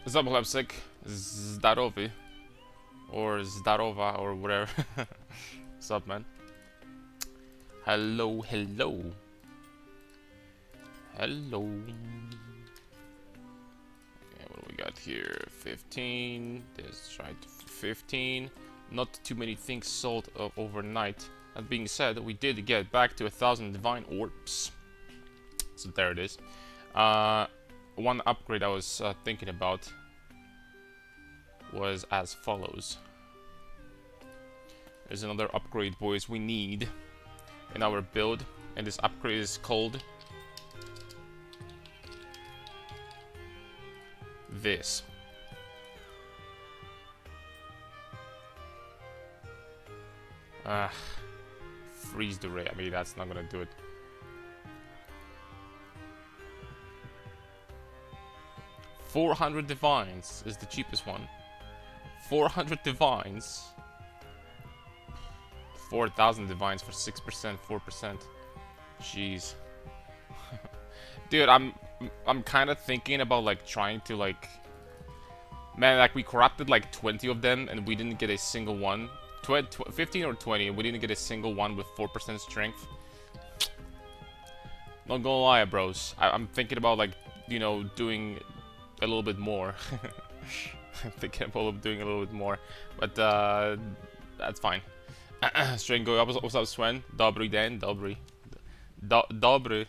Zabolewsik, Zdarovi, or Zdarova, or whatever. What's up, man? Hello, hello. Hello. Okay, what do we got here? 15. Let's try 15. Not too many things sold overnight. That being said, we did get back to 1,000 divine orbs. So there it is. One upgrade I was thinking about was as follows. There's another upgrade, boys, we need in our build, and this upgrade is called this. Freeze the ray. I mean, that's not gonna do it. $400 divines is the cheapest one. 400 divines. 4,000 divines for 6%, 4%. Jeez. Dude, I'm kind of thinking about like trying to like, man, like we corrupted like 20 of them and we didn't get a single one. 15 or 20 and we didn't get a single one with 4% strength. Not gonna lie, bros. I'm thinking about like, you know, doing a little bit more. I'm thinking about doing a little bit more, but that's fine. Stringo, what's up, Sven? Dobry den, dobry. Dobry.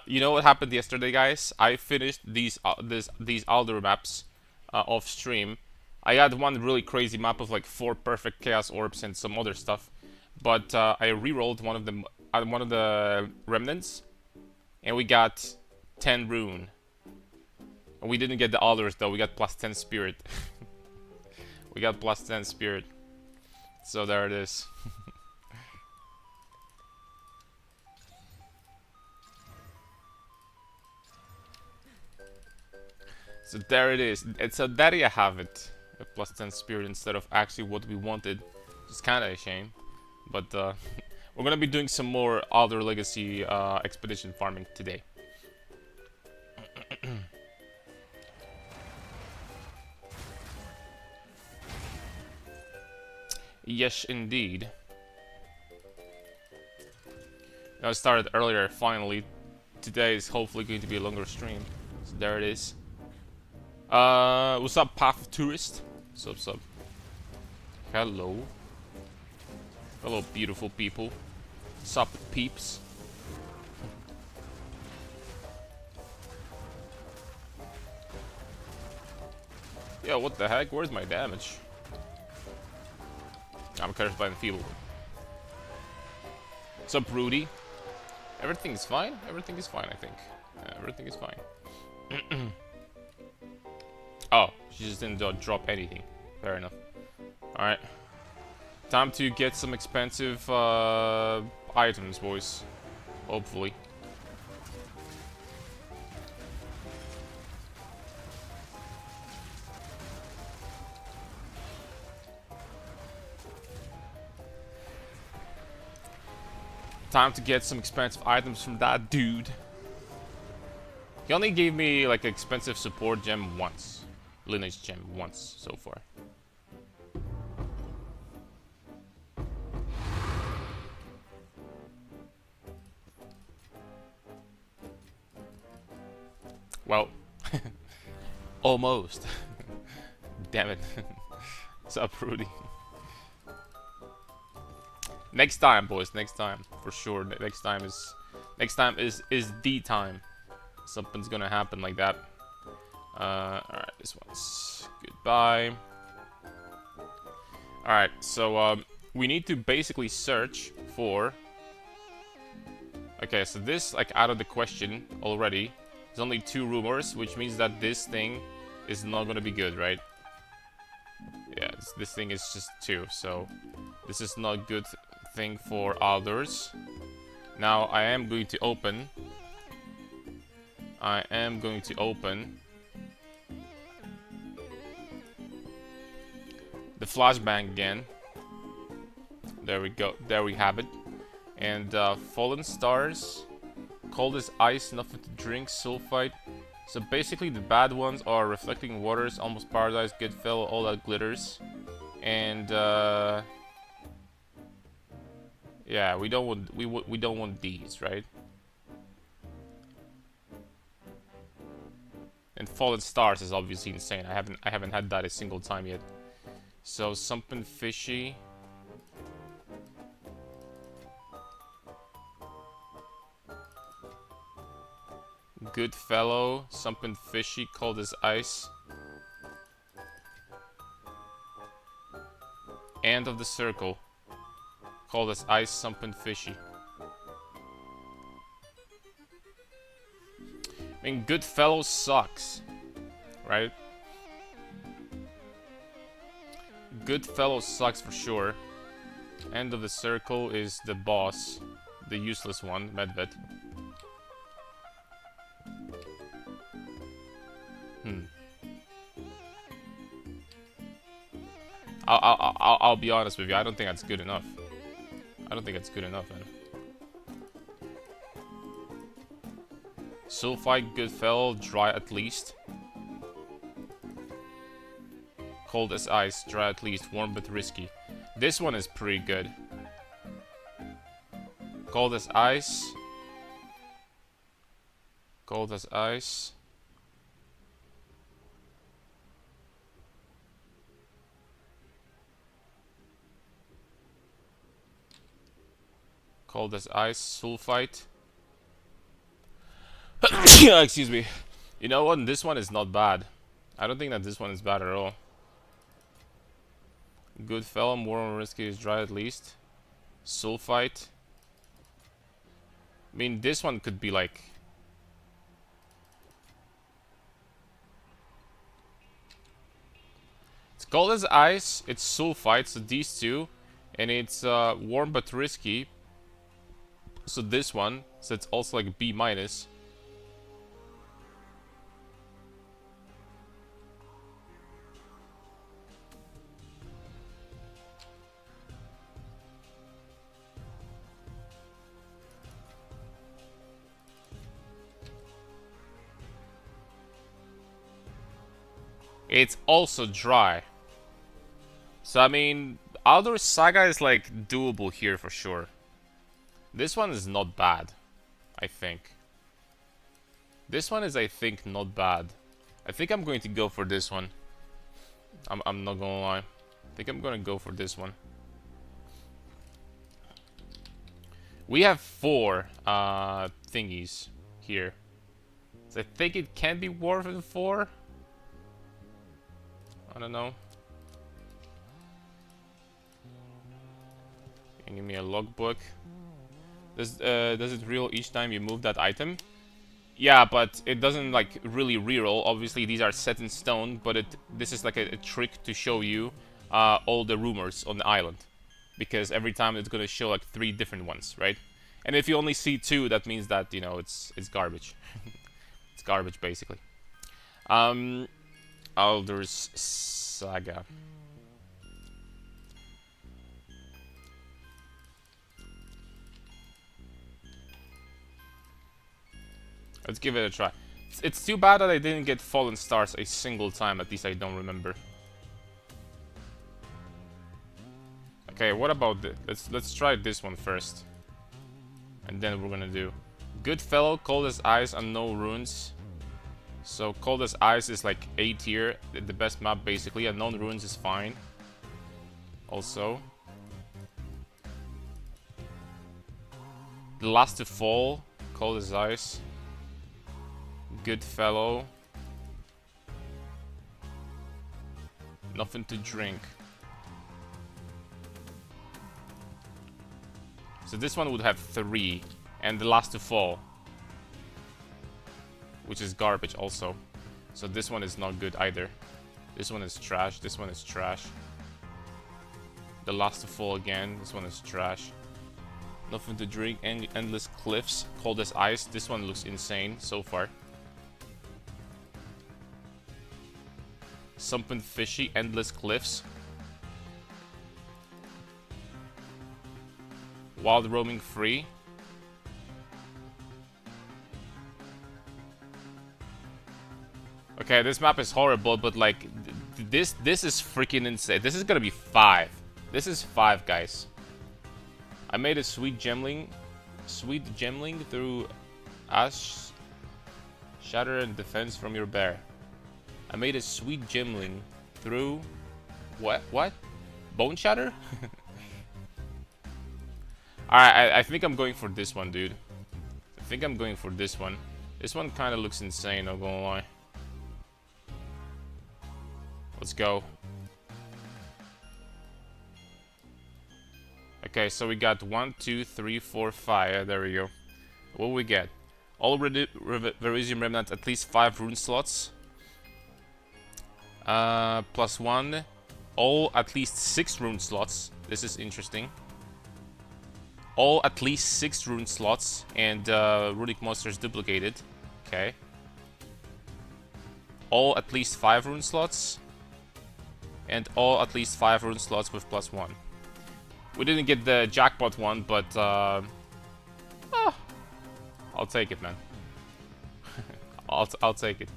You know what happened yesterday, guys? I finished these Alder maps off stream. I had one really crazy map of like 4 perfect chaos orbs and some other stuff, but I re-rolled one of the remnants, and we got 10 rune. And we didn't get the Alders though. We got plus 10 spirit. We got plus 10 spirit. So there it is. So there it is. And so there you have it. A plus 10 spirit instead of actually what we wanted. It's kind of a shame. But we're gonna be doing some more other legacy expedition farming today. Yes, indeed. I started earlier, finally. Today is hopefully going to be a longer stream. So there it is. What's up, Path Tourist? What's up? Hello. Hello, beautiful people. Sup, peeps. Yo, what the heck? Where's my damage? I'm cursed by enfeebled. What's up, Rudy? Everything is fine? Everything is fine, I think. Everything is fine. Oh, she just didn't drop anything. Fair enough. Alright. Time to get some expensive items, boys. Hopefully. Time to get some expensive items from that dude. He only gave me like expensive support gem once. Lineage gem once so far. Well, almost. Damn it. What's up, Rudy? Next time, boys. Next time, for sure. Next time is the time. Something's gonna happen like that. Alright, this one's goodbye. Alright, so we need to basically search for. Okay, so this like out of the question already. There's only 2 rumors, which means that this thing is not gonna be good, right? Yeah, this thing is just 2, so this is not a good thing for others. Now I am going to open. The flashbang again. There we go. There we have it. And fallen stars. Cold as ice, nothing to drink. Sulfite. So basically the bad ones are Reflecting Waters, Almost Paradise, Goodfellow, All That Glitters. And yeah, we don't want we don't want these, right? And Fallen Stars is obviously insane. I haven't had that a single time yet. So something fishy. Goodfellow, something fishy, Cold as Ice. End of the Circle, Cold as Ice, something fishy. I mean, Goodfellow sucks, right? Goodfellow sucks for sure. End of the Circle is the boss, the useless one, Medved. I'll be honest with you. I don't think that's good enough. I don't think it's good enough, man. Sulfite, Goodfellow, dry at least. Cold as Ice, dry at least, warm but risky. This one is pretty good. Cold as Ice. Cold as Ice. Cold as Ice, Sulfite. Excuse me. You know what? This one is not bad. I don't think that this one is bad at all. Goodfellow, warm and risky is dry at least. Sulfite. I mean, this one could be like... It's Cold as Ice, it's Sulfite, so these two. And it's warm but risky. So this one, so it's also like B minus. It's also dry. So I mean, Outdoor Saga is like doable here for sure. This one is not bad, I think. This one is, I think, not bad. I think I'm going to go for this one. I'm not gonna lie. I think I'm gonna go for this one. We have 4 thingies here. So I think it can be worth it 4. I don't know. Can you give me a logbook? Does it reroll each time you move that item? Yeah, but it doesn't like really reroll. Obviously, these are set in stone, but this is like a trick to show you all the rumors on the island, because every time it's gonna show like 3 different ones, right? And if you only see 2, that means that, you know, it's garbage. It's garbage basically. Aldous Saga. Let's give it a try. It's too bad that I didn't get Fallen Stars a single time, at least I don't remember. Okay, what about this? Let's try this one first. And then we're gonna do Goodfellow, Cold as Ice, and no runes. So Cold as Ice is like A tier, the best map basically. Unknown Runes is fine. Also. The Last to Fall, Cold as Ice. Goodfellow. Nothing to Drink. So this one would have 3. And The Last to Fall, which is garbage also. So this one is not good either. This one is trash. This one is trash. The Last to Fall again. This one is trash. Nothing to Drink. Endless Cliffs. Cold as Ice. This one looks insane so far. Something Fishy. Endless Cliffs. Wild Roaming Free. Okay, this map is horrible, but like, this is freaking insane. This is gonna be 5. This is 5, guys. I made a sweet gemling through ash, shatter, and defense from your bear. I made a sweet gemling through what? Bone shatter? Alright, I think I'm going for this one, dude. I think I'm going for this one. This one kind of looks insane, I'm gonna lie. Let's go. Okay, so we got 1, 2, 3, 4, 5. There we go. What do we get? All Verisium Remnant, at least 5 rune slots. +1. All at least 6 rune slots. This is interesting. All at least 6 rune slots and runic monsters duplicated. Okay. All at least 5 rune slots. And all at least 5 rune slots with +1. We didn't get the jackpot one, but I'll take it, man. I'll take it.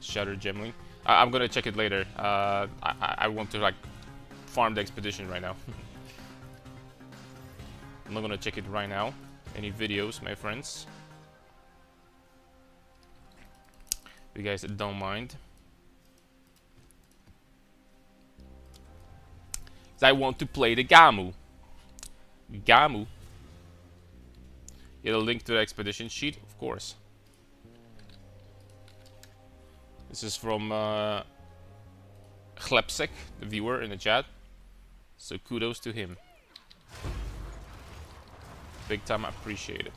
Shattered Gemling. I'm gonna check it later. I want to like farm the expedition right now. I'm not gonna check it right now. Any videos, my friends? You guys don't mind. I want to play the Gamu. Gamu. Get a link to the expedition sheet, of course. This is from Chlepsek, the viewer in the chat. So kudos to him. Big time appreciated.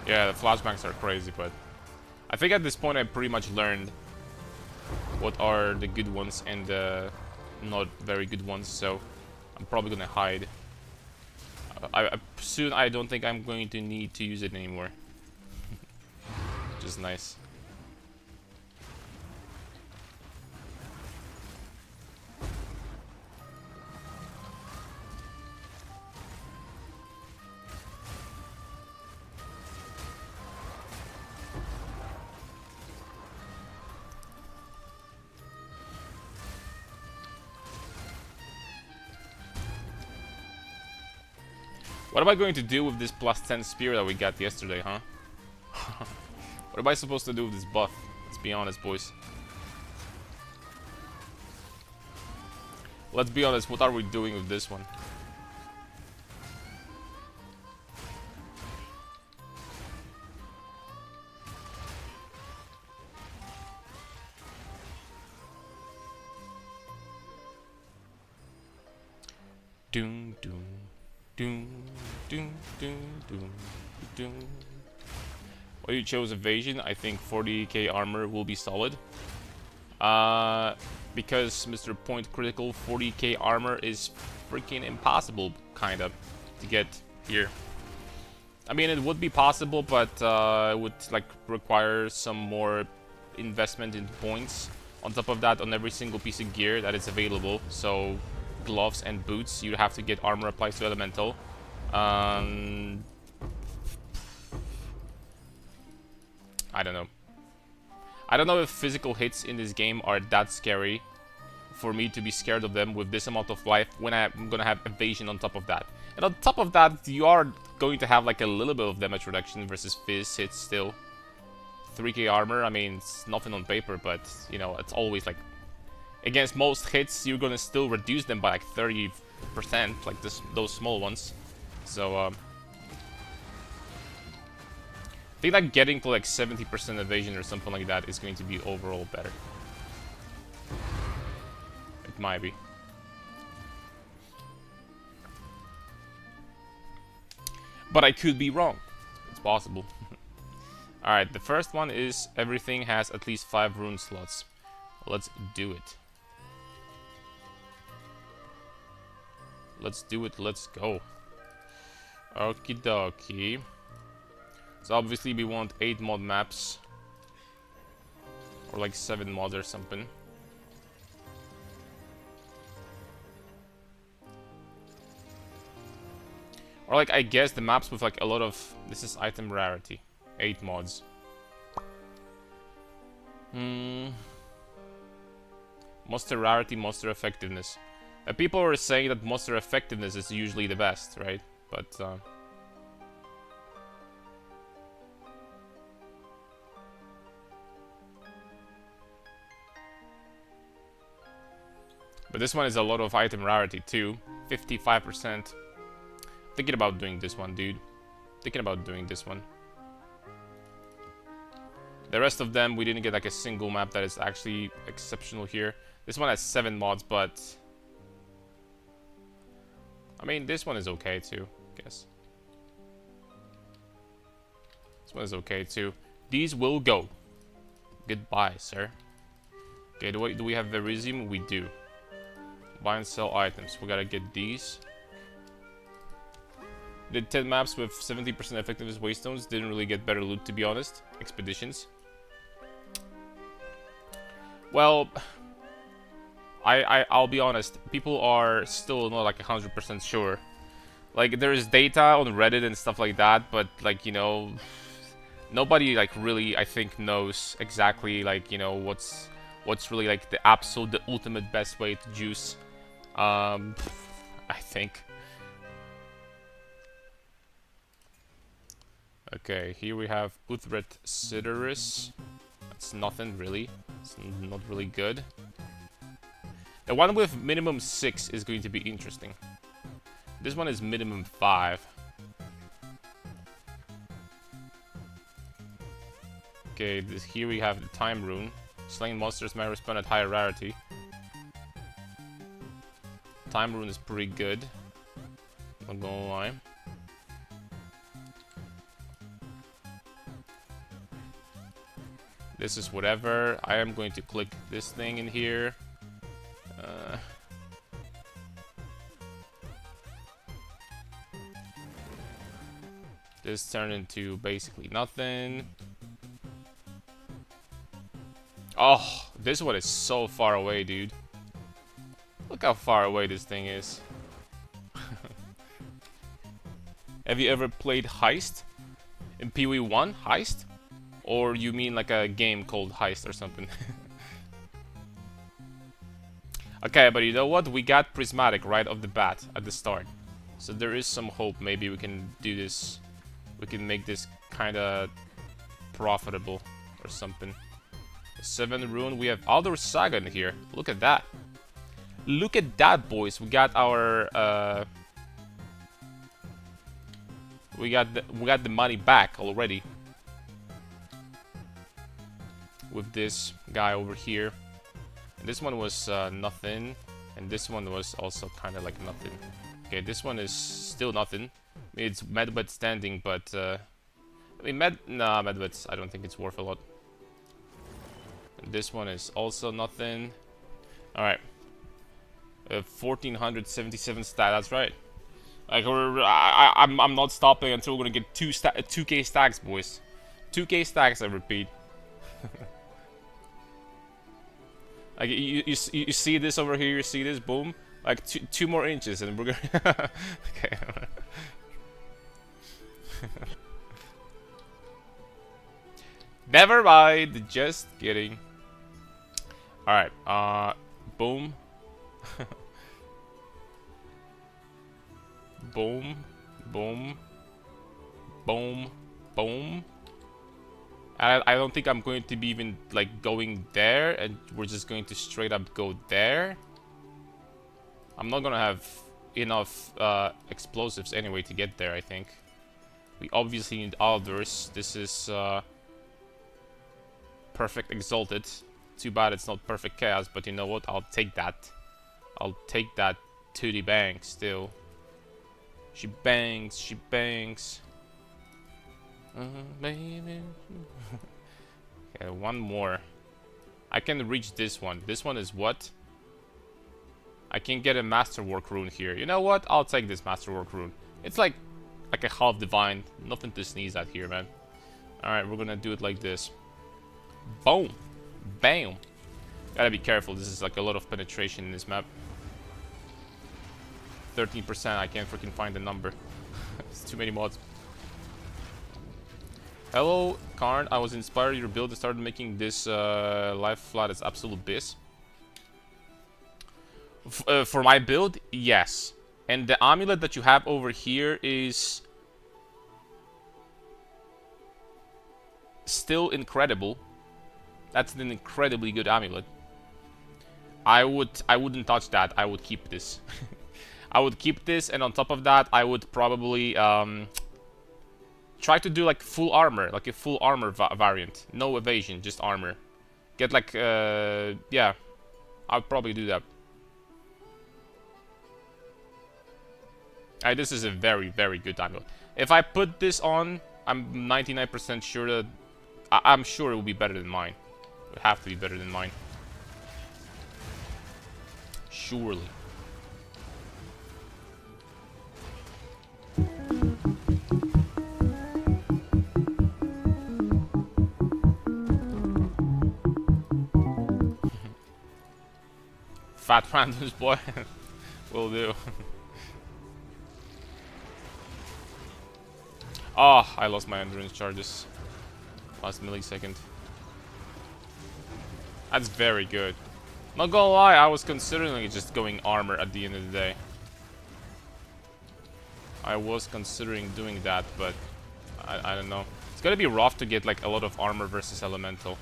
Yeah, the flashbangs are crazy, but I think at this point I pretty much learned what are the good ones and the not very good ones, so I'm probably gonna hide. Soon I don't think I'm going to need to use it anymore. Which is nice. What am I going to do with this +10 spear that we got yesterday, huh? What am I supposed to do with this buff? Let's be honest, boys. Let's be honest, what are we doing with this one? Doom, doom. Doom, doom, doom, doom, doom. Well, you chose evasion. I think 40k armor will be solid. Because Mr. Point Critical 40k armor is freaking impossible, kind of, to get here. I mean, it would be possible, but it would like require some more investment in points. On top of that, on every single piece of gear that is available. So gloves and boots, you have to get armor applies to elemental. I don't know. I don't know if physical hits in this game are that scary for me to be scared of them with this amount of life when I'm gonna have evasion on top of that. And on top of that, you are going to have like a little bit of damage reduction versus fizz hits still. 3k armor, I mean, it's nothing on paper, but you know, it's always like against most hits, you're gonna still reduce them by like 30%, like those small ones. So, I think like getting to like 70% evasion or something like that is going to be overall better. It might be. But I could be wrong. It's possible. Alright, the first one is everything has at least 5 rune slots. Let's do it. Let's do it, let's go. Okie dokie. So obviously we want 8 mod maps. Or like 7 mods or something. Or like, I guess the maps with like a lot of... This is item rarity. 8 mods. Monster rarity, monster effectiveness. People are saying that monster effectiveness is usually the best, right? But this one is a lot of item rarity too. 55%. Thinking about doing this one, dude. Thinking about doing this one. The rest of them, we didn't get like a single map that is actually exceptional here. This one has 7 mods, but... I mean, this one is okay too, I guess. This one is okay too. These will go. Goodbye, sir. Okay, do we have the resume? We do. Buy and sell items. We gotta get these. Did 10 maps with 70% effectiveness waystones. Didn't really get better loot, to be honest. Expeditions. Well, I'll be honest. People are still not like 100% sure. Like, there is data on Reddit and stuff like that, but like, you know, nobody like really, I think, knows exactly like, you know, what's really like the absolute, the ultimate best way to juice. I think. Okay, here we have Uthret Sideris. That's nothing really. It's not really good. The one with minimum 6 is going to be interesting. This one is minimum 5. Okay, here we have the Time Rune. Slain monsters may respond at higher rarity. Time Rune is pretty good. Not gonna lie. This is whatever. I am going to click this thing in here. This turned into basically nothing. Oh, this one is so far away, dude. Look how far away this thing is. Have you ever played Heist? In PoE 1? Heist? Or you mean like a game called Heist or something? Okay, but you know what? We got Prismatic right off the bat at the start. So there is some hope. Maybe we can do this. We can make this kind of profitable or something. 7 rune. We have Aldur Saga in here. Look at that. Look at that, boys. We got our we got the money back already with this guy over here. And this one was nothing, and this one was also kind of like nothing. Okay, this one is still nothing. I mean, it's Medwet standing, but I mean Medwet's, I don't think it's worth a lot. And this one is also nothing. All right, 1477 stat. That's right. Like I'm not stopping until we're gonna get 2k stacks, boys. 2k stacks, I repeat. Like you see this over here, you see this, boom, like two more inches, and we're gonna. Okay. Never mind, just kidding. All right, boom, boom, boom, boom, boom. I don't think I'm going to be even like going there, and we're just going to straight up go there. I'm not gonna have enough explosives anyway to get there, I think. We obviously need Alders. This is perfect exalted. Too bad it's not perfect chaos, but you know what? I'll take that. I'll take that to the bank still. She bangs, she bangs. Baby. Okay, one more. I can reach this one. This one is what? I can get a masterwork rune here. You know what? I'll take this masterwork rune. It's like like a half divine. Nothing to sneeze at here, man. Alright, we're gonna do it like this. Boom! Bam! Gotta be careful, this is like a lot of penetration in this map. 13%, I can't freaking find the number. It's too many mods. Hello, Karn. I was inspired your build and started making this life flat as absolute biz. For my build, yes. And the amulet that you have over here is still incredible. That's an incredibly good amulet. I wouldn't touch that. I would keep this. I would keep this, and on top of that, I would probably try to do like full armor, like a full armor variant. No evasion, just armor. Get like yeah, I'd probably do that. This is a very, very good amulet. If I put this on, I'm 99% sure that I'm sure it will be better than mine. It would have to be better than mine. Surely. Fat randoms, boy. Will do. Oh, I lost my endurance charges. Last millisecond. That's very good. Not gonna lie, I was considering just going armor at the end of the day. I was considering doing that, but I don't know. It's gonna be rough to get like a lot of armor versus elemental.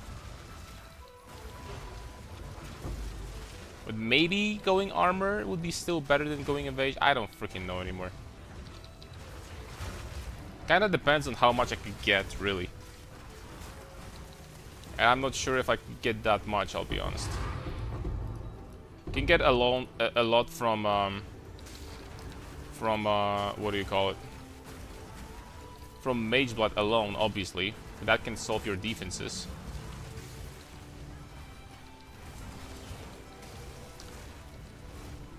But maybe going armor would be still better than going evasion. I don't freaking know anymore. Kinda depends on how much I could get, really. And I'm not sure if I could get that much, I'll be honest. Can get a lot from what do you call it? From Mage Blood alone, obviously. That can solve your defenses.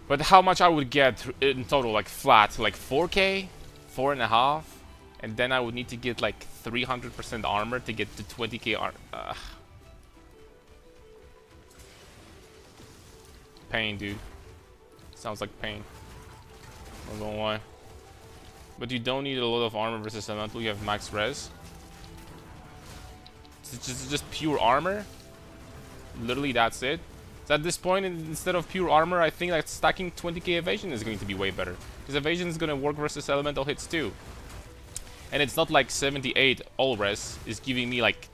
But how much I would get in total, like flat, like 4k, 4.5, and then I would need to get like 300% armor to get to 20k armor. Pain, dude. Sounds like pain. Not gonna lie. But you don't need a lot of armor versus elemental. You have max res. It's just pure armor. Literally, that's it. So at this point, instead of pure armor, I think that stacking 20k evasion is going to be way better. Because evasion is going to work versus elemental hits too. And it's not like 78 all res is giving me like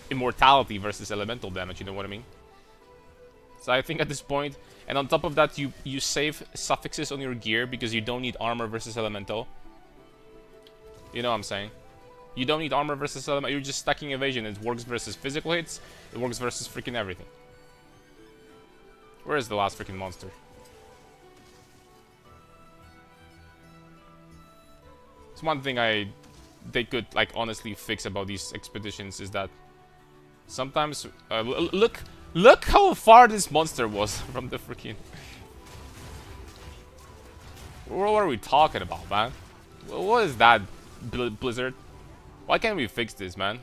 immortality versus elemental damage, you know what I mean? So I think at this point, and on top of that, you save suffixes on your gear because you don't need armor versus elemental. You know what I'm saying? You don't need armor versus elemental, you're just stacking evasion. It works versus physical hits, it works versus freaking everything. Where is the last freaking monster? It's one thing they could like honestly fix about these expeditions is that sometimes look how far this monster was from the freaking. What are we talking about, man? What is that, Blizzard? Why can't we fix this, man?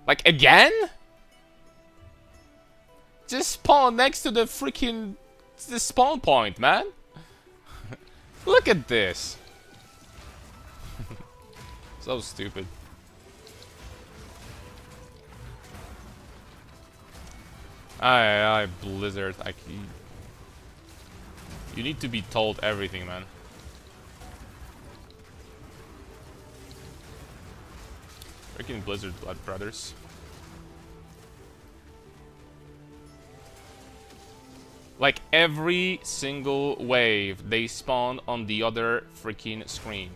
Like again? Just spawn next to the freaking spawn point, man. Look at this. So stupid. Blizzard. You need to be told everything, man. Freaking Blizzard Blood Brothers. Like every single wave, they spawn on the other freaking screen.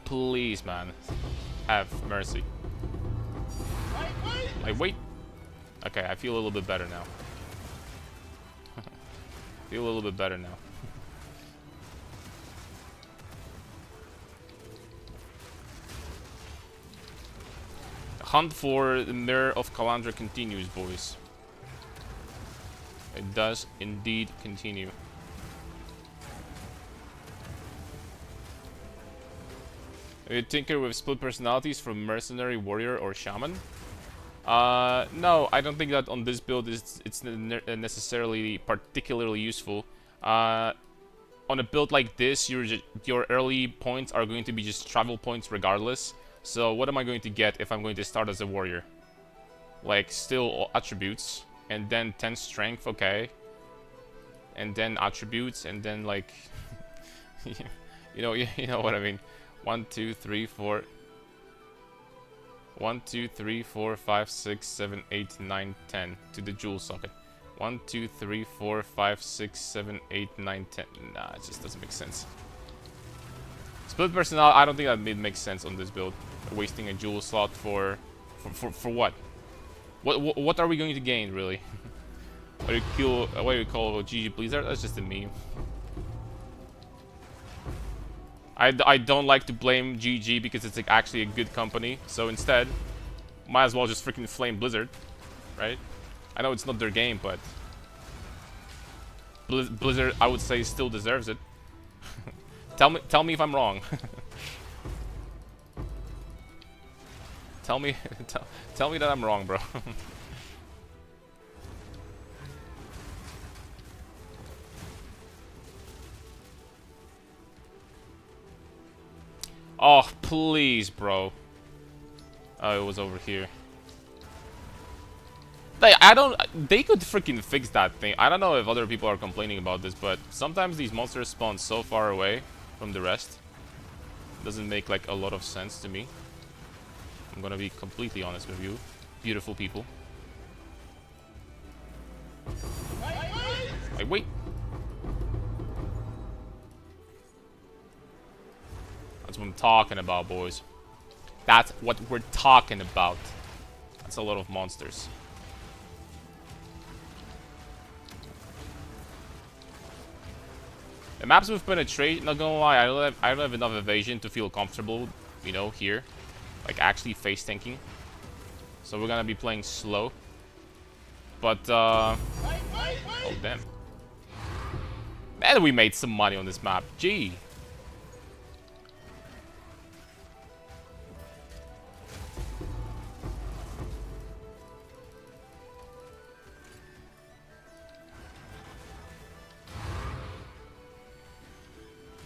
Please, man. Have mercy. Wait. Okay, I feel a little bit better now. Feel a little bit better now. The hunt for the Mirror of Kalandra continues, boys. It does indeed continue. Are you tinker with split personalities from mercenary, warrior, or shaman? No, I don't think that on this build it's necessarily particularly useful. On a build like this, your early points are going to be just travel points regardless. So what am I going to get if I'm going to start as a warrior? Like, still attributes, and then 10 strength, okay. And then attributes, and then like... you know what I mean. 1, 2, 3, 4... 1, 2, 3, 4, 5, 6, 7, 8, 9, 10 to the jewel socket. 1, 2, 3, 4, 5, 6, 7, 8, 9, 10. Nah, it just doesn't make sense. Split personnel, I don't think that makes sense on this build. Wasting a jewel slot for what? What are we going to gain, really? What do you call GG Blizzard? That's just a meme. I don't like to blame GG because it's like actually a good company. So instead, might as well just freaking flame Blizzard, right? I know it's not their game, but Blizzard, I would say, still deserves it. Tell me if I'm wrong. tell me that I'm wrong, bro. Oh, please, bro. Oh, it was over here. They could freaking fix that thing. I don't know if other people are complaining about this, but sometimes these monsters spawn so far away from the rest. Doesn't make like a lot of sense to me. I'm gonna be completely honest with you, beautiful people. Wait. That's what I'm talking about, boys. That's what we're talking about. That's a lot of monsters. The maps with penetration, not gonna lie, I don't have enough evasion to feel comfortable, you know, here. Like actually face tanking. So we're gonna be playing slow. But oh damn. Man, we made some money on this map. Gee.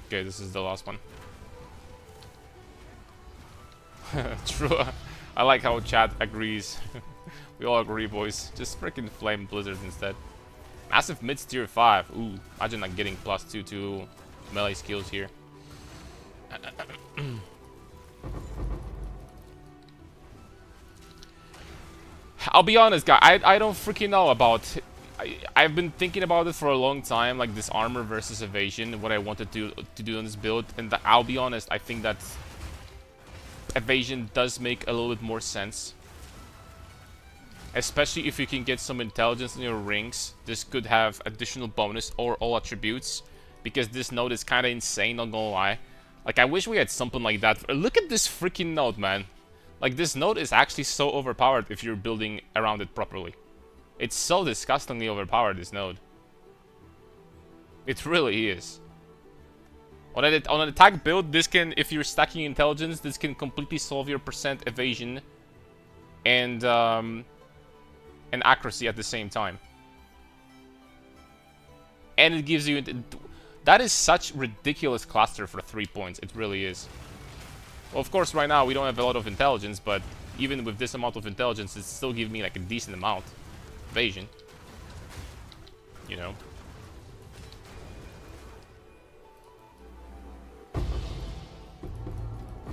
Okay, this is the last one. True. I like how chat agrees. We all agree, boys. Just freaking flame Blizzard instead. Massive mid tier 5. Ooh, imagine not getting +2 to melee skills here. I'll be honest, guys. I don't freaking know about. I've been thinking about it for a long time, like this armor versus evasion, what I wanted to do on this build, and I'll be honest, I think that evasion does make a little bit more sense. Especially if you can get some intelligence in your rings, this could have additional bonus or all attributes, because this node is kind of insane, not gonna lie. Like, I wish we had something like that. Look at this freaking node, man. Like, this node is actually so overpowered if you're building around it properly. It's so disgustingly overpowered, this node. It really is. On an attack build, this can, if you're stacking intelligence, this can completely solve your percent evasion and accuracy at the same time. And it gives you... That is such ridiculous cluster for 3 points. It really is. Well, of course, right now we don't have a lot of intelligence, but even with this amount of intelligence, it still gives me like a decent amount. Evasion, you know.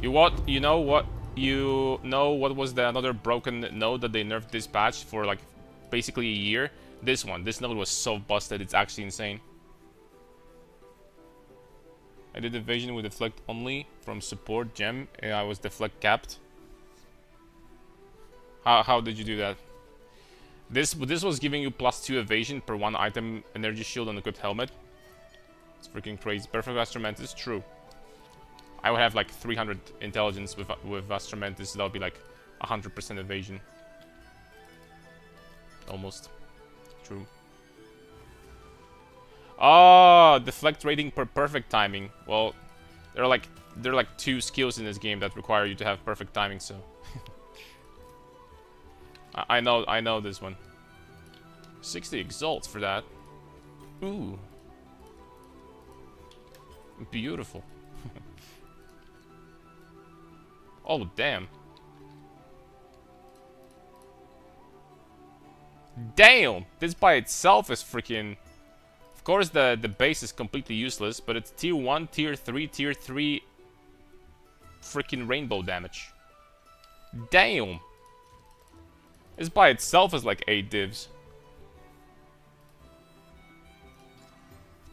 You know what was the another broken node that they nerfed this patch for like basically a year? This one. This node was so busted, it's actually insane. I did evasion with deflect only from support gem, and I was deflect capped. How did you do that? This was giving you +2 evasion per 1 item, energy shield, and equipped helmet. It's freaking crazy. Perfect Vastramentis, true. I would have like 300 intelligence with Vastramentis, so that would be like 100% evasion. Almost. True. Oh, deflect rating per perfect timing. Well, there are like there are like 2 skills in this game that require you to have perfect timing, so I know this one. 60 exalts for that. Ooh. Beautiful. Oh, damn. Damn! This by itself is freaking... Of course, the base is completely useless, but it's tier 1, tier 3, tier 3 freaking rainbow damage. Damn! This by itself is like 8 divs.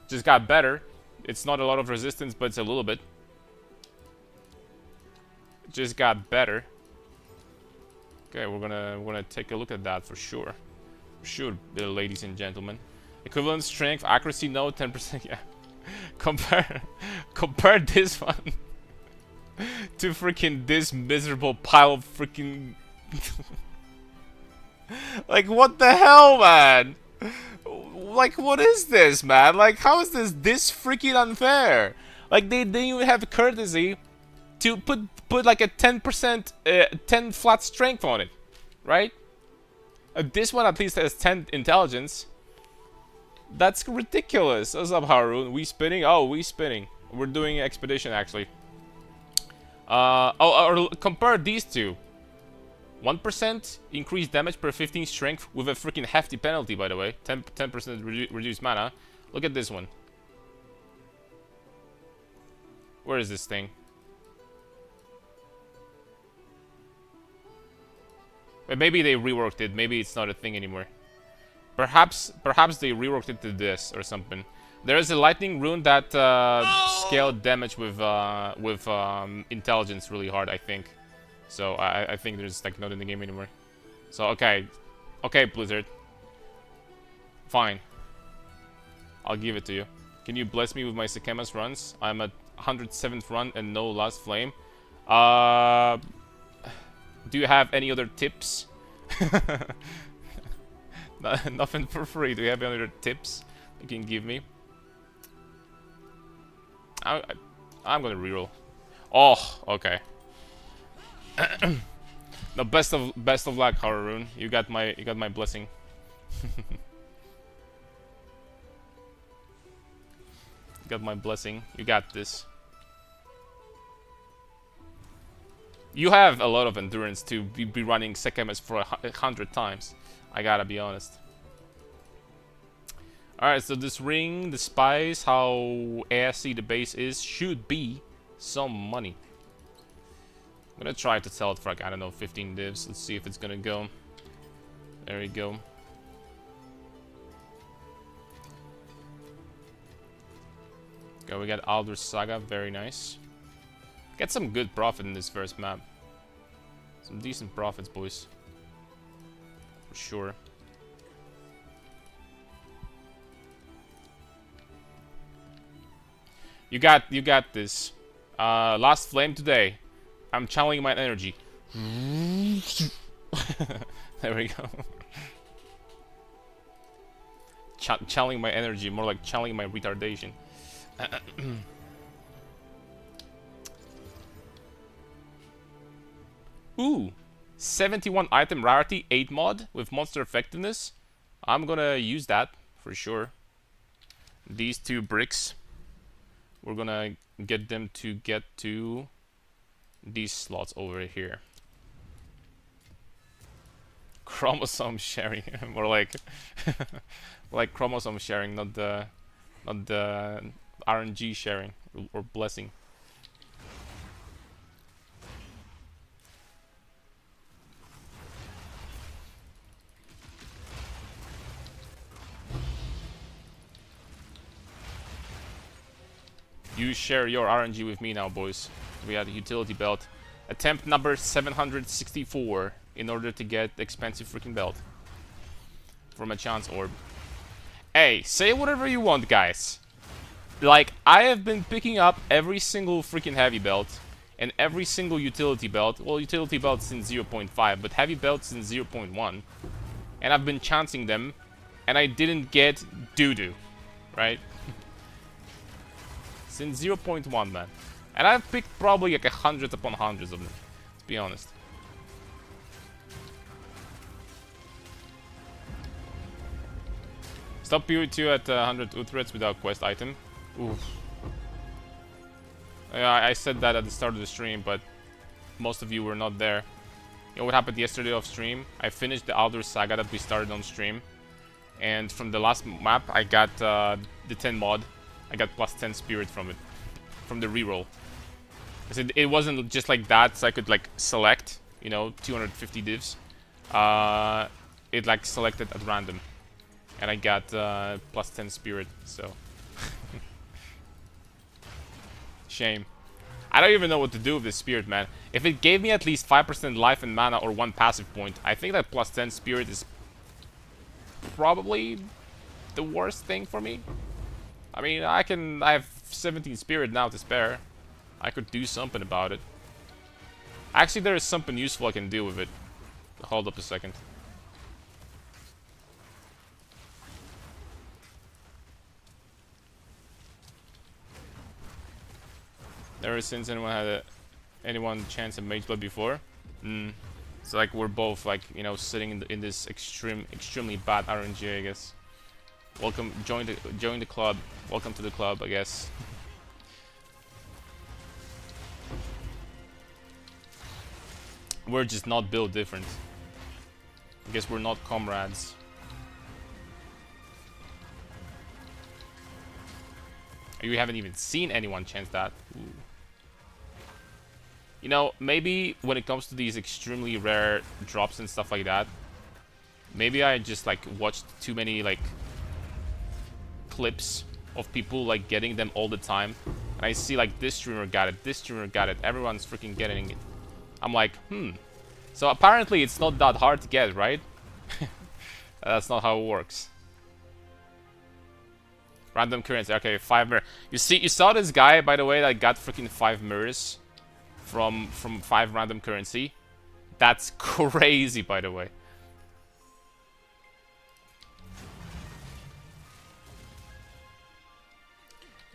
Just got better. It's not a lot of resistance, but it's a little bit. Just got better. Okay, we're gonna take a look at that for sure. For sure, ladies and gentlemen. Equivalent strength, accuracy, no, 10%. Yeah. compare this one to freaking this miserable pile of freaking. Like, what the hell, man? Like, what is this, man? Like, how is this freaking unfair? Like, they didn't even have the courtesy to put like a 10%, 10 flat strength on it, right? This one at least has 10 intelligence. That's ridiculous. What's up, Haroon? We spinning? Oh, we spinning. We're doing expedition, actually. Or compare these two. 1% increased damage per 15 strength with a freaking hefty penalty, by the way. 10% reduced mana. Look at this one. Where is this thing? Maybe they reworked it. Maybe it's not a thing anymore. Perhaps they reworked it to this or something. There is a lightning rune that scaled damage with intelligence really hard, I think. So I think there's like not in the game anymore. So okay, Blizzard. Fine. I'll give it to you. Can you bless me with my Sekema's runs? I'm at 107th run and no last flame. Do you have any other tips? Nothing for free. Do you have any other tips you can give me? I'm gonna reroll. Oh, okay. No, best of luck, Haroon. You got my blessing. You got my blessing. You got this. You have a lot of endurance to be running Sekemes for 100 times. I gotta be honest. Alright, so this ring, the spice, how assy the base is, should be some money. I'm gonna try to sell it for like, I don't know, 15 divs. Let's see if it's gonna go. There we go. Okay, we got Aldur Saga, very nice. Get some good profit in this first map. Some decent profits, boys. For sure. You got this. Last flame today. I'm channeling my energy. There we go. Channeling my energy, more like channeling my retardation. Ooh, 71 item rarity, 8 mod with monster effectiveness. I'm gonna use that for sure. These 2 bricks, we're gonna get them to get to these slots over here. Chromosome sharing, more like like chromosome sharing, not the RNG sharing or blessing. You share your RNG with me now, boys. We had a utility belt. Attempt number 764 in order to get the expensive freaking belt from a chance orb. Hey, say whatever you want, guys. Like, I have been picking up every single freaking heavy belt and every single utility belt. Well, utility belts in 0.5, but heavy belts in 0.1. And I've been chancing them, and I didn't get doo-doo, right? In 0.1, man. And I've picked probably like hundreds upon hundreds of them, to be honest. Stop PV2 at 100 Uthreds without quest item. Oof. Yeah, I said that at the start of the stream, but most of you were not there. You know what happened yesterday off stream? I finished the Aldur Saga that we started on stream. And from the last map, I got the 10 mod. I got plus 10 spirit from it. From the reroll. It wasn't just like that, so I could like select, you know, 250 divs. It like selected at random. And I got plus 10 spirit, so... Shame. I don't even know what to do with this spirit, man. If it gave me at least 5% life and mana or 1 passive point, I think that plus 10 spirit is probably the worst thing for me. I mean, I have 17 spirit now to spare. I could do something about it. Actually, there is something useful I can do with it. Hold up a second. Ever since anyone had anyone chance at Mage Blood before? It's like we're both like, you know, sitting in this extremely bad RNG, I guess. Welcome, join the club. Welcome to the club, I guess. We're just not built different. I guess we're not comrades. You haven't even seen anyone chance that. Ooh. You know, maybe when it comes to these extremely rare drops and stuff like that, maybe I just like watched too many like clips of people like getting them all the time, and I see like this streamer got it, this streamer got it, everyone's freaking getting it. I'm like, so apparently it's not that hard to get, right? That's not how it works. Random currency. Okay, 5 mirror. You saw this guy, by the way, that got freaking 5 mirrors from 5 random currency. That's crazy, by the way.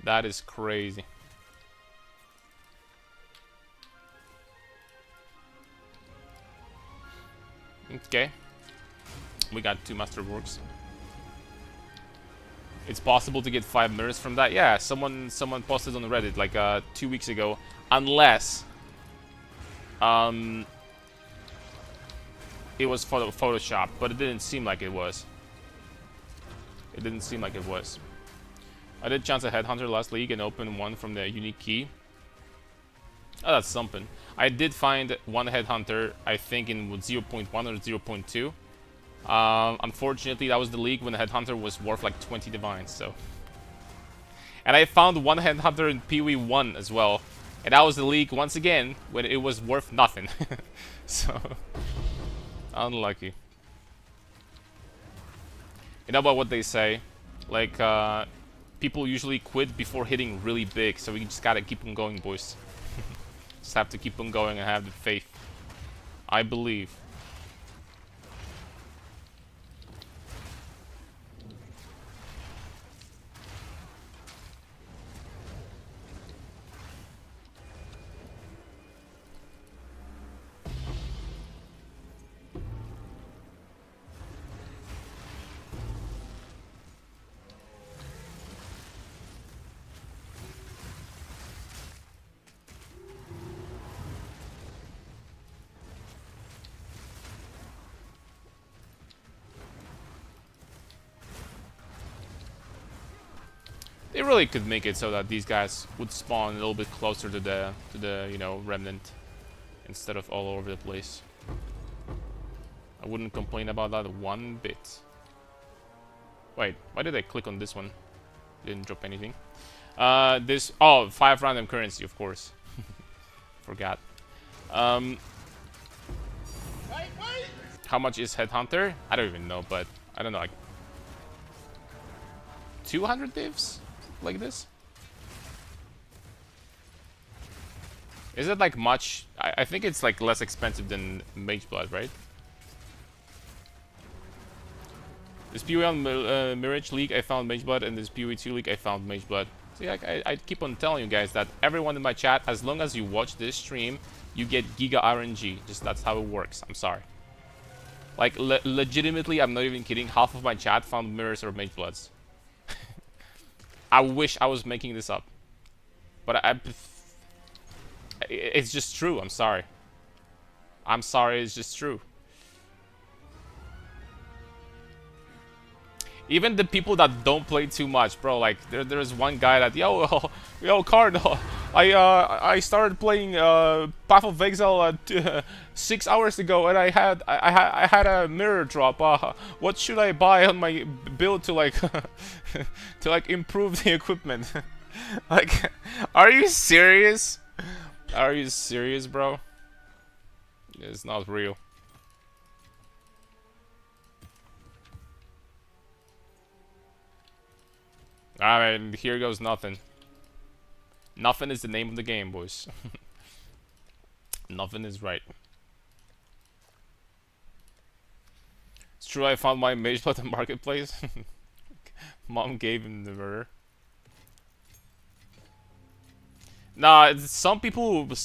That is crazy. Okay. We got 2 masterworks. It's possible to get 5 mirrors from that. Yeah, someone posted on Reddit like 2 weeks ago. Unless it was Photoshop, but it didn't seem like it was. It didn't seem like it was. I did chance a headhunter last league and open one from the unique key. Oh, that's something. I did find one headhunter, I think in 0.1 or 0.2. Unfortunately, that was the league when the headhunter was worth like 20 divines, so. And I found one headhunter in PoE1 as well. And that was the league once again when it was worth nothing. So, unlucky. You know about what they say? Like, people usually quit before hitting really big, so we just gotta keep on going, boys. Just have to keep on going and have the faith. I believe. They really could make it so that these guys would spawn a little bit closer to the you know, remnant instead of all over the place. I wouldn't complain about that one bit. Wait, why did I click on this one? Didn't drop anything. This 5 random currency, of course. Forgot. How much is Headhunter? I don't even know, but I don't know, like 200 divs? Like this? Is it like much? I think it's like less expensive than Mage Blood, right? This PoE on Mirage League I found Mage Blood, and this PoE 2 League I found Mage Blood. See, I keep on telling you guys that everyone in my chat, as long as you watch this stream, you get Giga RNG. Just that's how it works. I'm sorry. Like, legitimately, I'm not even kidding. Half of my chat found mirrors or mage bloods. I wish I was making this up. But it's just true. I'm sorry. I'm sorry, it's just true. Even the people that don't play too much, bro. Like there's one guy that yo Cardinal, I started playing Path of Exile 6 hours ago, and I had a mirror drop. What should I buy on my build to like to like improve the equipment? Like, are you serious? Are you serious, bro? It's not real. I mean, here goes nothing. Nothing is the name of the game, boys. Nothing is right. It's true, I found my mage blood in marketplace. Mom gave him the murder. Nah, some people do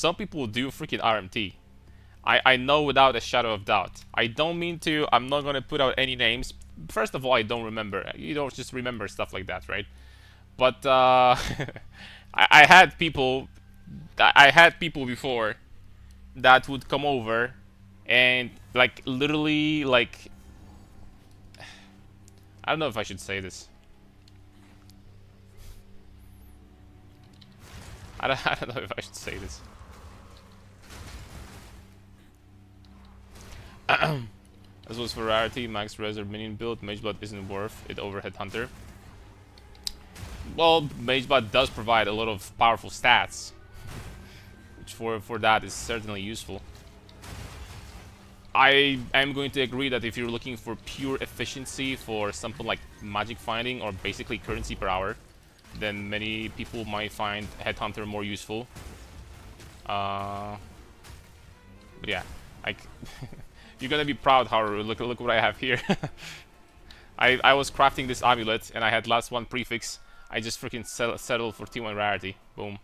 freaking RMT. I know without a shadow of doubt. I don't mean to. I'm not gonna put out any names. First of all, I don't remember. You don't just remember stuff like that, right? But I had people before that would come over and like literally like I don't know if I should say this. I don't know if I should say this. This was for rarity, max res or minion build. Mage Blood isn't worth it over Headhunter. Well, Mage Blood does provide a lot of powerful stats, which for that is certainly useful. I am going to agree that if you're looking for pure efficiency for something like magic finding or basically currency per hour, then many people might find Headhunter more useful. But yeah, like you're gonna be proud, Haru. Look what I have here. I was crafting this amulet and I had last one prefix. I just freaking settled for T1 rarity. Boom.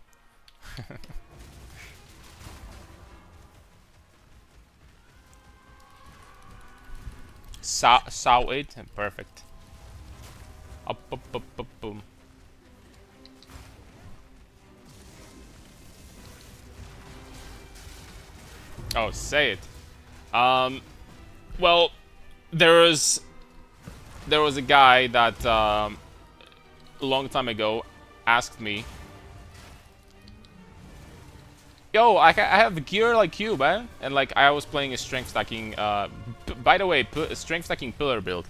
Saw it and perfect. Up, boom. Oh, say it. Well, there was a guy that a long time ago asked me, yo, I have gear like you, man. And like I was playing a strength stacking by the way, strength stacking pillar build.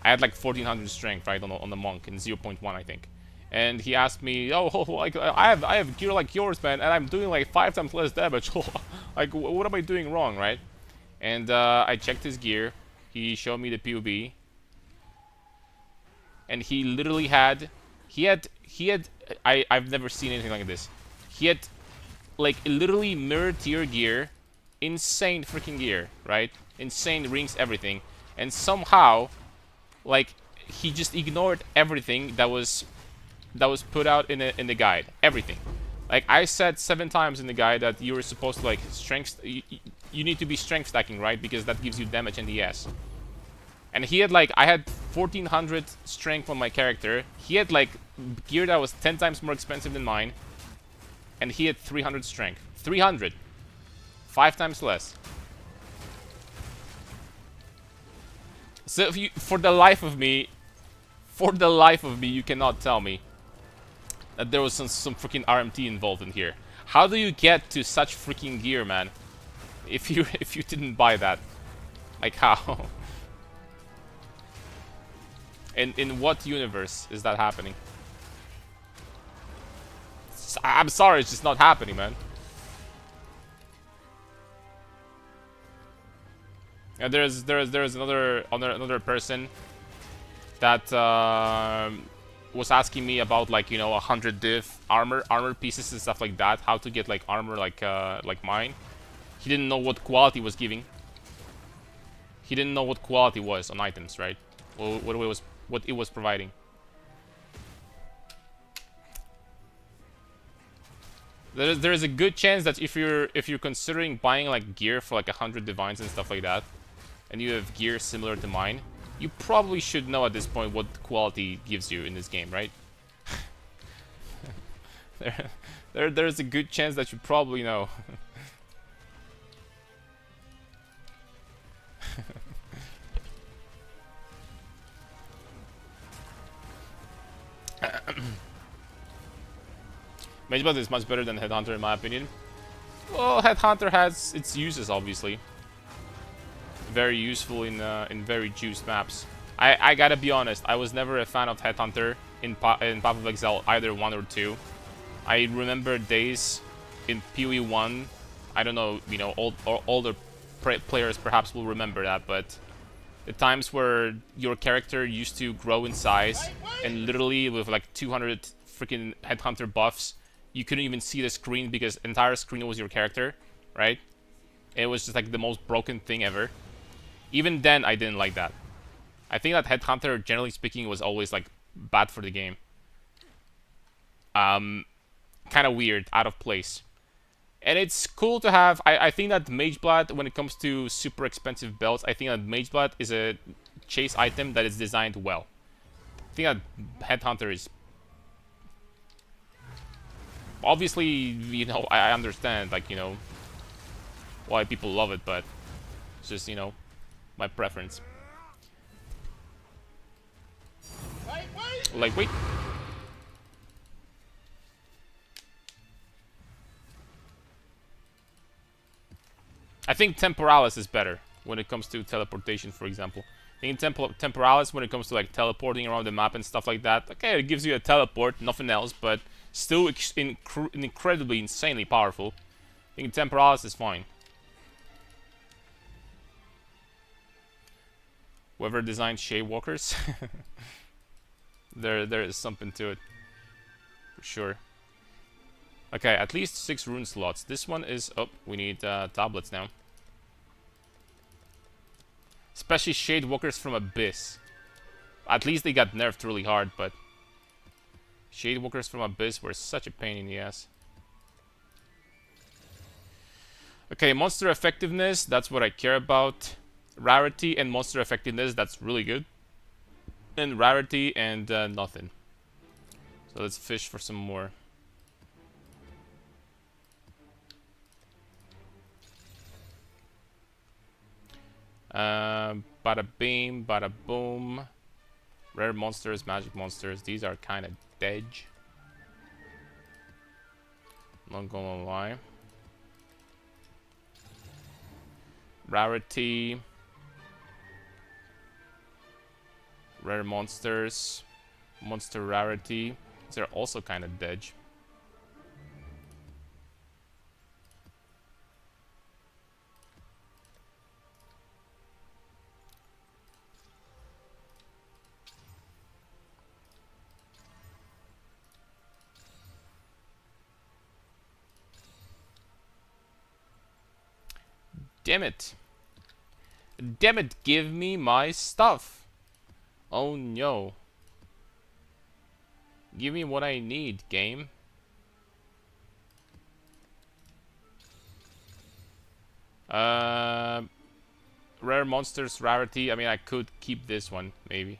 I had like 1400 strength, right, on the monk and 0.1 I think. And he asked me, oh, like I have gear like yours, man, and I'm doing like 5 times less damage. Like what am I doing wrong, right? And I checked his gear. He showed me the POB. And he literally had I've never seen anything like this. He had like literally mirror tier gear, insane freaking gear, right? Insane rings, everything. And somehow like he just ignored everything that was put out in the guide. Everything. Like I said 7 times in the guide that you were supposed to like strength you need to be strength stacking, right? Because that gives you damage and DS. And he had like I had 1400 strength on my character. He had like gear that was 10 times more expensive than mine. And he had 300 strength. 300. 5 times less. So if you for the life of me, you cannot tell me that there was some freaking RMT involved in here. How do you get to such freaking gear, man? If you didn't buy that, like how? In what universe is that happening? I'm sorry, it's just not happening, man. And there's another person that was asking me about like 100 div armor pieces and stuff like that. How to get like armor like mine. He didn't know what quality was giving. He didn't know what quality was on items, right? What it was providing. There's a good chance that if you're considering buying like gear for like 100 divines and stuff like that, and you have gear similar to mine, you probably should know at this point what quality gives you in this game, right? There's a good chance that you probably know. Mageblood is much better than Headhunter in my opinion. Well, Headhunter has its uses, obviously. Very useful in very juiced maps. I gotta be honest, I was never a fan of Headhunter in Path of Exile, either 1 or 2. I remember days in PoE 1, I don't know, you know, older players perhaps will remember that, but the times where your character used to grow in size, and literally with like 200 freaking Headhunter buffs, you couldn't even see the screen because the entire screen was your character, right? It was just like the most broken thing ever. Even then, I didn't like that. I think that Headhunter, generally speaking, was always like bad for the game. Kind of weird, out of place. And it's cool to have. I think that Mageblood, when it comes to super expensive belts, I think that Mageblood is a chase item that is designed well. I think that Headhunter is. Obviously, you know, I understand, like, you know, why people love it, but it's just, you know, my preference. Lightweight. I think Temporalis is better when it comes to teleportation, for example. I think Temporalis, when it comes to like teleporting around the map and stuff like that, okay, it gives you a teleport, nothing else, but still incredibly, insanely powerful. I think Temporalis is fine. Whoever designed Shade Walkers, there is something to it, for sure. Okay, at least 6 rune slots. This one is... Oh, we need tablets now. Especially Shade Walkers from Abyss. At least they got nerfed really hard, but... Shade Walkers from Abyss were such a pain in the ass. Okay, monster effectiveness, that's what I care about. Rarity and monster effectiveness, that's really good. And rarity and nothing. So let's fish for some more. Bada beam, bada boom. Rare monsters, magic monsters. These are kind of dead. Not gonna lie. Rarity. Rare monsters. Monster rarity. These are also kind of dead. Damn it. Damn it, give me my stuff. Oh no. Give me what I need, game. Rare monsters rarity. I mean, I could keep this one, maybe.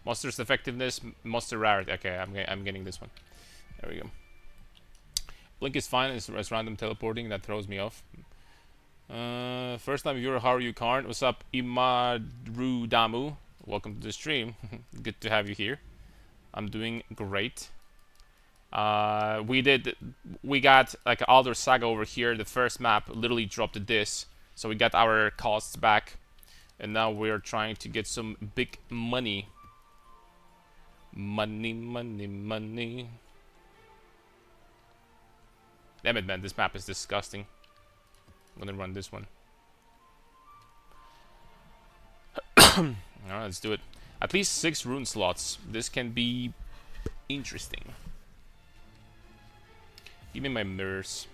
Monsters effectiveness, monster rarity. Okay, I'm getting this one. There we go. Blink is fine. It's random teleporting that throws me off. First time viewer, how are you, Karn? What's up, Imaru Damu? Welcome to the stream. Good to have you here. I'm doing great. We got like Alder Saga over here. The first map literally dropped this, so we got our costs back, and now we're trying to get some big money. Money, money, money. Damn it, man! This map is disgusting. I'm gonna run this one. Alright, let's do it. At least 6 rune slots. This can be interesting. Give me my mirrors.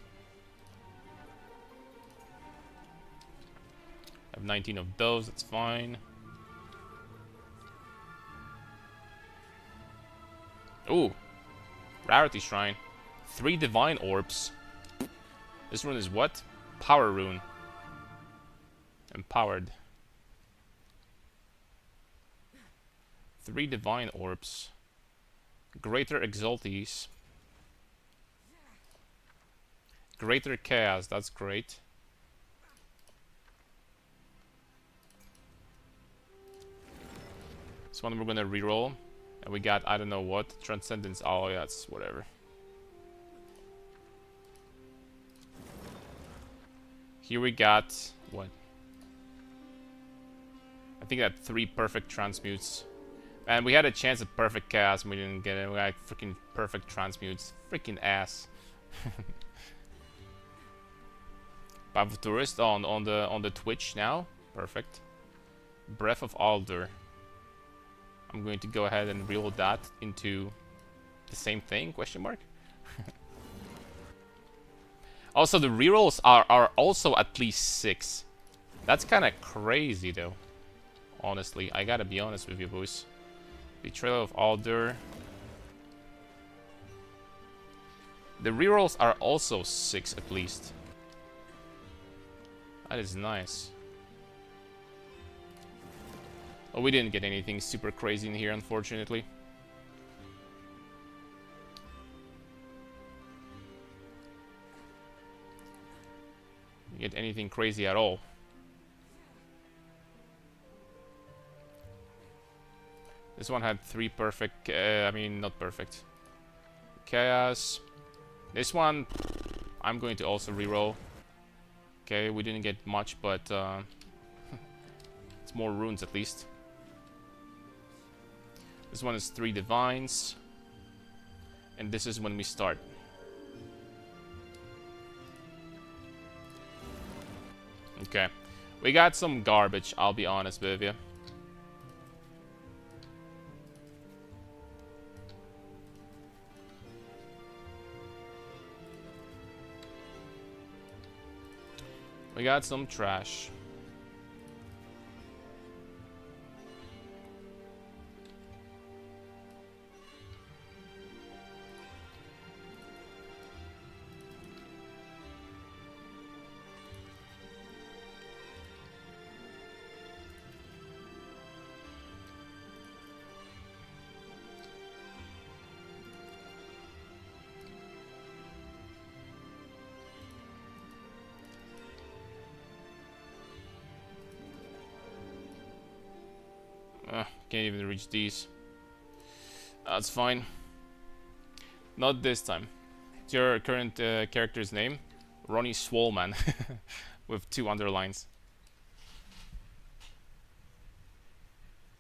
I have 19 of those, that's fine. Ooh. Rarity Shrine. 3 divine orbs. This rune is what? Power rune. Empowered. 3 divine orbs. Greater exalties. Greater chaos, that's great. This one we're gonna reroll. And we got, I don't know what, Transcendence. Oh yeah, it's whatever. Here we got, what? I think that 3 perfect transmutes. And we had a chance at perfect chaos and we didn't get it. We got freaking perfect transmutes. Freaking ass. Path of Tourist on the Twitch now. Perfect. Breath of Alder. I'm going to go ahead and reload that into the same thing, question mark. Also, the rerolls are also at least 6. That's kind of crazy, though. Honestly, I gotta be honest with you, boys. Betrayal of Alder. The rerolls are also 6 at least. That is nice. Oh, we didn't get anything super crazy in here, unfortunately. Get anything crazy at all. This one had 3 perfect, I mean, not perfect. Chaos. This one, I'm going to also reroll. Okay, we didn't get much, but it's more runes at least. This one is 3 divines. And this is when we start. Okay. We got some garbage, I'll be honest with you. We got some trash. Can't even reach these. That's fine. Not this time. What's your current character's name? Ronnie Swolman. With 2 underlines.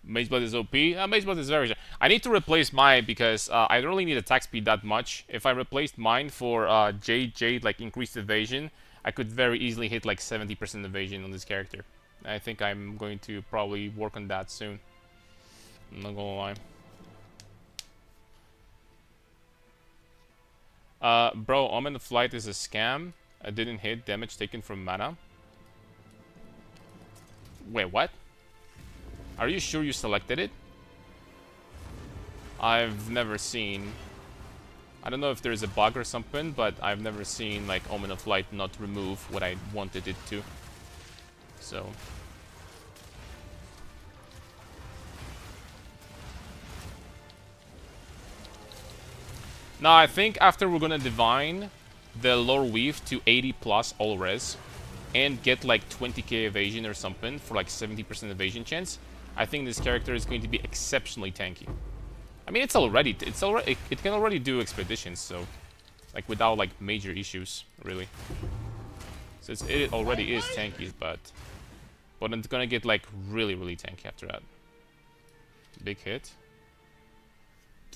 Mageblade is OP. Mageblade is very... I need to replace mine because I don't really need attack speed that much. If I replaced mine for Jade, like increased evasion, I could very easily hit like 70% evasion on this character. I think I'm going to probably work on that soon. I'm not gonna lie. Bro, Omen of Flight is a scam. I didn't hit damage taken from mana. Wait, what? Are you sure you selected it? I've never seen... I don't know if there's a bug or something, but I've never seen like Omen of Light not remove what I wanted it to. So... Now I think after we're gonna divine the lore weave to 80 plus all res and get like 20k evasion or something for like 70% evasion chance, I think this character is going to be exceptionally tanky. I mean, it can already do expeditions, so like without like major issues really. So it already is tanky, but it's gonna get like really tanky after that. Big hit.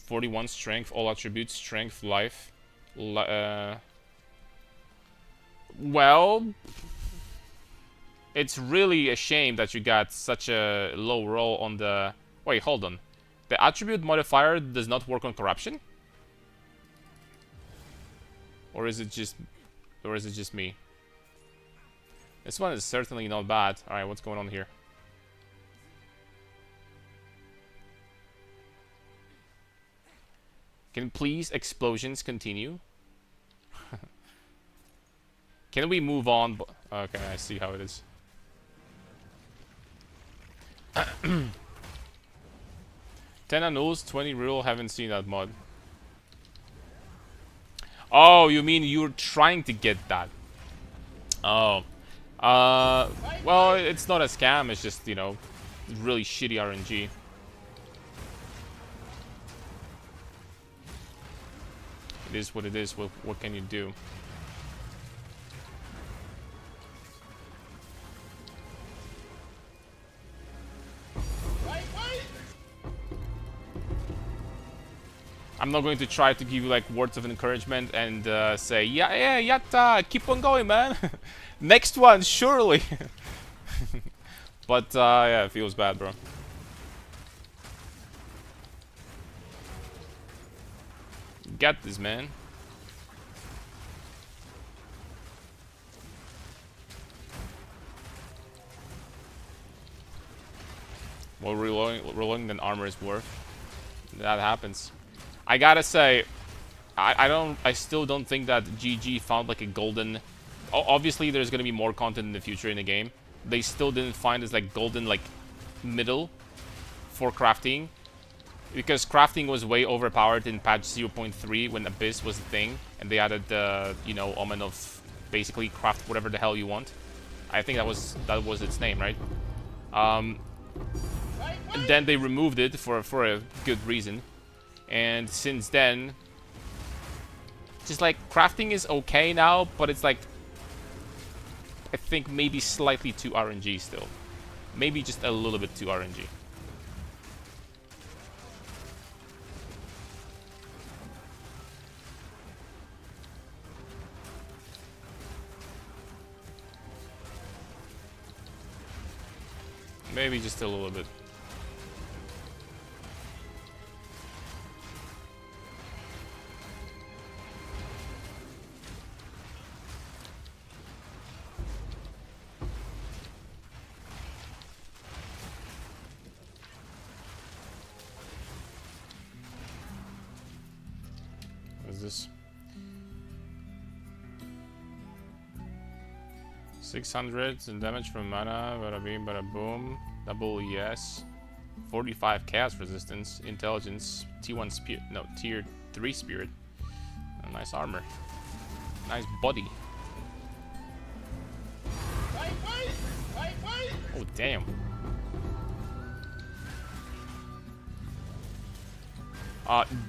41 strength, all attributes, strength, life. Well, it's really a shame that you got such a low roll on the... Wait, hold on. The attribute modifier does not work on corruption? Or is it just me? This one is certainly not bad. Alright, what's going on here? Can please explosions continue? Can we move on? Okay, I see how it is. 10 annuls, 20 real. Haven't seen that mod. Oh, you mean you're trying to get that? Oh. Well, it's not a scam. It's just, you know, really shitty RNG. It is what it is. What can you do? I'm not going to try to give you like words of encouragement and say, yeah, yatta, keep on going, man. Next one, surely. But yeah, it feels bad, bro. Got this, man. Well, reloading than armor is worth. That happens. I gotta say, I still don't think that GG found like a golden. Obviously, there's gonna be more content in the future in the game. They still didn't find this like golden like middle for crafting, because crafting was way overpowered in patch 0.3 when Abyss was a thing, and they added the you know omen of basically craft whatever the hell you want. I think that was its name, right? And then they removed it for a good reason. And since then, just like crafting is okay now, but it's like I think maybe slightly too RNG still. Maybe just a little bit too RNG. Maybe just a little bit. This 600 and damage from mana, bada bing, bada boom, double ES, 45 chaos resistance, intelligence, T1 spirit, no, tier 3 spirit, nice armor, nice body. Oh damn.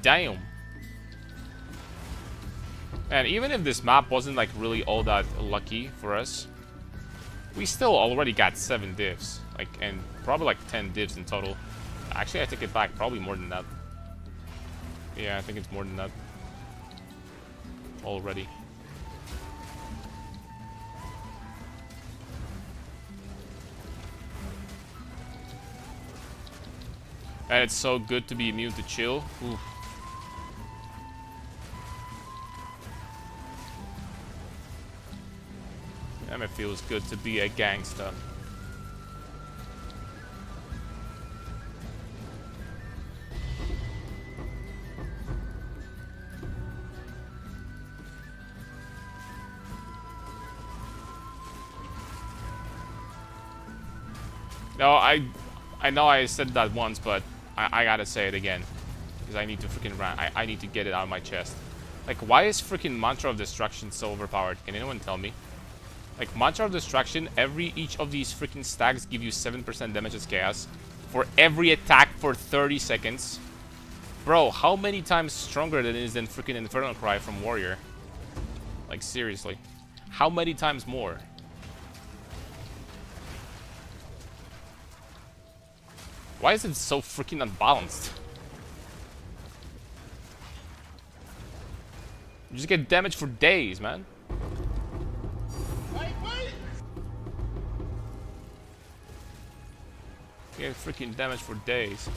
Damn. And even if this map wasn't like really all that lucky for us, we still already got 7 divs, like, and probably like 10 divs in total. Actually, I take it back, probably more than that. Yeah, I think it's more than that already. And it's so good to be immune to chill. Oof. And it feels good to be a gangster. No, I know I said that once, but I gotta say it again. Because I need to freaking rant. I need to get it out of my chest. Like, why is freaking Mantra of Destruction so overpowered? Can anyone tell me? Like, Mantra of Destruction, each of these freaking stacks give you 7% damage as chaos for every attack for 30 seconds. Bro, how many times stronger that is than freaking Infernal Cry from Warrior? Like, seriously. How many times more? Why is it so freaking unbalanced? You just get damage for days, man. You get freaking damage for days.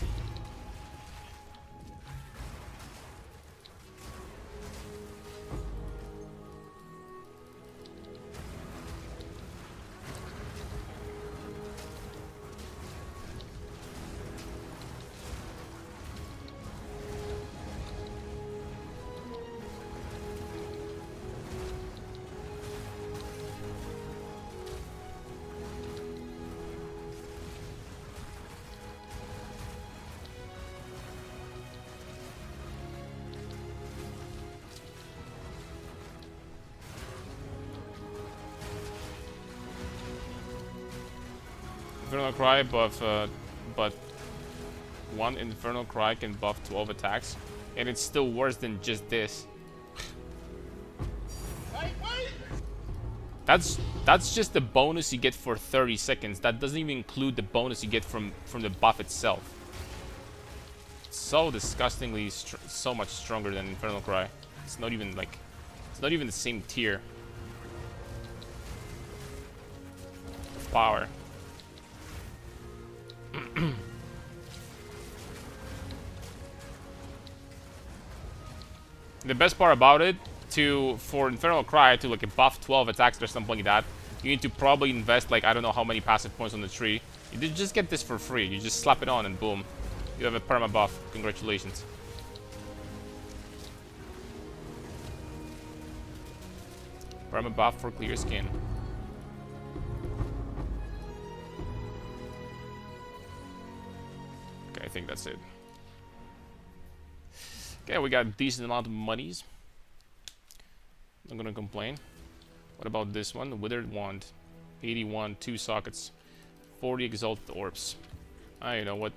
Infernal Cry buff, but one Infernal Cry can buff 12 attacks, and it's still worse than just this. That's just the bonus you get for 30 seconds. That doesn't even include the bonus you get from the buff itself. It's so disgustingly so much stronger than Infernal Cry. It's not even like, it's not even the same tier of power. The best part about it, for Infernal Cry to like buff 12 attacks or something like that, you need to probably invest like I don't know how many passive points on the tree. You did just get this for free. You just slap it on and boom, you have a perma buff. Congratulations. Perma buff for clear skin. Okay, I think that's it. Okay, we got a decent amount of monies. Not gonna complain. What about this one? The Withered Wand. 81, 2 sockets. 40 Exalted Orbs. You know what?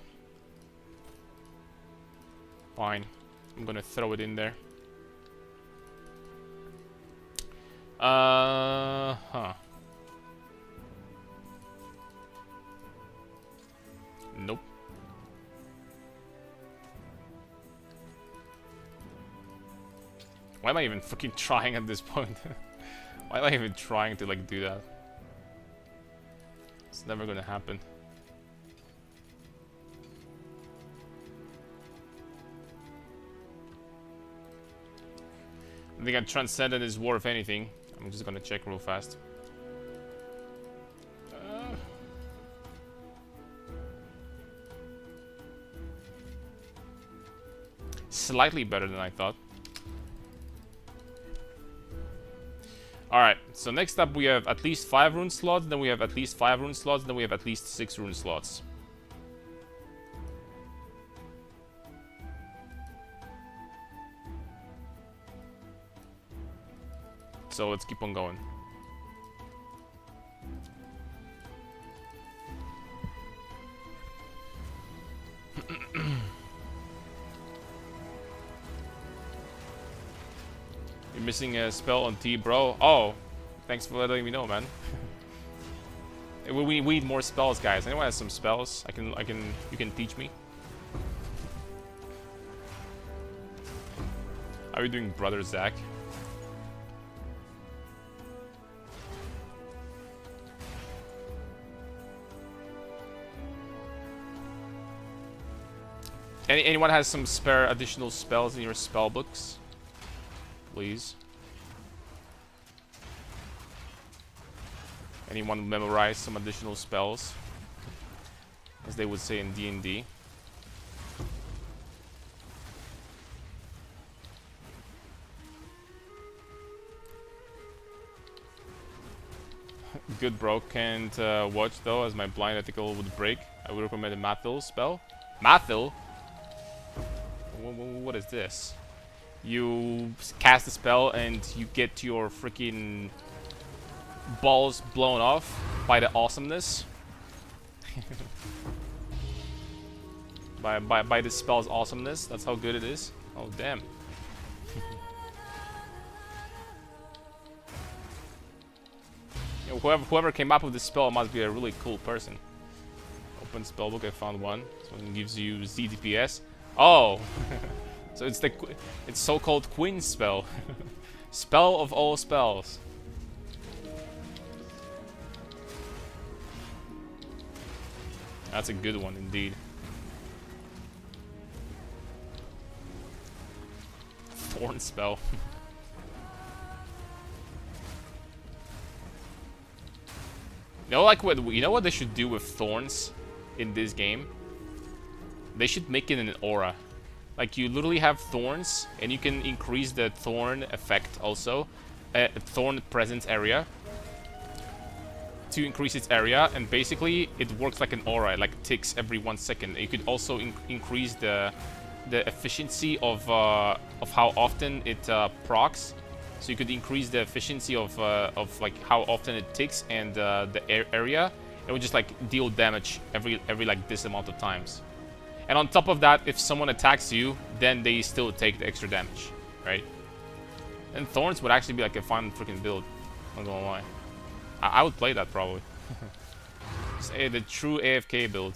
Fine. I'm gonna throw it in there. Nope. Why am I even freaking trying at this point? Why am I even trying to like do that? It's never gonna happen. I think Transcendent is worth anything. I'm just gonna check real fast. Slightly better than I thought. Alright, so next up we have at least 5 rune slots, then we have at least 5 rune slots, then we have at least 6 rune slots. So let's keep on going. You're missing a spell on T, bro. Oh, thanks for letting me know, man. we need more spells, guys. Anyone has some spells? You can teach me. How are you doing, brother Zach? Anyone has some spare additional spells in your spell books? Please. Anyone memorize some additional spells? As they would say in D&D. Good, bro. Can't watch though, as my blind ethical would break. I would recommend a Mathil spell. Mathil? What is this? You cast a spell and you get your freaking balls blown off by the awesomeness. by the spell's awesomeness. That's how good it is. Oh damn. You know, whoever came up with this spell must be a really cool person. Open spellbook, I found one. This one gives you ZDPS. Oh. So it's so-called Queen spell. Spell of all spells. That's a good one indeed. Thorn spell. You know what they should do with thorns in this game? They should make it an aura. Like, you literally have thorns, and you can increase the thorn effect also. Thorn presence area. To increase its area, and basically it works like an aura, like ticks every 1 second. You could also increase the efficiency of how often it procs. So you could increase the efficiency of like how often it ticks and the area, It would just like deal damage every like this amount of times. And on top of that, if someone attacks you, then they still take the extra damage, right? And Thorns would actually be like a fun freaking build. I'm not gonna lie. I would play that probably. It's the true AFK build.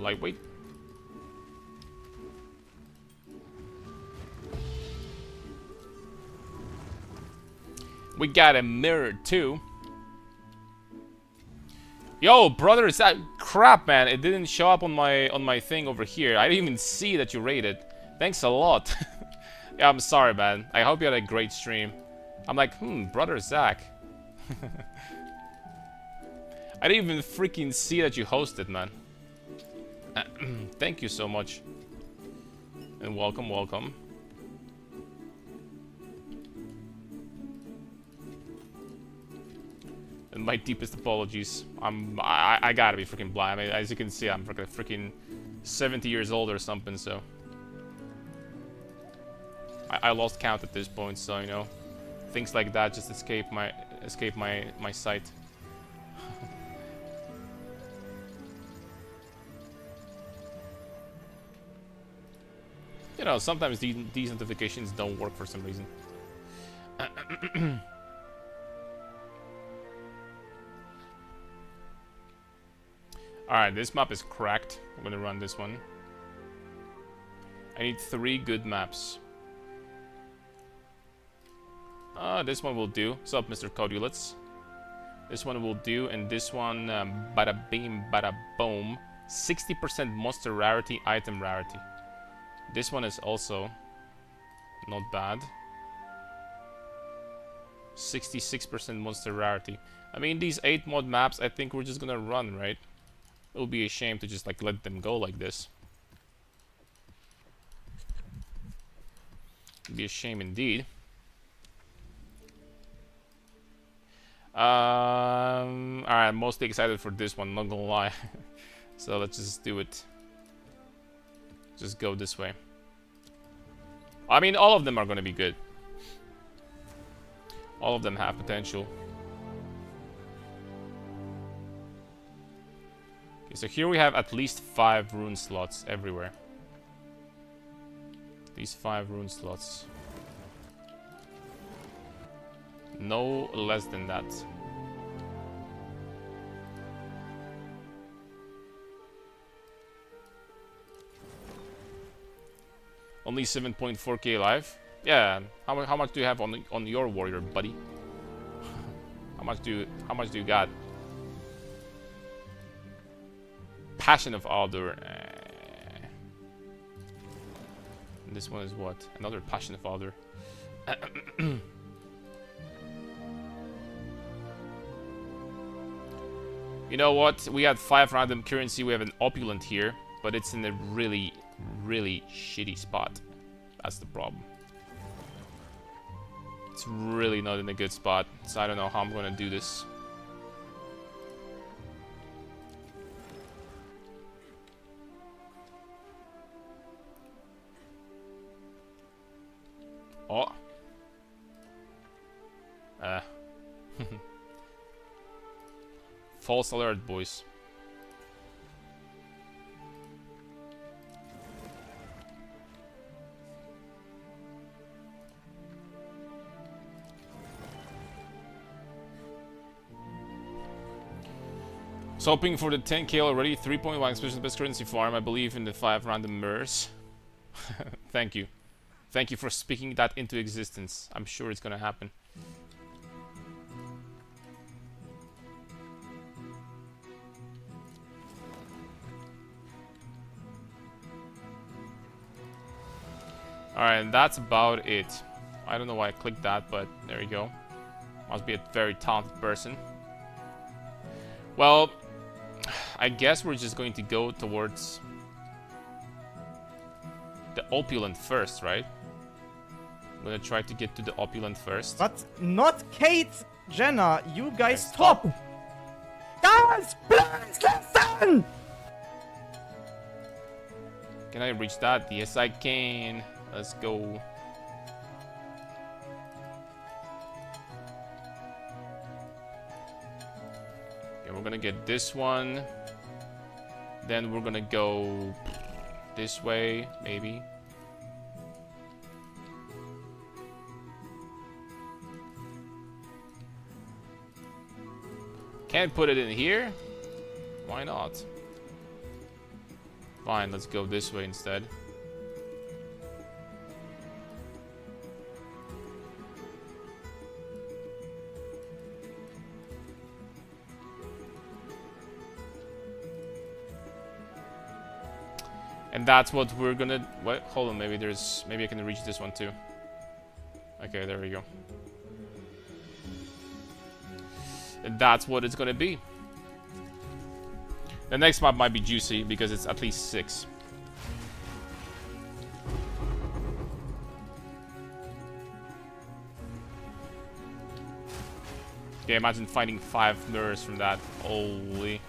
Lightweight. We got a mirror too. Yo, brother, is that crap, man? It didn't show up on my thing over here. I didn't even see that you rated. Thanks a lot. Yeah, I'm sorry, man. I hope you had a great stream. I'm like, brother Zach. I didn't even freaking see that you hosted, man. Thank you so much. And welcome, welcome. And my deepest apologies. I gotta be freaking blind. I mean, as you can see, I'm freaking 70 years old or something, so I lost count at this point, so you know, things like that just escape my sight. You know, sometimes these notifications don't work for some reason. Alright, this map is cracked. I'm gonna run this one. I need 3 good maps. This one will do. What's up, Mr. Codulets? This one will do, and this one, bada beam, bada boom. 60% monster rarity, item rarity. This one is also not bad. 66% monster rarity. I mean, these 8 mod maps, I think we're just gonna run, right? It would be a shame to just like let them go like this. It'd be a shame indeed. Alright, I'm mostly excited for this one, not gonna lie. So let's just do it. Just go this way. I mean, all of them are gonna be good. All of them have potential. Okay, so here we have at least 5 rune slots everywhere. These 5 rune slots. No less than that. Only 7.4k life. Yeah. How much do you have on your warrior, buddy? how much do you got? Passion of Ardor. This one is what? Another Passion of Ardor. You know what? We had 5 random currency. We have an opulent here, but it's in a really, really shitty spot. That's the problem. It's really not in a good spot, so I don't know how I'm gonna do this. Oh. False alert, boys. So hoping for the 10k already, 3.1 special best currency farm. I believe in the 5 random mirrors. Thank you. Thank you for speaking that into existence. I'm sure it's gonna happen. Alright, and that's about it. I don't know why I clicked that, but there you go. Must be a very talented person. Well, I guess we're just going to go towards the opulent first, right? I'm gonna try to get to the opulent first. But not Kate Jenner. You guys Okay, stop. Guys, please listen. Can I reach that? Yes, I can. Let's go. Okay, we're gonna get this one. Then we're gonna go this way, maybe. Can't put it in here? Why not? Fine, let's go this way instead. And that's what we're gonna... Wait, hold on, maybe I can reach this one too. Okay, there we go. And that's what it's gonna be. The next map might be juicy because it's at least 6. Okay, imagine finding 5 mirrors from that. Holy.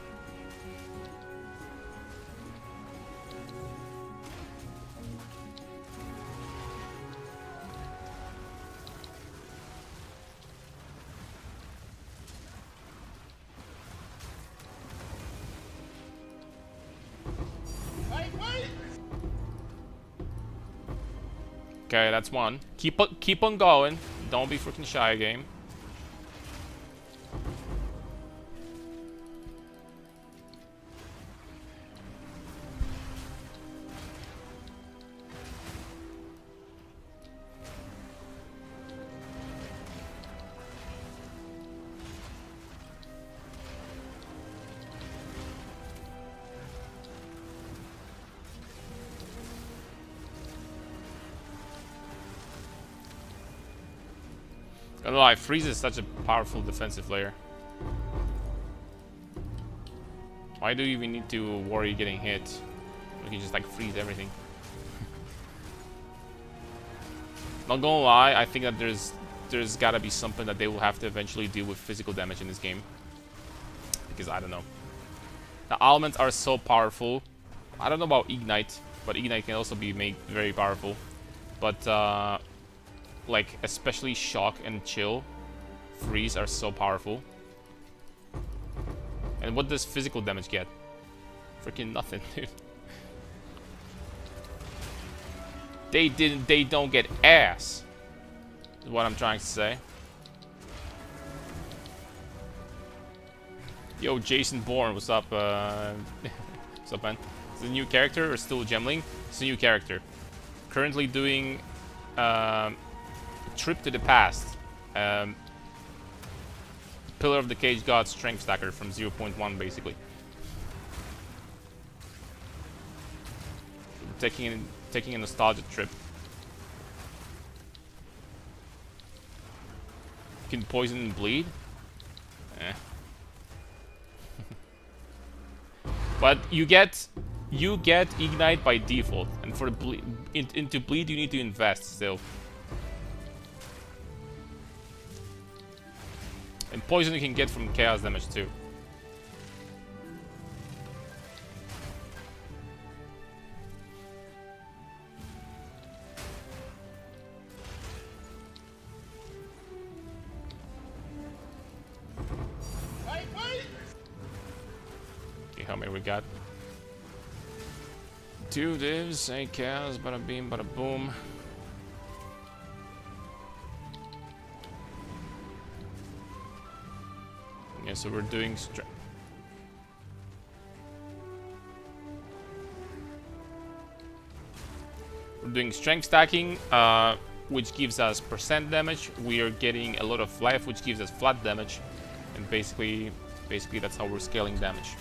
Okay, that's one. Keep on going. Don't be freaking shy, game. I don't know why Freeze is such a powerful defensive player. Why do you even need to worry getting hit? You can just like freeze everything. Not gonna lie, I think that there's gotta be something that they will have to eventually deal with physical damage in this game. Because I don't know. The elements are so powerful. I don't know about Ignite, but Ignite can also be made very powerful. But like especially Shock and Chill, Freeze are so powerful. And what does physical damage get? Freaking nothing, dude. They don't get ass. Is what I'm trying to say. Yo, Jason Bourne, what's up? What's up, man? Is it a new character or still Gemling? It's a new character. Currently doing Trip to the Past. Pillar of the Cage God Strength Stacker from 0.1 basically. Taking a nostalgia trip. Can poison and bleed? Eh. But you get Ignite by default, and for the into bleed you need to invest still. And poison you can get from chaos damage too. Okay, how many we got? 2 divs, 8 chaos, bada beam, bada boom. Yeah, so we're doing strength stacking, which gives us percent damage. We are getting a lot of life, which gives us flat damage, and basically that's how we're scaling damage.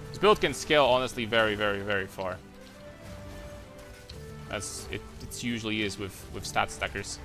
This build can scale honestly very, very, very far, as it usually is with stat stackers.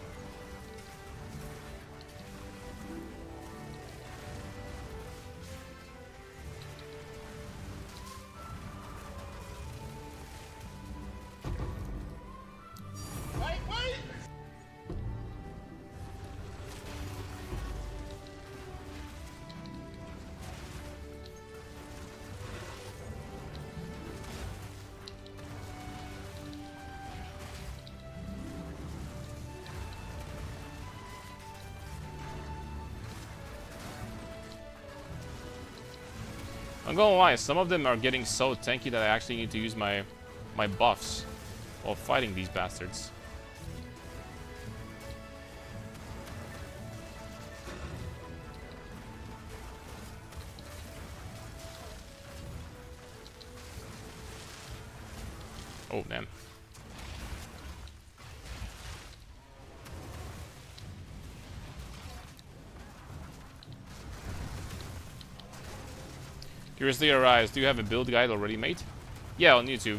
I'm gonna lie, some of them are getting so tanky that I actually need to use my buffs while fighting these bastards. Oh, man. Curiously arise, do you have a build guide already made? Yeah, on YouTube.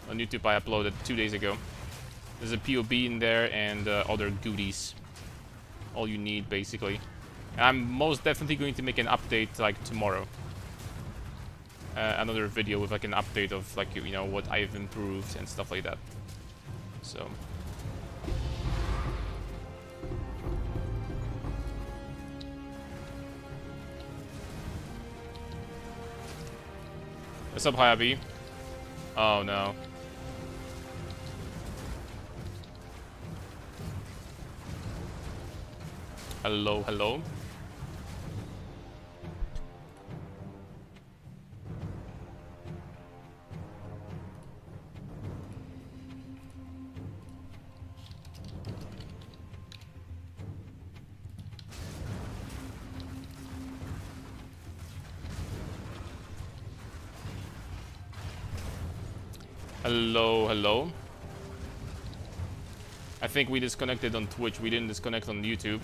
On YouTube I uploaded 2 days ago. There's a POB in there and other goodies. All you need, basically. And I'm most definitely going to make an update, like, tomorrow. Another video with, like, an update of, like, you know, what I've improved and stuff like that. So... What's up, Hayabi? Oh, no. Hello, hello. Hello, hello. I think we disconnected on Twitch. We didn't disconnect on YouTube.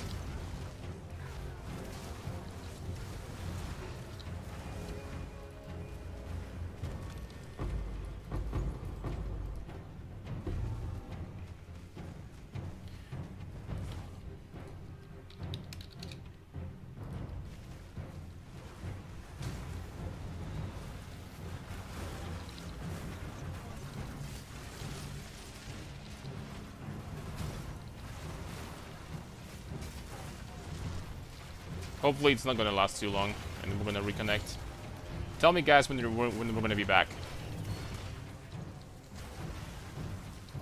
Hopefully it's not gonna last too long, and we're gonna reconnect. Tell me, guys, when we're gonna be back.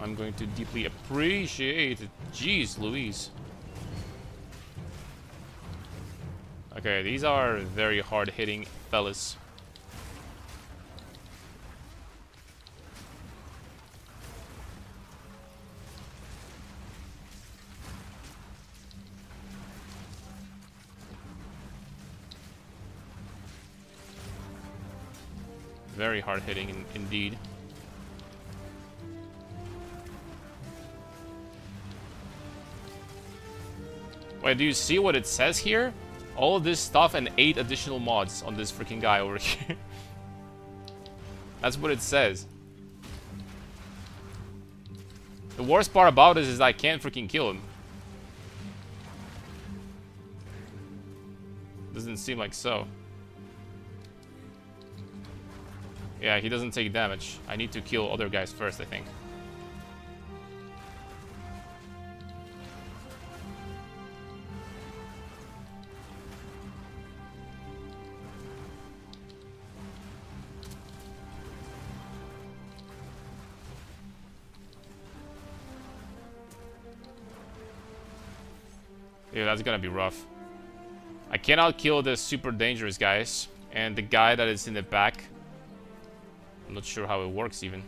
I'm going to deeply appreciate it. Jeez Louise. Okay, these are very hard-hitting fellas. Very hard-hitting indeed. Wait, do you see what it says here? All of this stuff and 8 additional mods on this freaking guy over here. That's what it says. The worst part about this is I can't freaking kill him. Doesn't seem like so. Yeah, he doesn't take damage. I need to kill other guys first, I think. Yeah, that's gonna be rough. I cannot kill the super dangerous guys. And the guy that is in the back, I'm not sure how it works even.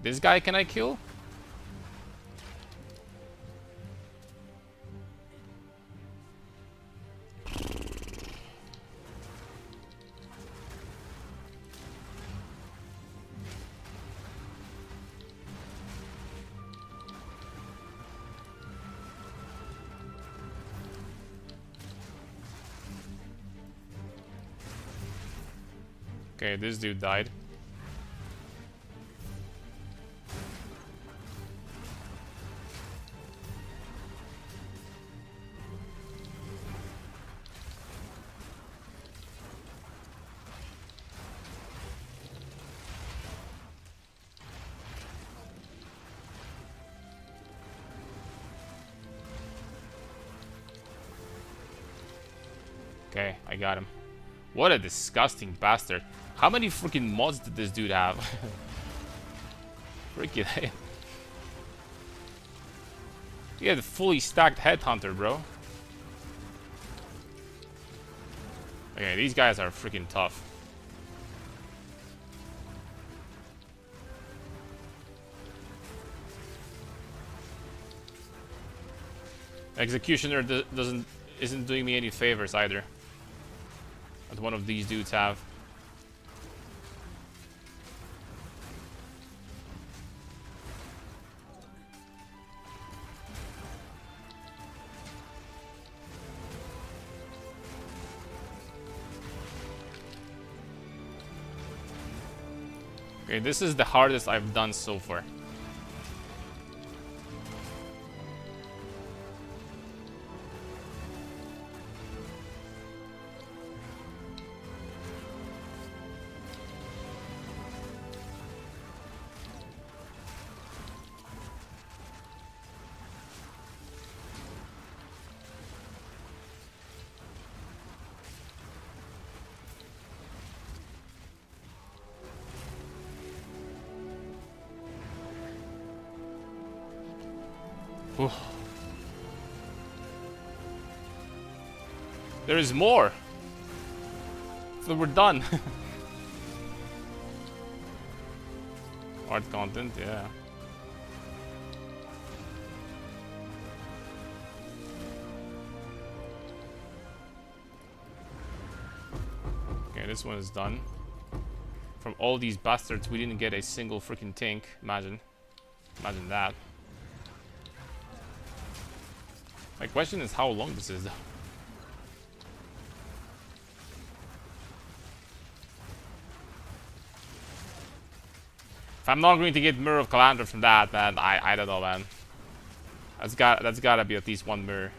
This guy can I kill? Okay, this dude died. Okay, I got him. What a disgusting bastard. How many freaking mods did this dude have? Freaking You had a fully stacked headhunter, bro. Okay, these guys are freaking tough. Executioner isn't doing me any favors either. That one of these dudes have. Okay, this is the hardest I've done so far. Oof. There is more. So we're done. Art content, yeah. Okay, this one is done. From all these bastards, we didn't get a single freaking tank. Imagine that. My question is how long this is, though. If I'm not going to get Mirror of Calandra from that, man, I don't know, man. That's gotta be at least one mirror.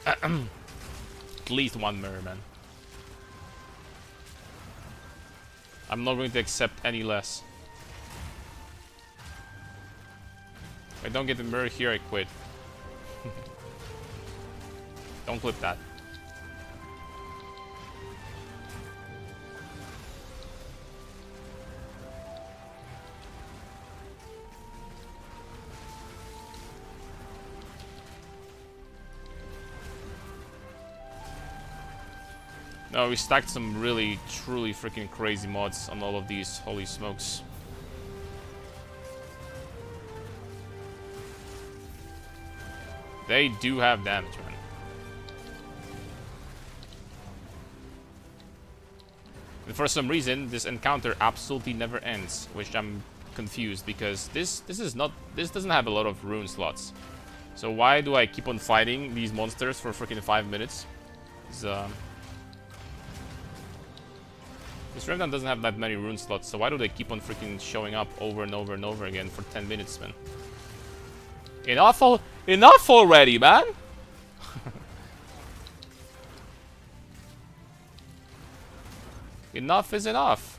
At least one mirror, man. I'm not going to accept any less. If I don't get the mirror here, I quit. Don't clip that. No, we stacked some really, truly freaking crazy mods on all of these. Holy smokes. They do have damage, man. And for some reason, this encounter absolutely never ends, which I'm confused because this doesn't have a lot of rune slots. So why do I keep on fighting these monsters for freaking 5 minutes? This Revenant doesn't have that many rune slots, so why do they keep on freaking showing up over and over and over again for 10 minutes, man? Enough already, man! Enough is enough.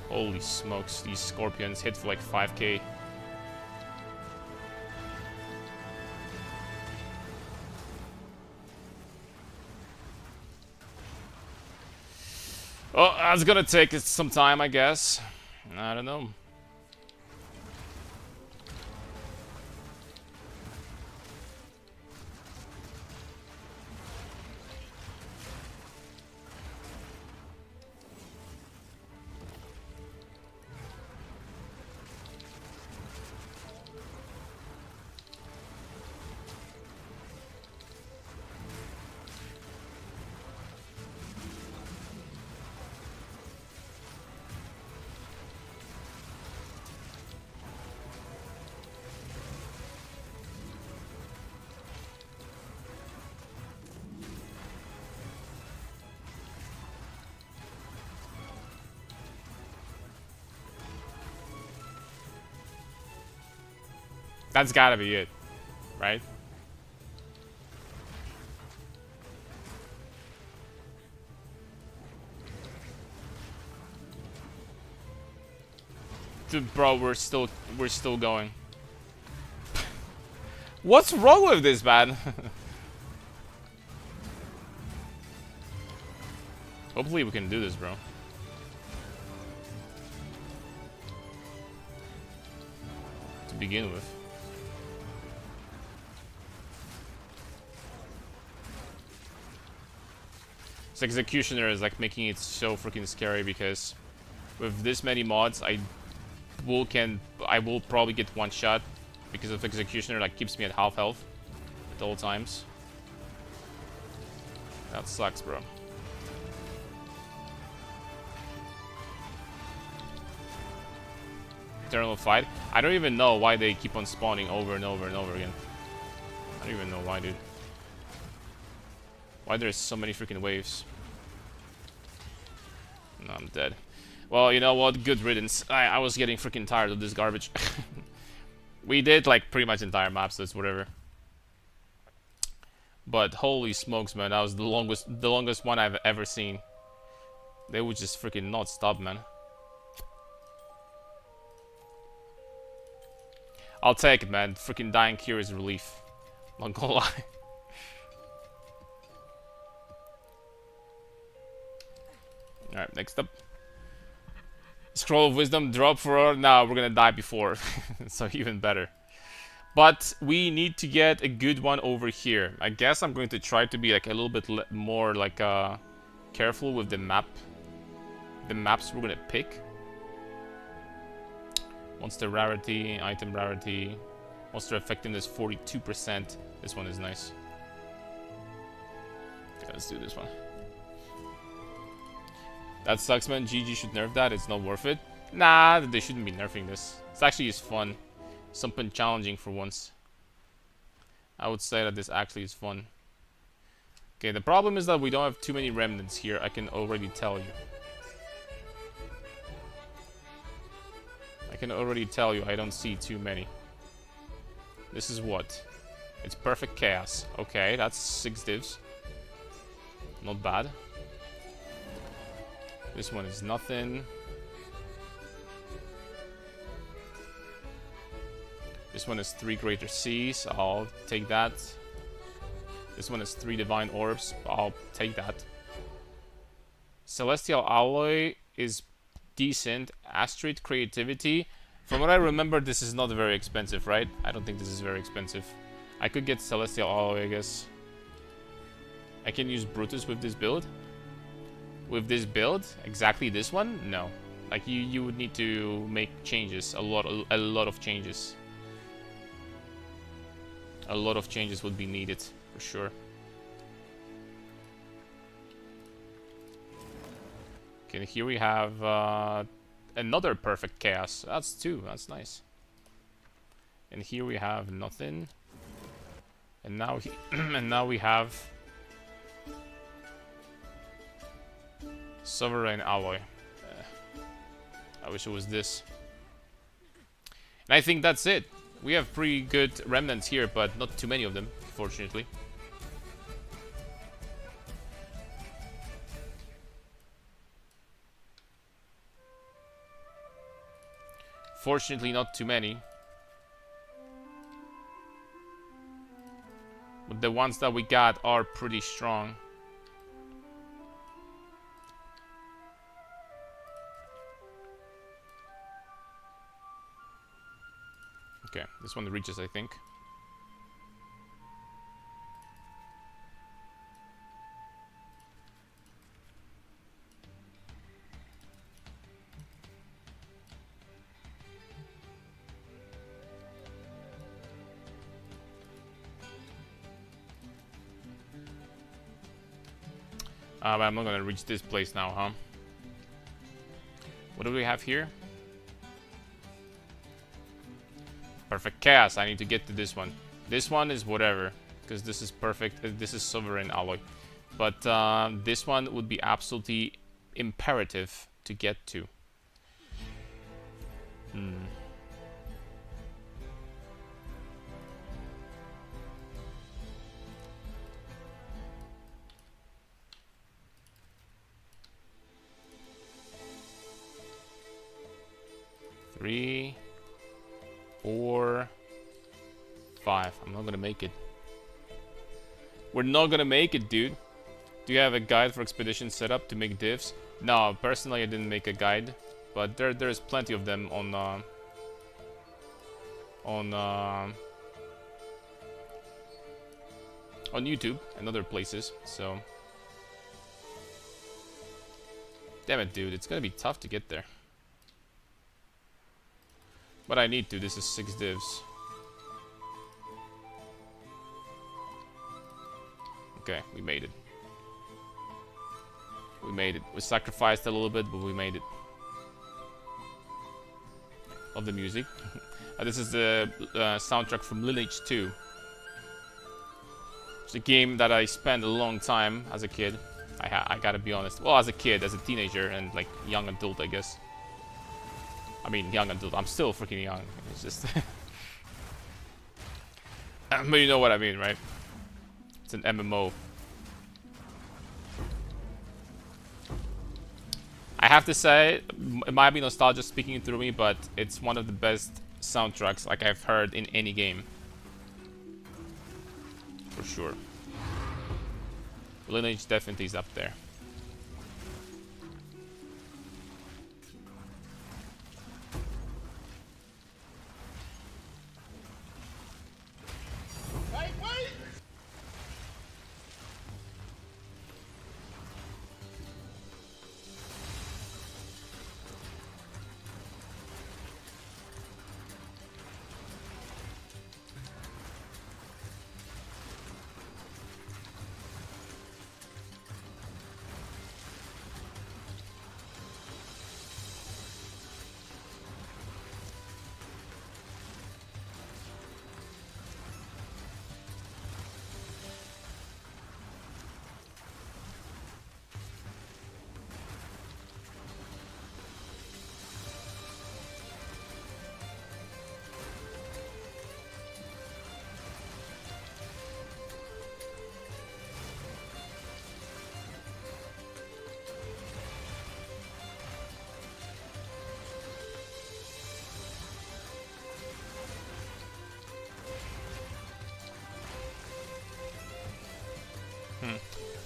Holy smokes, these scorpions hit for like 5k. Oh, that's gonna take some time, I guess. I don't know. That's gotta be it, right? Bro, we're still going. What's wrong with this, man? Hopefully we can do this, bro. To begin with. This Executioner is like making it so freaking scary because with this many mods, I will probably get one shot because of Executioner that keeps me at half health at all times. That sucks, bro. Eternal fight. I don't even know why they keep on spawning over and over and over again. I don't even know why, dude. Why there's so many freaking waves? No, I'm dead. Well, you know what? Good riddance. I was getting freaking tired of this garbage. We did like pretty much entire maps, so it's whatever. But holy smokes, man, that was the longest one I've ever seen. They would just freaking not stop, man. I'll take it, man. Freaking dying here is relief. Not gonna lie. Alright, next up. Scroll of Wisdom, drop for... Now we're gonna die before. So even better. But we need to get a good one over here. I guess I'm going to try to be like a little bit more like careful with the map. The maps we're gonna pick. Monster rarity, item rarity. Monster effectiveness 42%. This one is nice. Okay, let's do this one. That sucks, man. GG should nerf that. It's not worth it. Nah, they shouldn't be nerfing this. It's actually is fun. Something challenging for once. I would say that this actually is fun. Okay, the problem is that we don't have too many remnants here. I can already tell you. I don't see too many. This is what? It's perfect chaos. Okay, that's 6 divs. Not bad. This one is nothing. This one is 3 greater seas. I'll take that. This one is 3 divine orbs. I'll take that. Celestial alloy is decent. Asteroid creativity. From what I remember, this is not very expensive, right? I don't think this is very expensive. I could get Celestial alloy, I guess. I can use Brutus with this build. With this build, exactly this one? No. Like you would need to make changes, a lot of changes. A lot of changes would be needed for sure. Okay, here we have another perfect chaos. That's 2. That's nice. And here we have nothing. And now and now we have Sovereign alloy. I wish it was this. And I think that's it. We have pretty good remnants here, but not too many of them, fortunately. Fortunately, not too many. But the ones that we got are pretty strong. Okay, this one reaches, I think. But I'm not gonna reach this place now, huh? What do we have here? Perfect chaos. I need to get to this one. This one is whatever, because this is perfect. This is sovereign alloy. But this one would be absolutely imperative to get to. 3, 4, 5. I'm not gonna make it. We're not gonna make it, dude. Do you have a guide for expedition setup to make divs? No, personally I didn't make a guide, but there's plenty of them on YouTube and other places. So, damn it, dude, it's gonna be tough to get there. But I need to. This is 6 divs. Okay, we made it. We made it. We sacrificed a little bit, but we made it. Love the music. This is the soundtrack from Lineage 2. It's a game that I spent a long time as a kid. I gotta be honest. Well, as a kid, as a teenager, and like young adult, I guess. I mean, young adult. I'm still freaking young. It's just... but you know what I mean, right? It's an MMO. I have to say, it might be nostalgia speaking through me, but it's one of the best soundtracks like I've heard in any game. For sure. Lineage definitely is up there.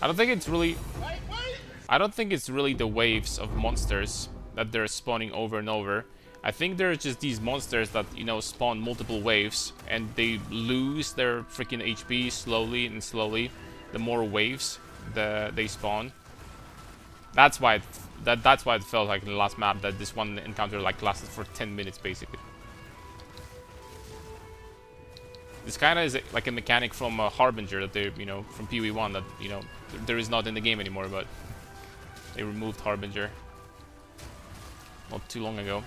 I don't think it's really... I don't think it's really the waves of monsters that they're spawning over and over. I think there's just these monsters that, you know, spawn multiple waves, and they lose their freaking HP slowly and slowly. The more waves they spawn. That's why that's why it felt like in the last map that this one encounter like lasted for 10 minutes basically. This kind of is like a mechanic from Harbinger that they, you know, from PoE1 that, you know, there is not in the game anymore, but they removed Harbinger not too long ago.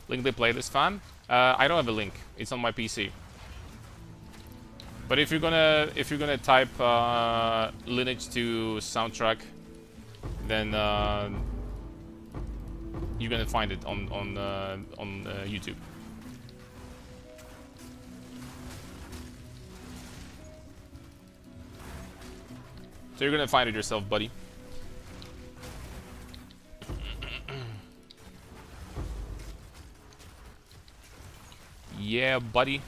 Link the playlist, fam? I don't have a link. It's on my PC. But if you're gonna type Lineage 2 soundtrack, then you're gonna find it on YouTube. So you're gonna find it yourself, buddy. Yeah, buddy.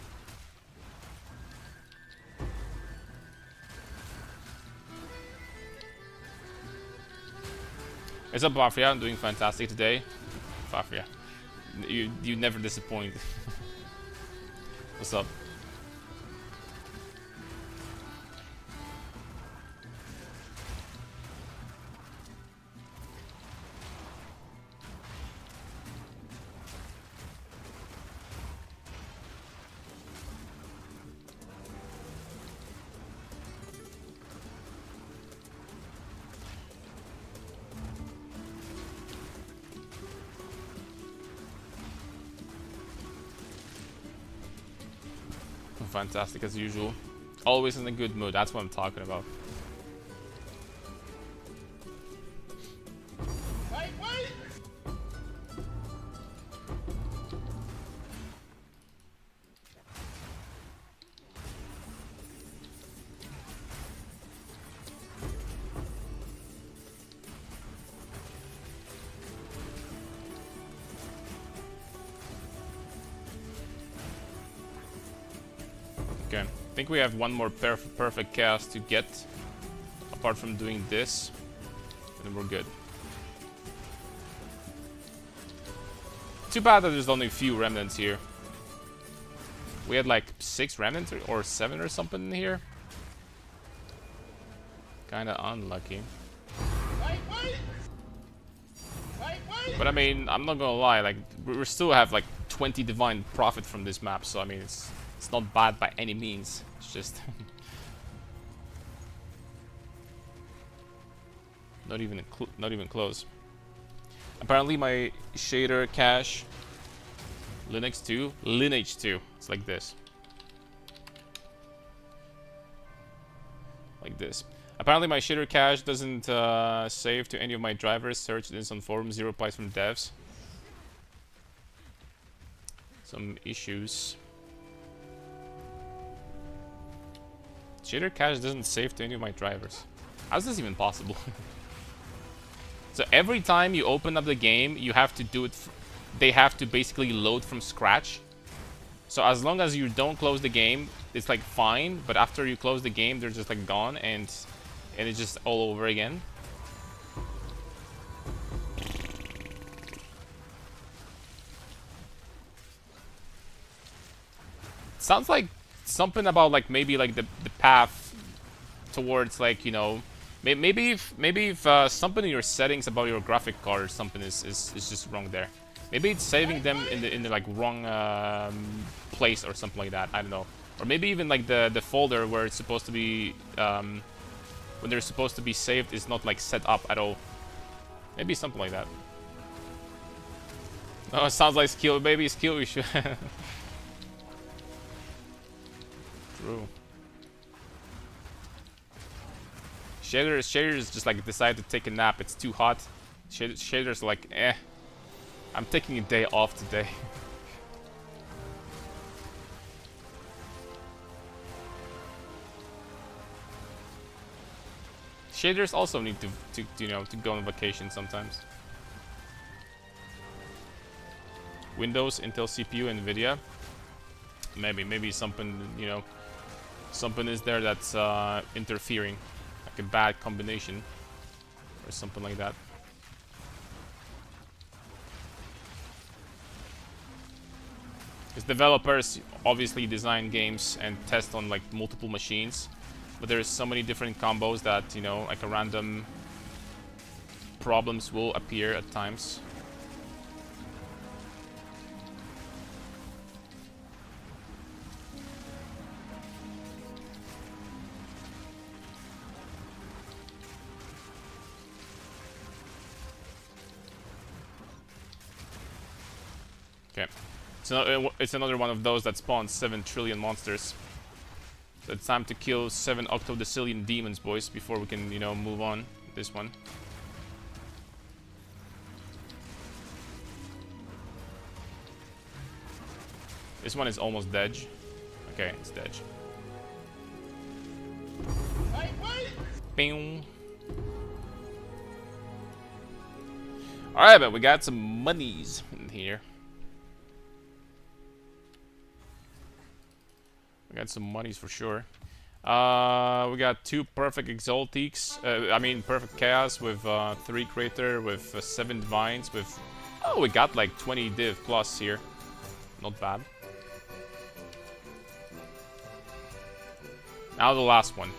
What's up, Fafria? I'm doing fantastic today. Fafria, you never disappoint. What's up? Fantastic as usual. Always in a good mood. That's what I'm talking about. think we have one more perfect chaos to get, apart from doing this, and then we're good. Too bad that there's only a few remnants here. We had like 6 remnants or 7 or something in here. Kinda unlucky. But I mean, I'm not gonna lie, like we still have like 20 divine profit from this map, so I mean it's not bad by any means. It's just not even close. Apparently my shader cache Lineage 2. It's like this. Like this. Apparently my shader cache doesn't save to any of my drivers. Search this on forums. 0 replies from devs. Some issues. Shader cache doesn't save to any of my drivers. How's this even possible? So every time you open up the game, you have to do it. They have to basically load from scratch. So as long as you don't close the game, it's like fine. But after you close the game, they're just like gone, and it's just all over again. Sounds like something about like maybe like the path towards like, you know, maybe if something in your settings about your graphic card or something is just wrong there. Maybe it's saving them in the like wrong place or something like that. I don't know. Or maybe even like the folder where it's supposed to be when they're supposed to be saved is not like set up at all. Maybe something like that. Oh, it sounds like skill. Maybe skill issue. True. Shaders just like decide to take a nap. It's too hot. Shaders like, eh. I'm taking a day off today. Shaders also need to you know, to go on vacation sometimes. Windows, Intel CPU, Nvidia. Maybe something, you know, something is there that's interfering, like a bad combination or something like that. Because developers obviously design games and test on like multiple machines, but there's so many different combos that, you know, like a random problems will appear at times. Okay. So it's another one of those that spawns 7 trillion monsters. So it's time to kill 7 octodecillion demons, boys, before we can, you know, move on with this one. This one is almost dead. Okay, it's dead. Bing. Alright, but we got some monies in here. We got some monies for sure. We got 2 perfect exaltiques. I mean, perfect chaos with 3 crater, with 7 divines, with... Oh, we got like 20 div plus here. Not bad. Now the last one.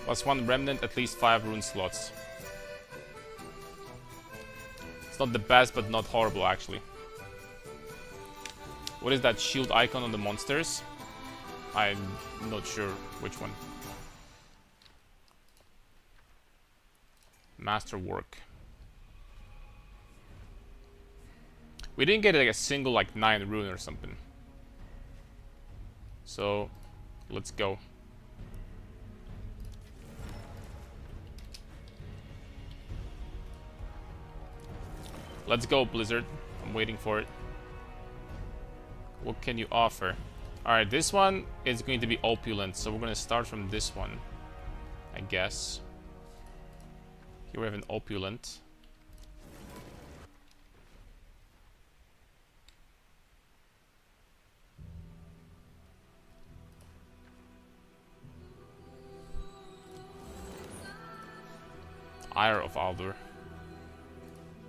+1 remnant, at least 5 rune slots. It's not the best, but not horrible actually. What is that shield icon on the monsters? I'm not sure which one. Masterwork. We didn't get like a single like 9 rune or something. So, let's go. Let's go, Blizzard. I'm waiting for it. What can you offer? Alright, this one is going to be opulent, so we're going to start from this one, I guess. Here we have an opulent. Ire of Aldur.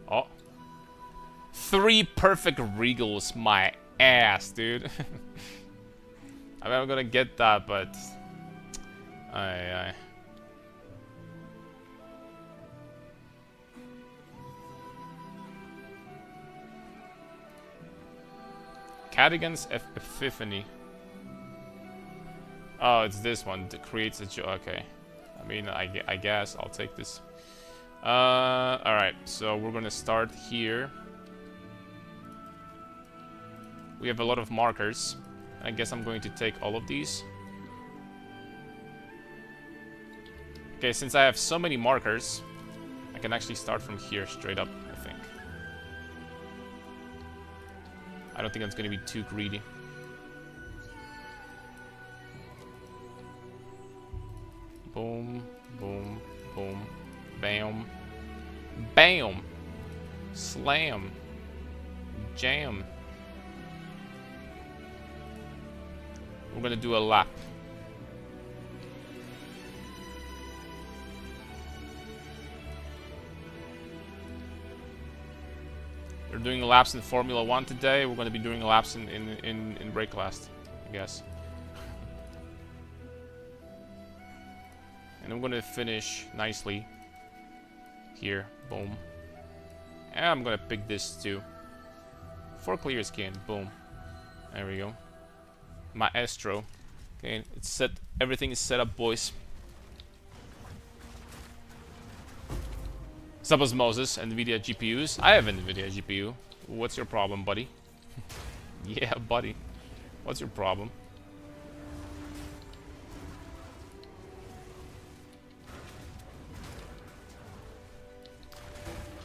Oh. 3 perfect regals, my ass, dude. I mean, I'm gonna get that, but... Aye. Cadigan's Epiphany. Oh, it's this one that creates a okay. I mean, I guess I'll take this. Alright, so we're gonna start here. We have a lot of markers. I guess I'm going to take all of these. Okay, since I have so many markers, I can actually start from here straight up, I think. I don't think it's going to be too greedy. Boom, boom, boom, bam, bam, slam, jam. We're gonna do a lap. We're doing laps in Formula 1 today. We're gonna be doing laps in brake last, I guess. And I'm gonna finish nicely here. Boom. And I'm gonna pick this too. 4 clear skin. Boom. There we go. Maestro. Okay, it's set. Everything is set up, boys. Sub-osmosis, NVIDIA GPUs. I have NVIDIA GPU. What's your problem, buddy? Yeah, buddy. What's your problem?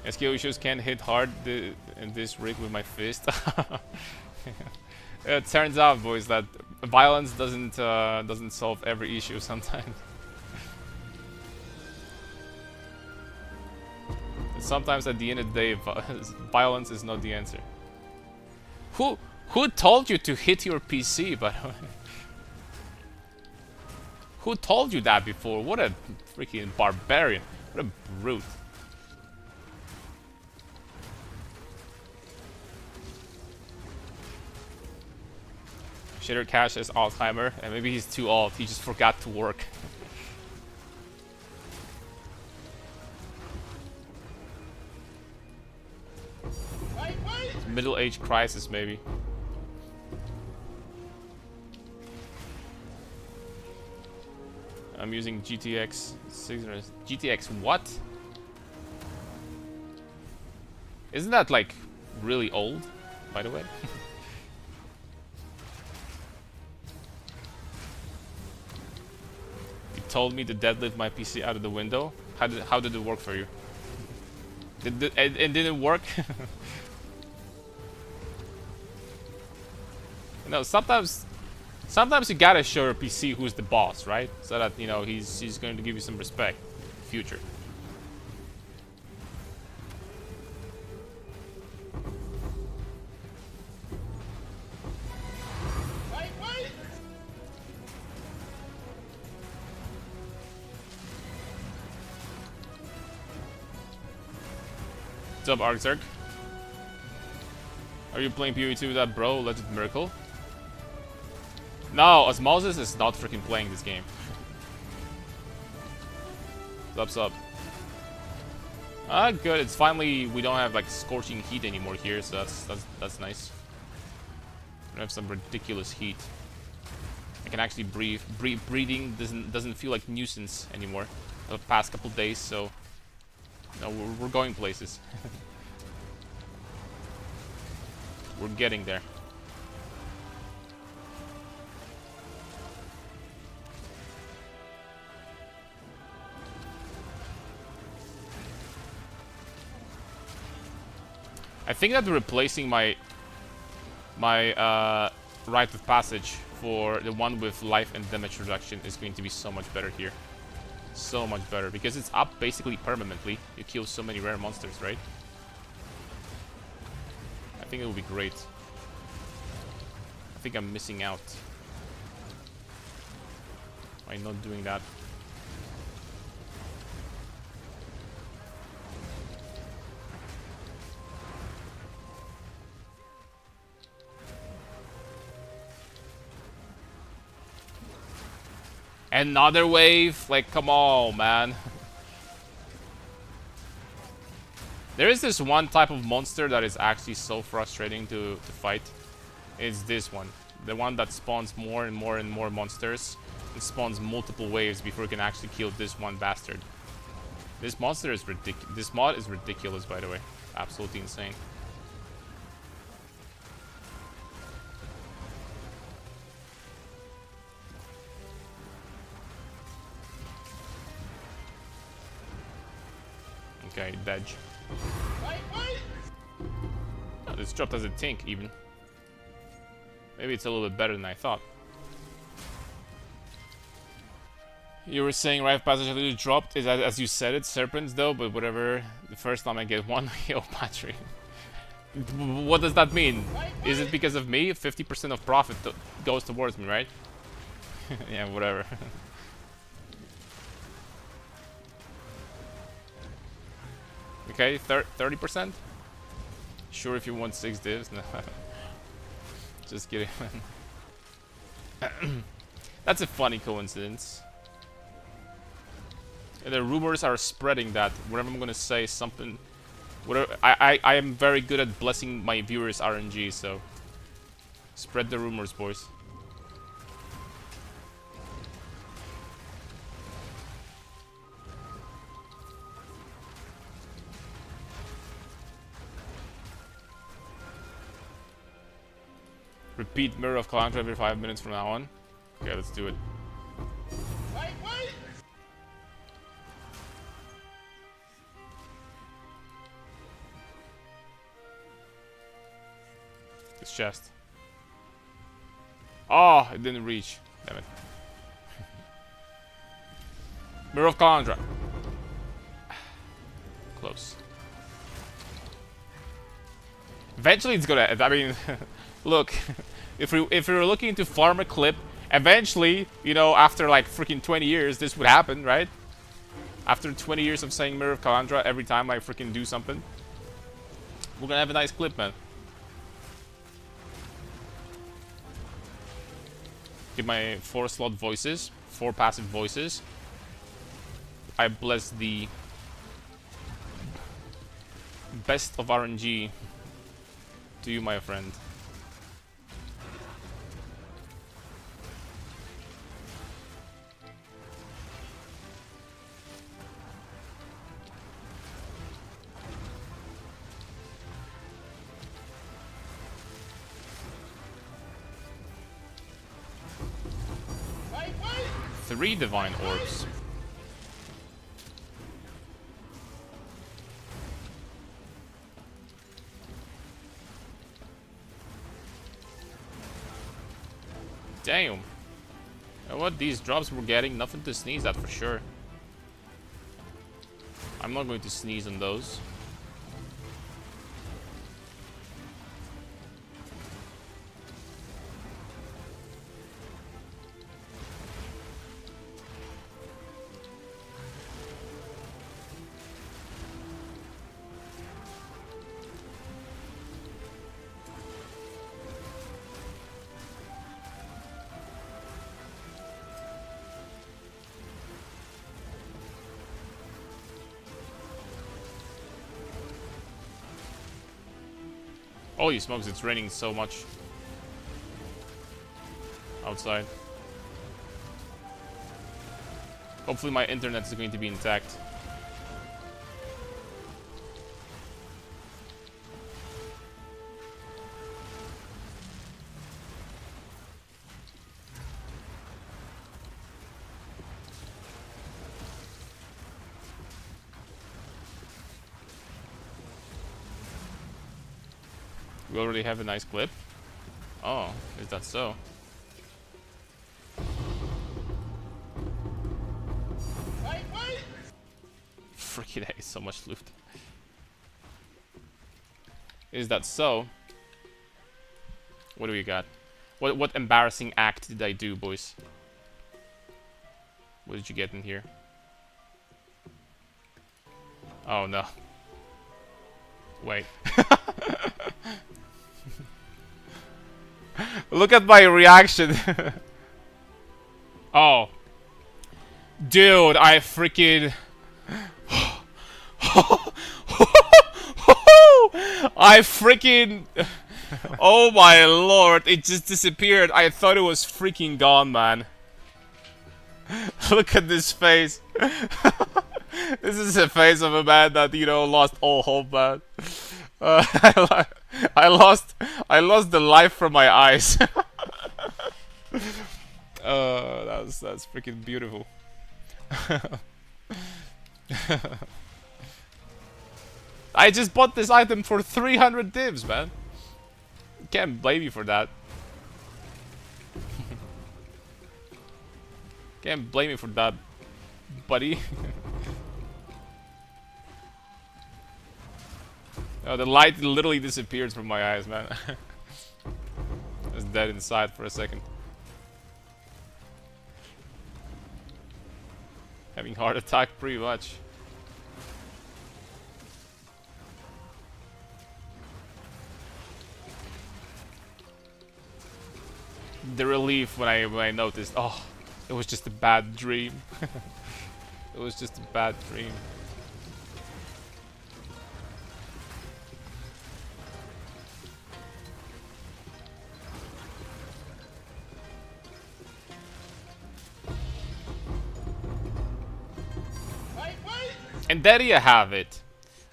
SKO issues can't hit hard in this rig with my fist. It turns out, boys, that violence doesn't solve every issue sometimes. Sometimes at the end of the day, violence is not the answer. Who told you to hit your PC, by the way? Who told you that before? What a freaking barbarian. What a brute. Shader Cash has Alzheimer, and maybe he's too old. He just forgot to work. Middle-age crisis, maybe. I'm using GTX 600. GTX what? Isn't that like really old, by the way? You told me to deadlift my PC out of the window. How did it work for you? It didn't work. You know, sometimes you gotta show your PC who's the boss, right? So that, you know, he's going to give you some respect in the future. What's up, Arxarch? Are you playing PoE2 with that bro, Legend Miracle? No, Osmosis is not freaking playing this game. Sup. Ah, good. It's finally, we don't have like scorching heat anymore here, so that's nice. We don't have some ridiculous heat. I can actually breathe. Breathing doesn't feel like nuisance anymore. The past couple days, so no, we're going places. We're getting there. I think that replacing my rite of passage for the one with life and damage reduction is going to be so much better here. So much better, because it's up basically permanently. You kill so many rare monsters, right? I think it will be great. I think I'm missing out by not doing that. Another wave? Like, come on, man. There is this one type of monster that is actually so frustrating to fight. It's this one. The one that spawns more and more and more monsters. And spawns multiple waves before it can actually kill this one bastard. This monster is ridiculous. This mod is ridiculous, by the way. Absolutely insane. Okay, dodge. Oh, this dropped as a tank, even. Maybe it's a little bit better than I thought. You were saying Rife Passage literally dropped. Is that as you said it, Serpents though? But whatever. The first time I get one, yo, Patrick. What does that mean? Is it because of me? 50% of profit goes towards me, right? Yeah, whatever. Okay, 30%? Sure, if you want 6 divs? No. Just kidding. That's a funny coincidence. The rumors are spreading that whenever I'm gonna say something, whatever, I am very good at blessing my viewers' RNG, so spread the rumors, boys. Repeat Mirror of Calandra every 5 minutes from now on. Okay, let's do it. Wait! This chest. Oh, it didn't reach. Damn it. Mirror of Calandra. Close. Eventually it's gonna end. I mean, look, if we were looking to farm a clip, eventually, you know, after like freaking 20 years, this would happen, right? After 20 years of saying Mirror of Calandra every time I freaking do something, we're gonna have a nice clip, man. Get my 4 slot voices, 4 passive voices. I bless the best of RNG to you, my friend. Wait. 3 divine orbs. Damn. You know what? These drops we're getting, nothing to sneeze at for sure. I'm not going to sneeze on those. Holy smokes, it's raining so much outside. Hopefully my internet is going to be intact. We already have a nice clip. Oh, is that so? Wait! Freaking A, so much loot. Is that so? What do we got? What embarrassing act did I do, boys? What did you get in here? Oh no. Wait. Look at my reaction. Oh. Dude, I freaking... I freaking... Oh my lord, it just disappeared. I thought it was freaking gone, man. Look at this face. This is the face of a man that, you know, lost all hope, man. I lost the life from my eyes. That's freaking beautiful. I just bought this item for 300 divs, man. Can't blame you for that. Can't blame you for that, buddy. Oh, the light literally disappeared from my eyes, man. I was dead inside for a second. Having heart attack pretty much. The relief when I noticed, oh, it was just a bad dream. It was just a bad dream. And there you have it.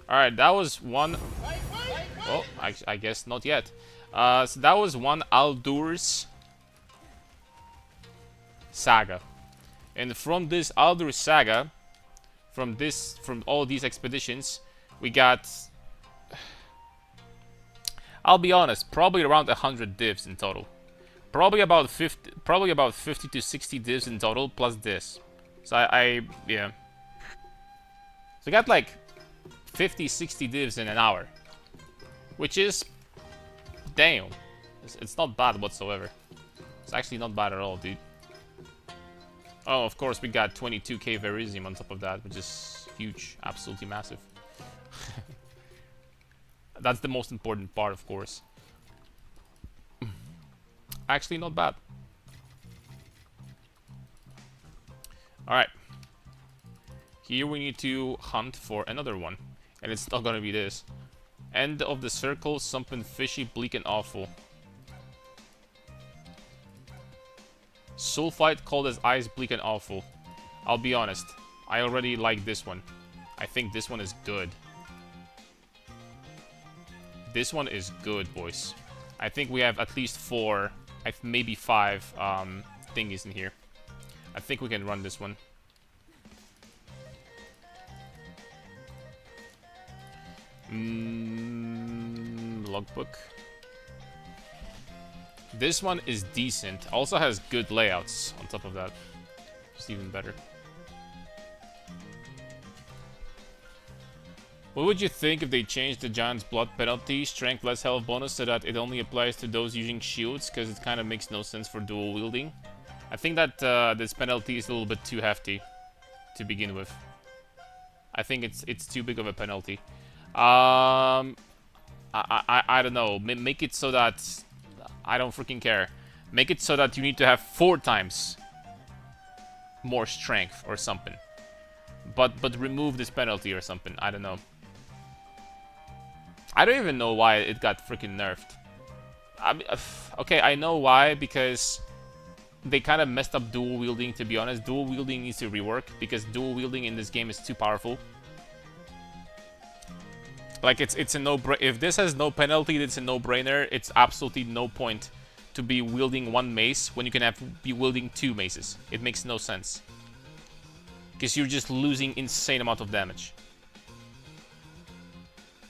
Alright, that was one... Well, I guess not yet. So that was one Aldur's saga. And from this Aldur's saga, from all these expeditions, we got... I'll be honest, probably around 100 divs in total. Probably about 50 to 60 divs in total, plus this. So yeah. So I got like 50, 60 divs in an hour. Which is... Damn. It's not bad whatsoever. It's actually not bad at all, dude. Oh, of course, we got 22k Verisium on top of that, which is huge. Absolutely massive. That's the most important part, of course. Actually, not bad. Alright. Here we need to hunt for another one. And it's not gonna be this. End of the circle, something fishy, bleak and awful. Sulfite cold as ice, bleak and awful. I'll be honest, I already like this one. I think this one is good. This one is good, boys. I think we have at least 4, maybe 5 thingies in here. I think we can run this one. Logbook. This one is decent. Also has good layouts on top of that. Just even better. What would you think if they changed the Giant's Blood penalty, strength less health bonus, so that it only applies to those using shields? Because it kind of makes no sense for dual wielding. I think that this penalty is a little bit too hefty to begin with. I think it's too big of a penalty. I don't know. Make it so that I don't freaking care. Make it so that you need to have 4 times more strength or something. But remove this penalty or something. I don't know. I don't even know why it got freaking nerfed. I mean, okay, I know why, because they kind of messed up dual wielding, to be honest. Dual wielding needs to rework, because dual wielding in this game is too powerful. Like, it's a no-brainer. If this has no penalty, it's a no-brainer. It's absolutely no point to be wielding 1 mace when you can be wielding 2 maces. It makes no sense. Because you're just losing insane amount of damage.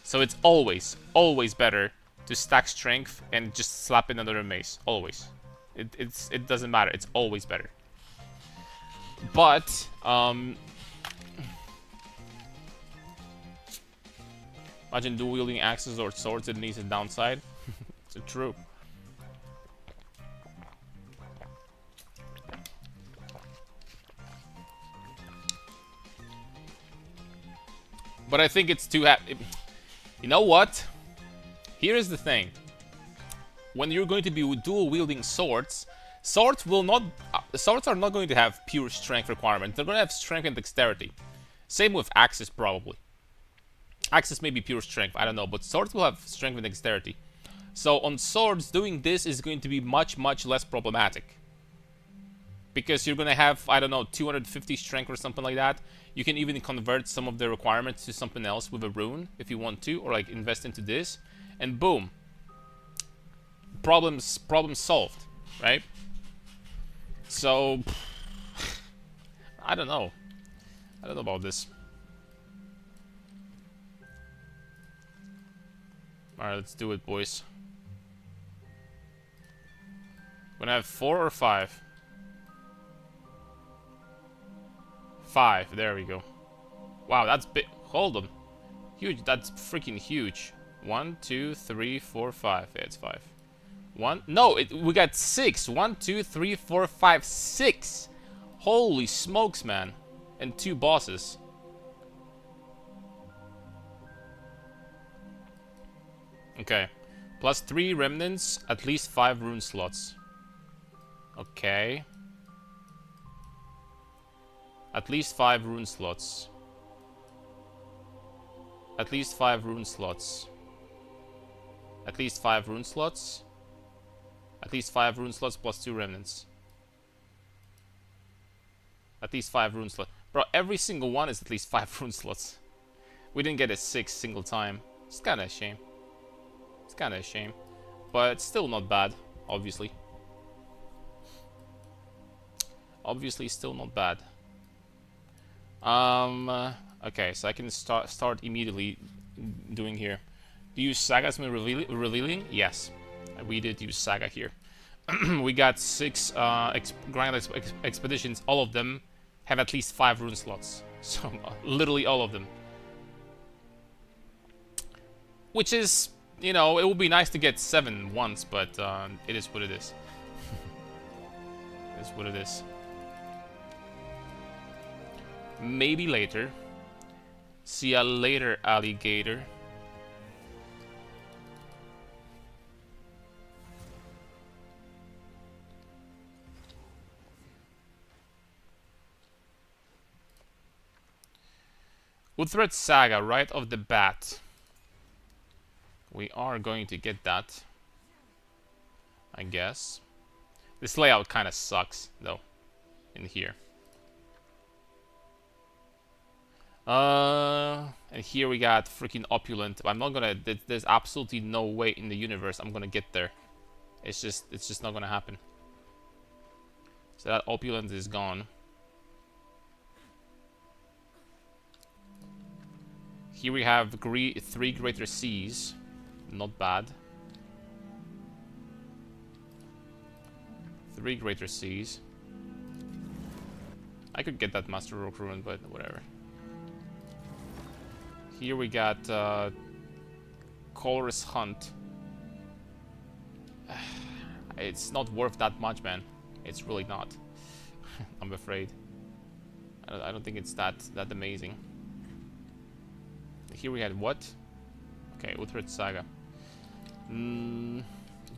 So it's always better to stack strength and just slap in another mace. Always. It doesn't matter. It's always better. But, imagine dual wielding axes or swords, it needs a downside. It's true. But I think it's too you know what? Here is the thing. When you're going to be dual wielding swords, swords will not swords are not going to have pure strength requirement. They're going to have strength and dexterity. Same with axes, probably. Axes may be pure strength, I don't know, but swords will have strength and dexterity. So on swords, doing this is going to be much, much less problematic. Because you're going to have, I don't know, 250 strength or something like that. You can even convert some of the requirements to something else with a rune if you want to, or like invest into this. And boom. Problem solved, right? So, I don't know. I don't know about this. Alright, let's do it, boys. Gonna have 4 or 5? 5, there we go. Wow, that's big. Hold on. Huge, that's freaking huge. 1, 2, 3, 4, 5. Yeah, it's 5. 1, no, we got 6. 1, 2, 3, 4, 5, 6. Holy smokes, man. And 2 bosses. Okay. Plus 3 remnants, at least 5 rune slots. Okay. At least 5 rune slots. At least 5 rune slots. At least 5 rune slots. At least 5 rune slots plus 2 remnants. At least 5 rune slots. Bro, every single one is at least 5 rune slots. We didn't get a 6 single time. It's kinda a shame. It's kinda a shame. But it's still not bad, obviously. Obviously still not bad. Okay, so I can start immediately doing here. Do you use Saga as my revealing? Yes, we did use Saga here. We got 6 Grand Expeditions. All of them have at least 5 rune slots. So, literally all of them. Which is, you know, it would be nice to get 7 once, but it is what it is. It is what it is. Maybe later. See ya later, alligator. Uthred Saga right off the bat. We are going to get that, I guess. This layout kind of sucks, though, in here. And here we got freaking opulent. I'm not gonna. There's absolutely no way in the universe I'm gonna get there. It's just not gonna happen. So that opulent is gone. Here we have 3 greater seas. Not bad. 3 greater seas. I could get that Master Rock Ruin, but whatever. Here we got Chorus Hunt. It's not worth that much, man. It's really not. I'm afraid. I don't think it's that amazing. Here we had what? Okay, Uthred Saga.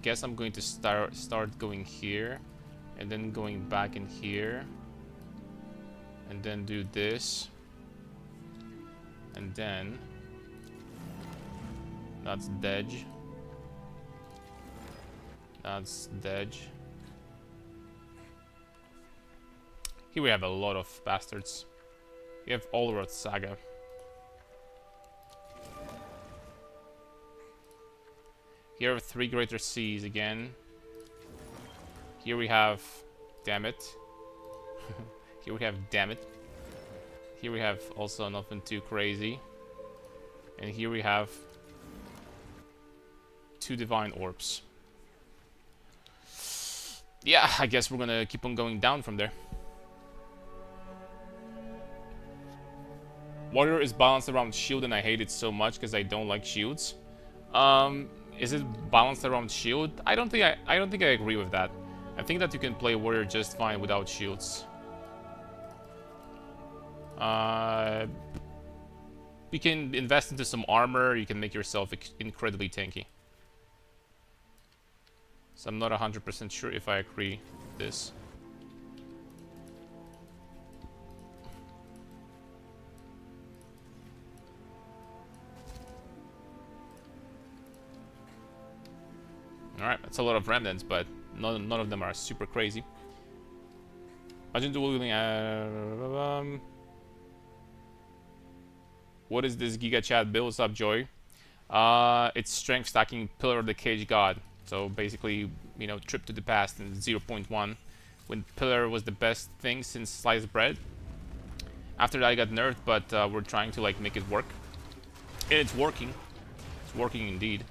Guess I'm going to start going here, and then going back in here, and then do this, and then that's Dedge. That's Dedge. Here we have a lot of bastards. We have Olroth Saga. Here are 3 greater seas again. Here we have, damn it. Here we have, damn it. Here we have also nothing too crazy. And here we have 2 divine orbs. Yeah, I guess we're gonna keep on going down from there. Warrior is balanced around shield, and I hate it so much because I don't like shields. Is it balanced around shield? I don't think I agree with that. I think that you can play warrior just fine without shields. You can invest into some armor. You can make yourself incredibly tanky. So I'm not 100% sure if I agree with this. Alright, that's a lot of remnants, but none of them are super crazy. Imagine dueling. What is this Giga Chat build? What's up, Joy? It's strength stacking Pillar of the Cage God. So basically, you know, trip to the past in 0.1, when Pillar was the best thing since sliced bread. After that, I got nerfed, but we're trying to like make it work, and it's working. It's working indeed.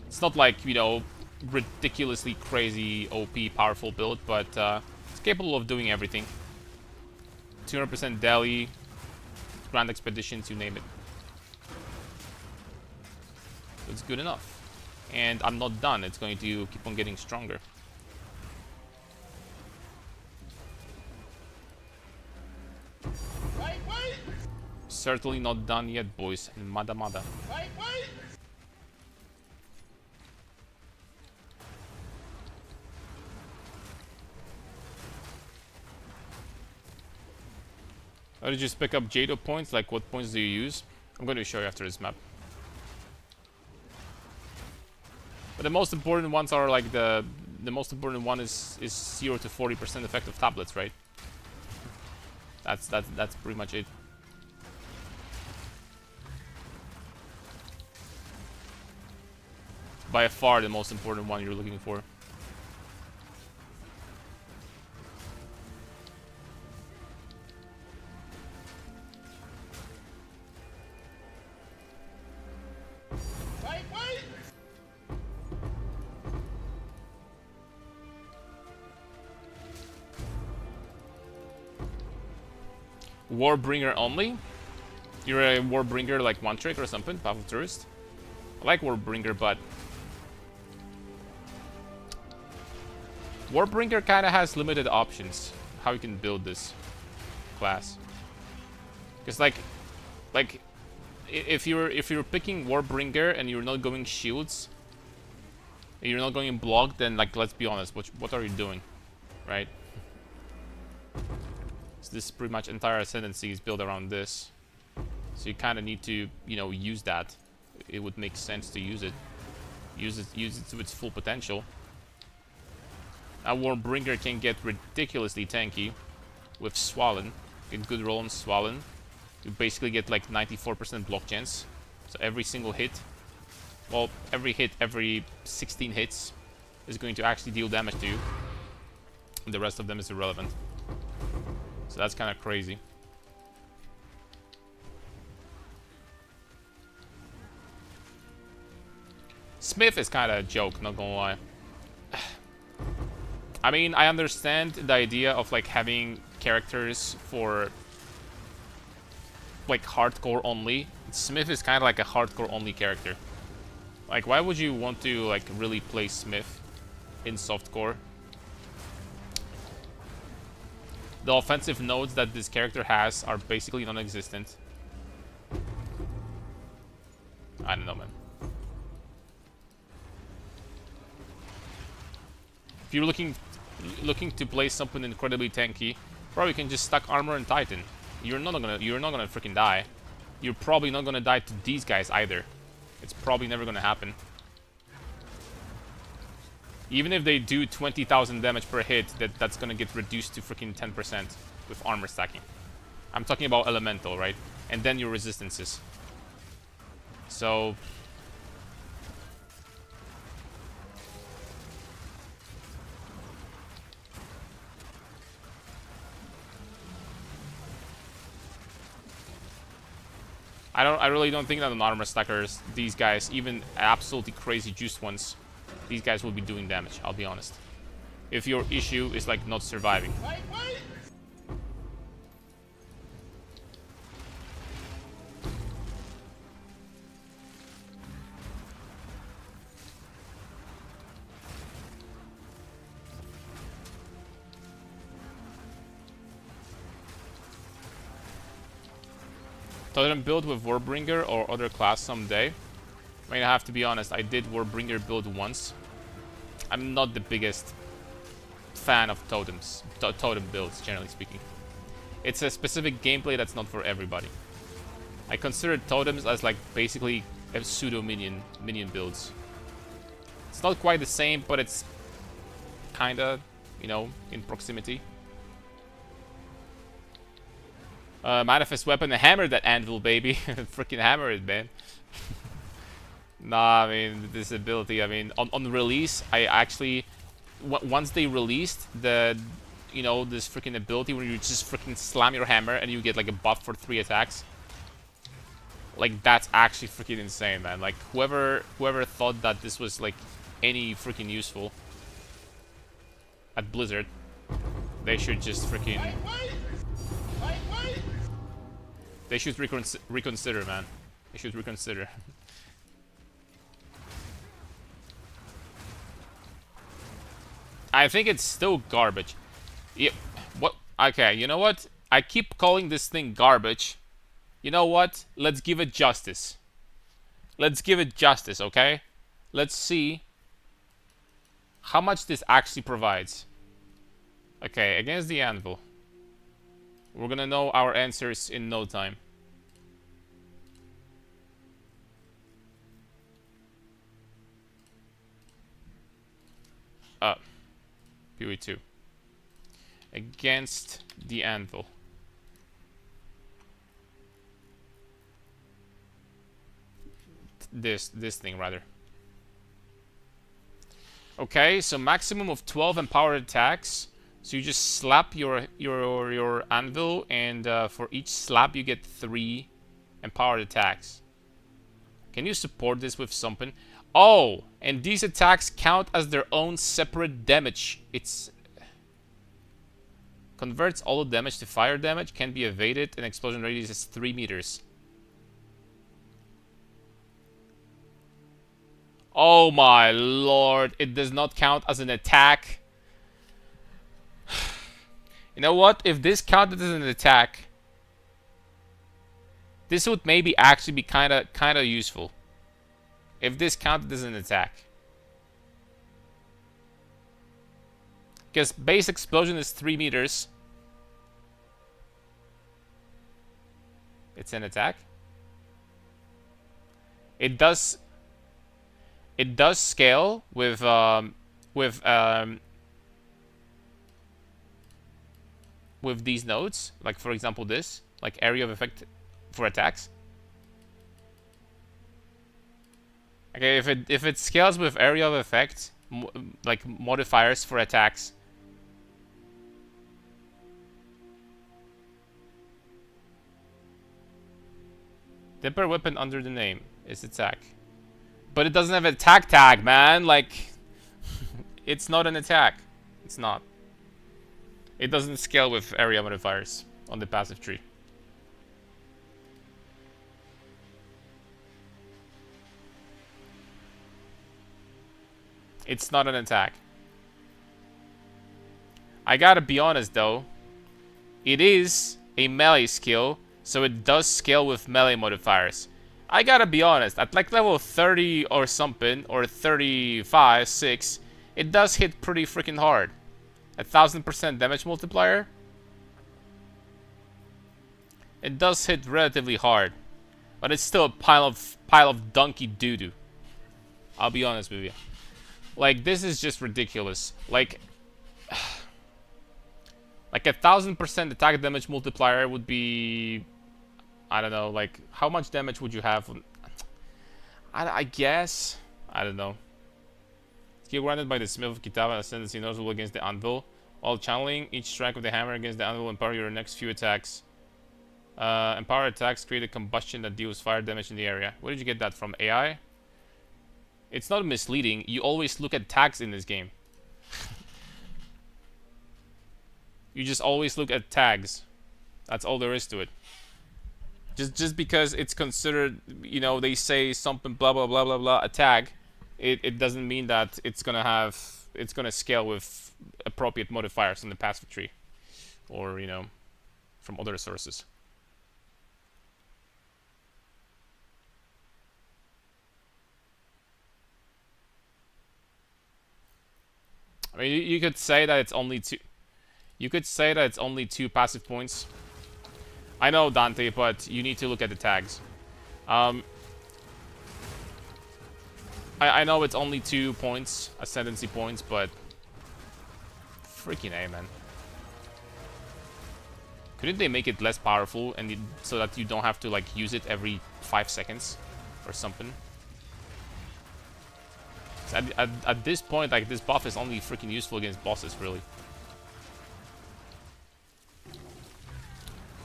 It's not like, you know, ridiculously crazy OP powerful build, but it's capable of doing everything. 200% Delhi, Grand Expeditions, you name it. It's good enough. And I'm not done. It's going to keep on getting stronger. Wait! Certainly not done yet, boys. And mada. Wait! How did you just pick up Jado points? Like, what points do you use? I'm going to show you after this map. But the most important ones are like the most important one is 0 to 40% effective tablets, right? That's pretty much it. By far the most important one you're looking for. Wait! Warbringer only? You're a Warbringer like one trick or something? Powerful tourist? I like Warbringer, but Warbringer kinda has limited options how you can build this class. Because like if you're picking Warbringer and you're not going shields, you're not going block, then like let's be honest, what are you doing? Right? So this pretty much entire ascendancy is built around this. So you kinda need to, you know, use that. It would make sense to use it. Use it to its full potential. Now Warbringer can get ridiculously tanky with Swollen. Get good roll on Swollen. You basically get like 94% block chance. So every single hit, well, every 16 hits is going to actually deal damage to you. And the rest of them is irrelevant. So that's kind of crazy. Smith is kind of a joke, not gonna lie. I mean, I understand the idea of like having characters for like hardcore only. Smith is kind of like a hardcore only character. Like, why would you want to like really play Smith in softcore? The offensive nodes that this character has are basically non-existent. I don't know, man. If you're looking to play something incredibly tanky, probably can just stack armor and Titan. You're not gonna freaking die. You're probably not gonna die to these guys either. It's probably never gonna happen. Even if they do 20,000 damage per hit, that's gonna get reduced to freaking 10% with armor stacking. I'm talking about elemental, right? And then your resistances. So I really don't think that on armor stackers, these guys, even absolutely crazy juiced ones, these guys will be doing damage, I'll be honest. If your issue is like not surviving. Wait! Totem build with Warbringer or other class someday. I mean, I have to be honest, I did Warbringer build once. I'm not the biggest fan of totems, totem builds, generally speaking. It's a specific gameplay that's not for everybody. I consider totems as like basically pseudo minion builds. It's not quite the same, but it's kinda, you know, in proximity. Manifest weapon, hammer that anvil, baby. Freaking hammer it, man. Nah, I mean, this ability, I mean, on release, I actually, once they released the, you know, this freaking ability where you just freaking slam your hammer and you get like a buff for 3 attacks. Like, that's actually freaking insane, man. Like, whoever thought that this was like any freaking useful at Blizzard, they should just freaking, they should reconsider, man. They should reconsider. I think it's still garbage. Yeah, what? Okay, you know what? I keep calling this thing garbage. You know what? Let's give it justice. Let's give it justice, okay? Let's see how much this actually provides. Okay, against the anvil. We're gonna know our answers in no time. PoE2. Against the anvil. This thing, rather. Okay, so maximum of 12 empowered attacks. So you just slap your anvil, and for each slap you get 3 empowered attacks. Can you support this with something? Oh, and these attacks count as their own separate damage. It's converts all the damage to fire damage, can be evaded, and explosion radius is 3 meters. Oh my lord, it does not count as an attack. You know what? If this counted as an attack, this would maybe actually be kinda useful. If this counted as an attack. Because base explosion is 3 meters. It's an attack. It does scale with these nodes, like for example this, like area of effect for attacks. Okay, if it scales with area of effect, like modifiers for attacks. Dipper weapon under the name is attack. But it doesn't have an attack tag, man. Like, it's not an attack. It's not. It doesn't scale with area modifiers on the passive tree. It's not an attack. I gotta be honest though. It is a melee skill, so it does scale with melee modifiers. I gotta be honest, at like level 30 or something, or 35, 6, it does hit pretty freaking hard. 1000% damage multiplier. It does hit relatively hard, but it's still a pile of donkey doo-doo. I'll be honest with you. Like, this is just ridiculous. Like 1000% attack damage multiplier would be, I don't know, like, how much damage would you have? I guess, I don't know. Skill granted by the Smith of Kitava ascendancy noticeable against the anvil. While channeling each strike of the hammer against the anvil, empower your next few attacks. Empowered attacks create a combustion that deals fire damage in the area. Where did you get that from? AI? It's not misleading. You always look at tags in this game. You just always look at tags. That's all there is to it. Just because it's considered, you know, they say something blah blah blah blah blah, a tag, it doesn't mean that it's gonna scale with appropriate modifiers in the passive tree, or, you know, from other sources. I mean, you could say that it's only two. You could say that it's only 2 passive points. I know, Dante, but you need to look at the tags. I know it's only 2 points, ascendancy points, but freaking A, man. Couldn't they make it less powerful and so that you don't have to like use it every 5 seconds or something? At this point, like, this buff is only freaking useful against bosses, really.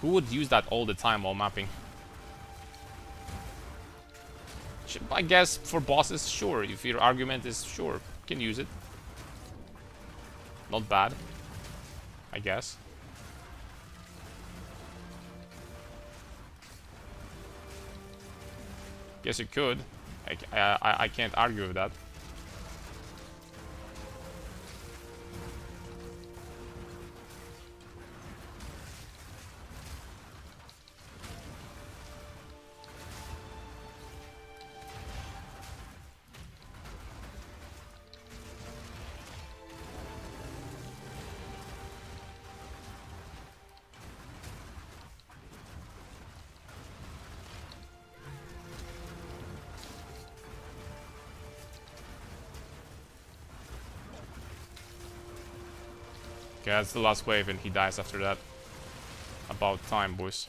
Who would use that all the time while mapping? I guess for bosses, sure. If your argument is sure, you can use it. Not bad, I guess. Guess you could. I can't argue with that. Okay, that's the last wave and he dies after that. About time, boys.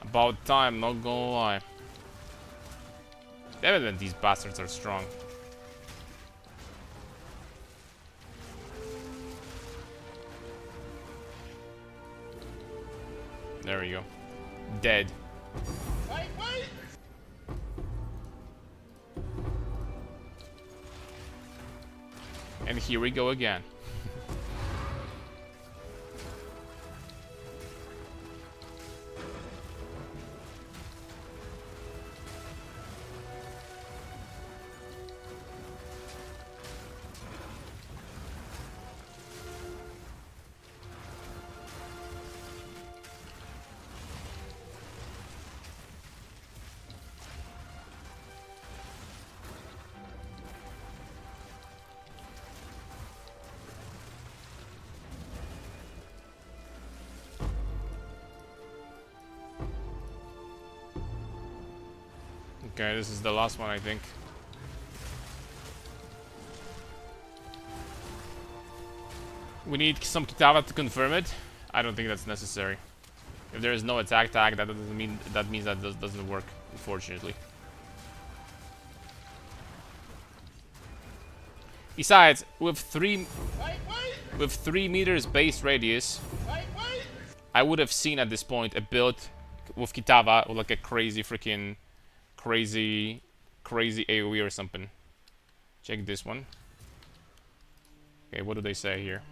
About time, not gonna lie. Damn it, these bastards are strong. There we go. Dead. Wait! And here we go again. Okay, this is the last one, I think. We need some Kitava to confirm it. I don't think that's necessary. If there is no attack tag, that doesn't mean that means that doesn't work, unfortunately. Besides, with 3 meters base radius, I would have seen at this point a build with Kitava with like a crazy freaking crazy AoE or something. Check this one. Okay, what do they say here?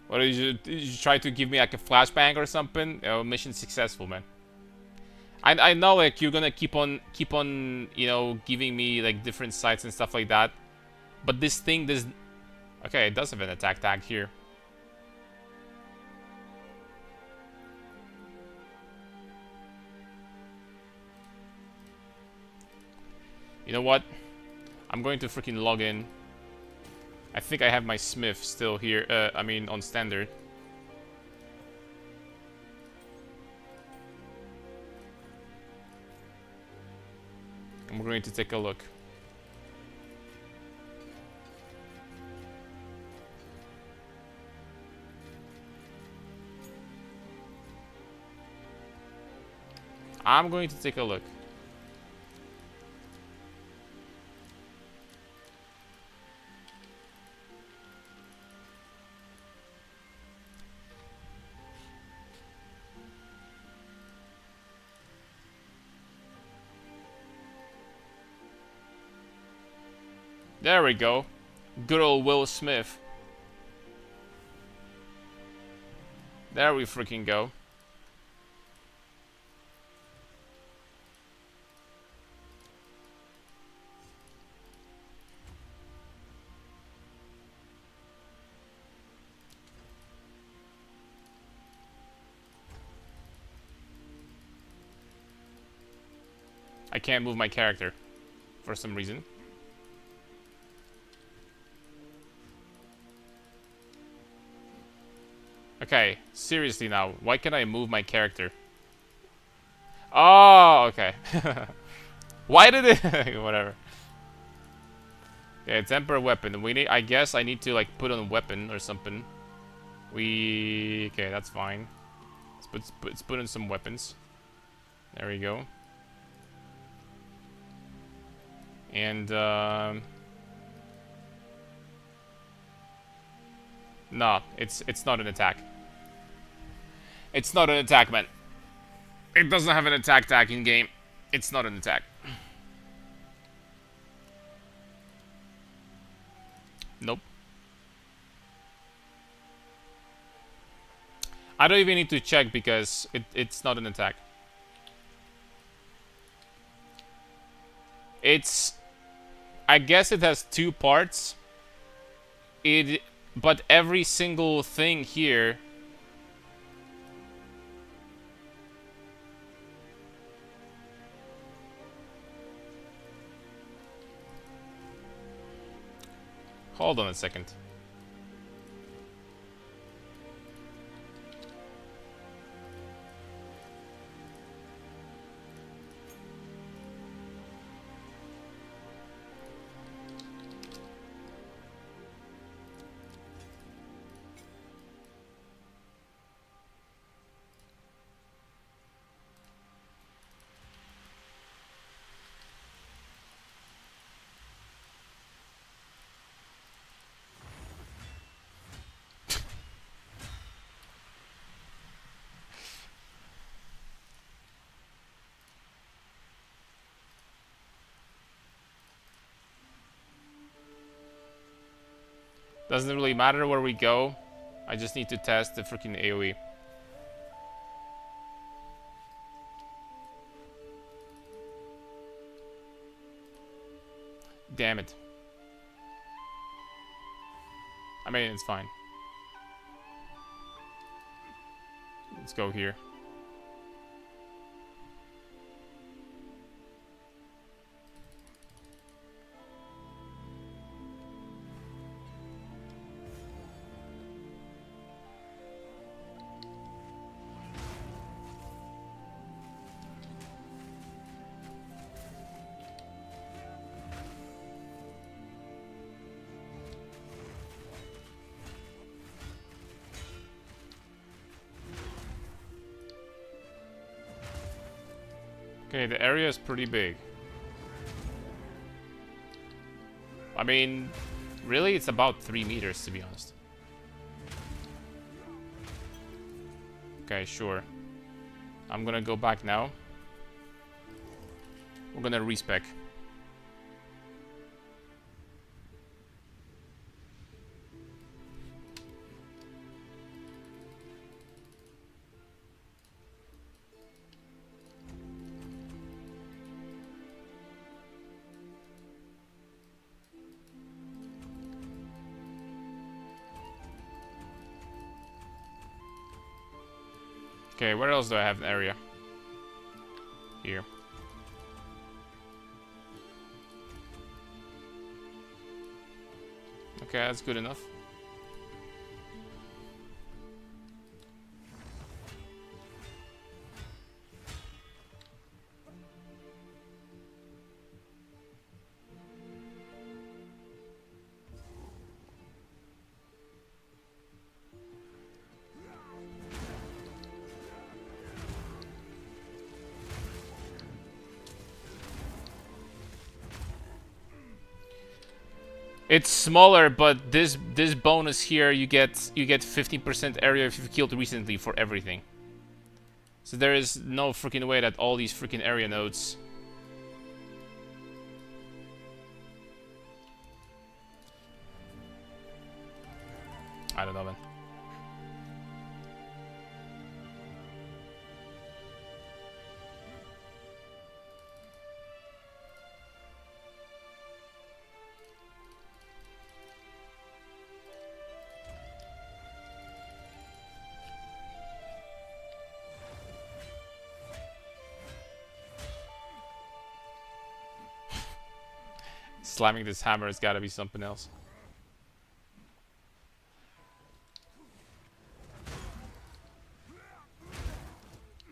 What did you try to give me like a flashbang or something? Oh, mission successful, man. I know like you're gonna keep on you know giving me like different sites and stuff like that, but this thing does. Okay, it does have an attack tag here. You know what? I'm going to freaking log in. I think I have my Smith still here. I mean, on standard. And we're going to take a look. I'm going to take a look. There we go. Good old Will Smith. There we freaking go. I can't move my character for some reason. Okay, seriously now, why can't I move my character? Oh, okay. Why did it? Whatever. Okay, temper weapon. We need. I guess I need to like put on weapon or something. Okay, that's fine. Let's put in some weapons. There we go. And no, it's not an attack. It's not an attack, man. It doesn't have an attack tag in game. It's not an attack. Nope. I don't even need to check because it's not an attack. It's... I guess it has two parts. But every single thing here... Hold on a second. Doesn't really matter where we go. I just need to test the freaking AoE. Damn it. I mean, it's fine. Let's go here. Okay, the area is pretty big. I mean, really, it's about 3 meters, to be honest. Okay, sure. I'm gonna go back now. We're gonna respec. Okay, where else do I have an area? Here. Okay, that's good enough. It's smaller, but this bonus here, you get 15% area if you've killed recently for everything. So there is no freaking way that all these freaking area nodes. I don't know, man. Slamming this hammer has got to be something else.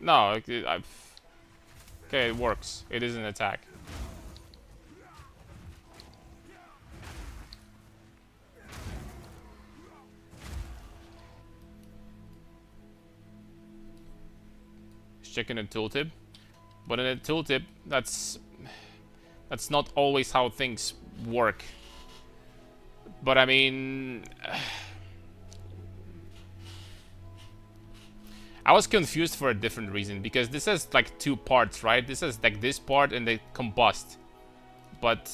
No, okay, it works. It is an attack. Checking a tooltip, but in a tooltip, that's not always how things work. But I mean, I was confused for a different reason, because this has like two parts, right? This has like this part and they combust. But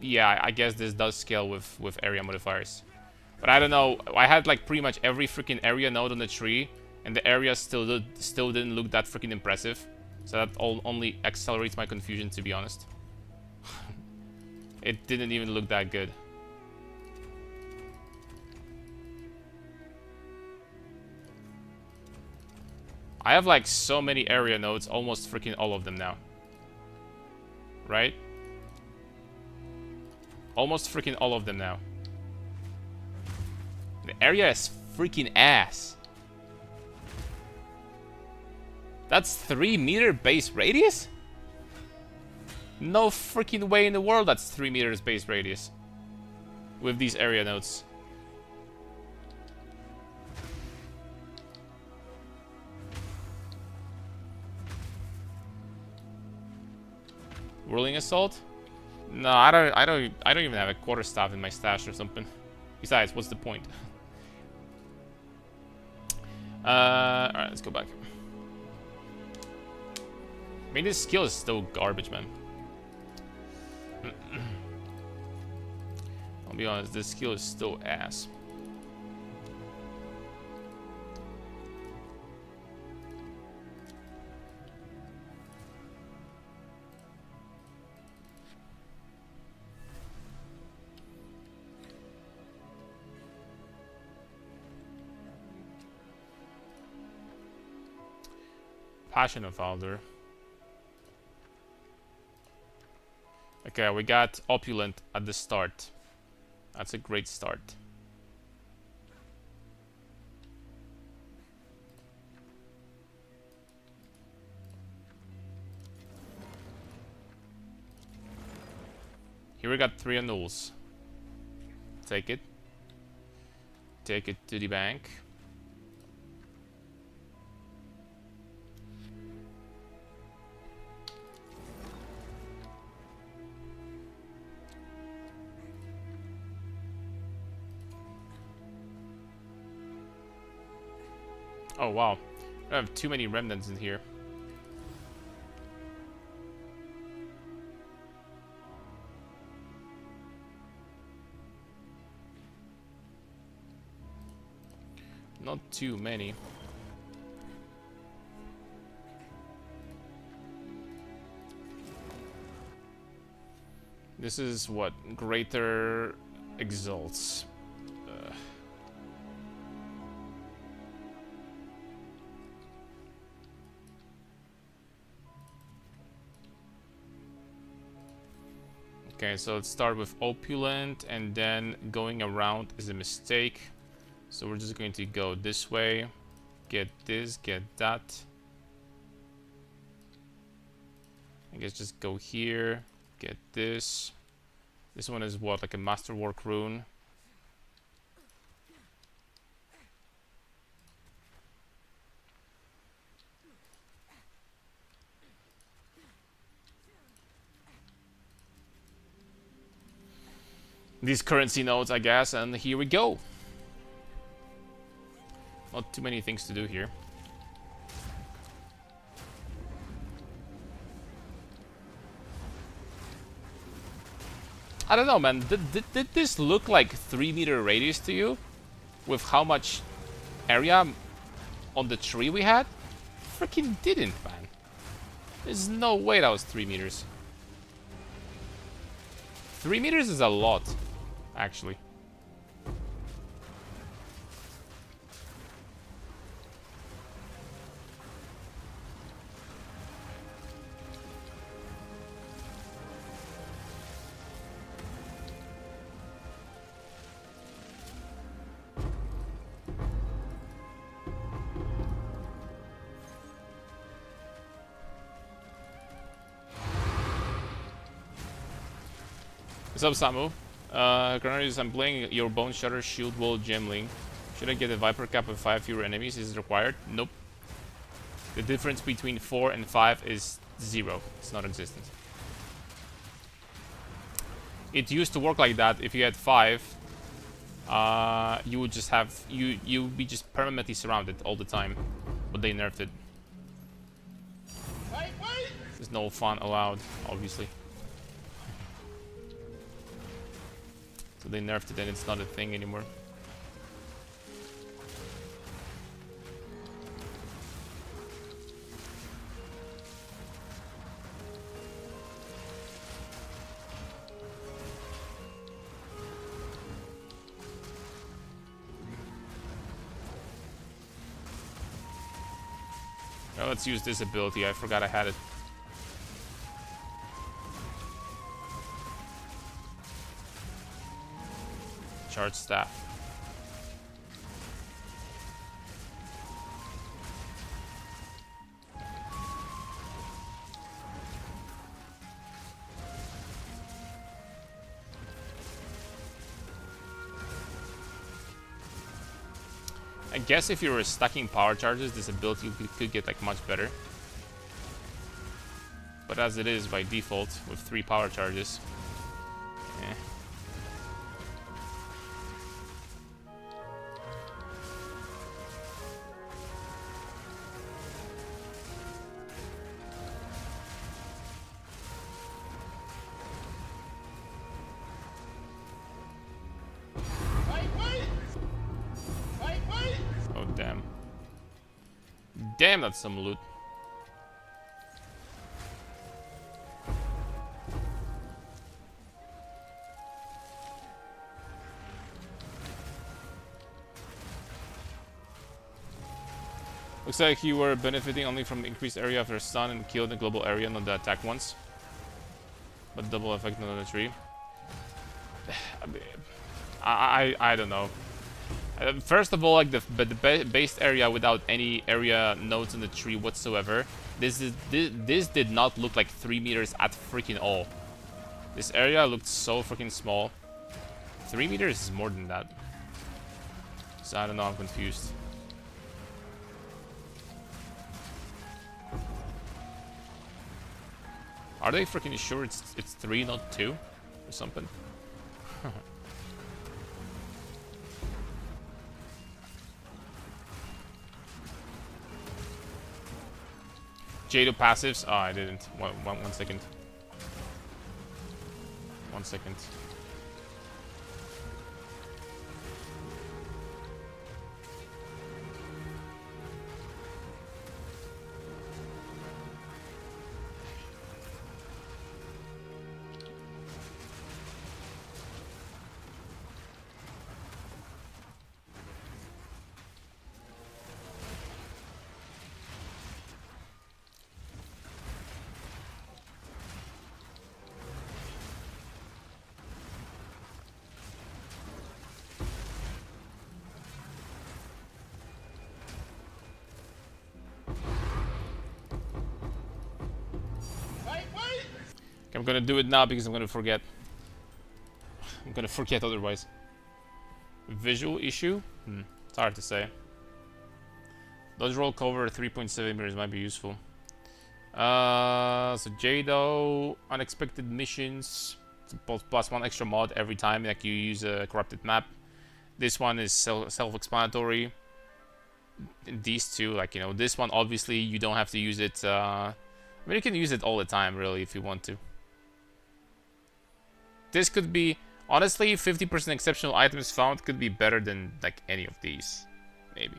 yeah, I guess this does scale with area modifiers. But I don't know. I had like pretty much every freaking area node on the tree, and the area still didn't look that freaking impressive. So that only accelerates my confusion, to be honest. It didn't even look that good. I have like so many area nodes, almost freaking all of them now. Right? Almost freaking all of them now. The area is freaking ass. That's 3-meter base radius? No freaking way in the world that's 3 meters base radius. With these area nodes. Whirling assault? No, I don't even have a quarterstaff in my stash or something. Besides, what's the point? Alright, let's go back. I mean, this skill is still garbage, man. I'll be honest, this skill is still ass. Passion of Alder. Okay, we got Opulent at the start. That's a great start. Here we got 3 annuls. Take it. Take it to the bank. Oh wow, I have too many remnants in here. Not too many. This is what? Greater Exalts. Okay, so let's start with Opulent, and then going around is a mistake. So we're just going to go this way, get this, get that. I guess just go here, get this. This one is what, like a Masterwork rune? These currency nodes, I guess, and here we go. Not too many things to do here. I don't know, man. Did this look like 3-meter radius to you? With how much area on the tree we had? Freaking didn't, man. There's no way that was 3 meters. 3 meters is a lot, actually. What's up, Samu? Cornelius, I'm playing your Bone Shutter Shield Wall Gemling. Should I get a Viper Cap with 5 fewer enemies? Is it required? Nope. The difference between 4 and 5 is 0. It's not existent. It used to work like that. If you had 5, you would just have you would be just permanently surrounded all the time. But they nerfed it. Fight, wait! There's no fun allowed, obviously. So they nerfed it and it's not a thing anymore. Now let's use this ability. I forgot I had it. Charge staff. I guess if you were stacking power charges, this ability could get like much better. But as it is by default with 3 power charges, eh. Fight, wait! Fight, wait! Oh damn. Damn, that's some loot. Looks like you were benefiting only from increased area of your stun and killed the global area, not the attack once. But double effect on the tree. I don't know. First of all, like the base area without any area nodes in the tree whatsoever. This did not look like 3 meters at freaking all. This area looked so freaking small. 3 meters is more than that. So I don't know. I'm confused. Are they freaking sure it's 3, not 2, or something? Jado passives? Oh, I didn't. One second. 1 second. Fight, wait! I'm gonna do it now because I'm gonna forget. I'm gonna forget otherwise. Visual issue? It's hard to say. Dodge roll cover 3.7 meters might be useful. So Jado, unexpected missions, plus 1 extra mod every time like you use a corrupted map. This one is self-explanatory. These two, like, you know, this one obviously you don't have to use it. I mean, you can use it all the time, really, if you want to. This could be, honestly, 50% exceptional items found could be better than like any of these, maybe.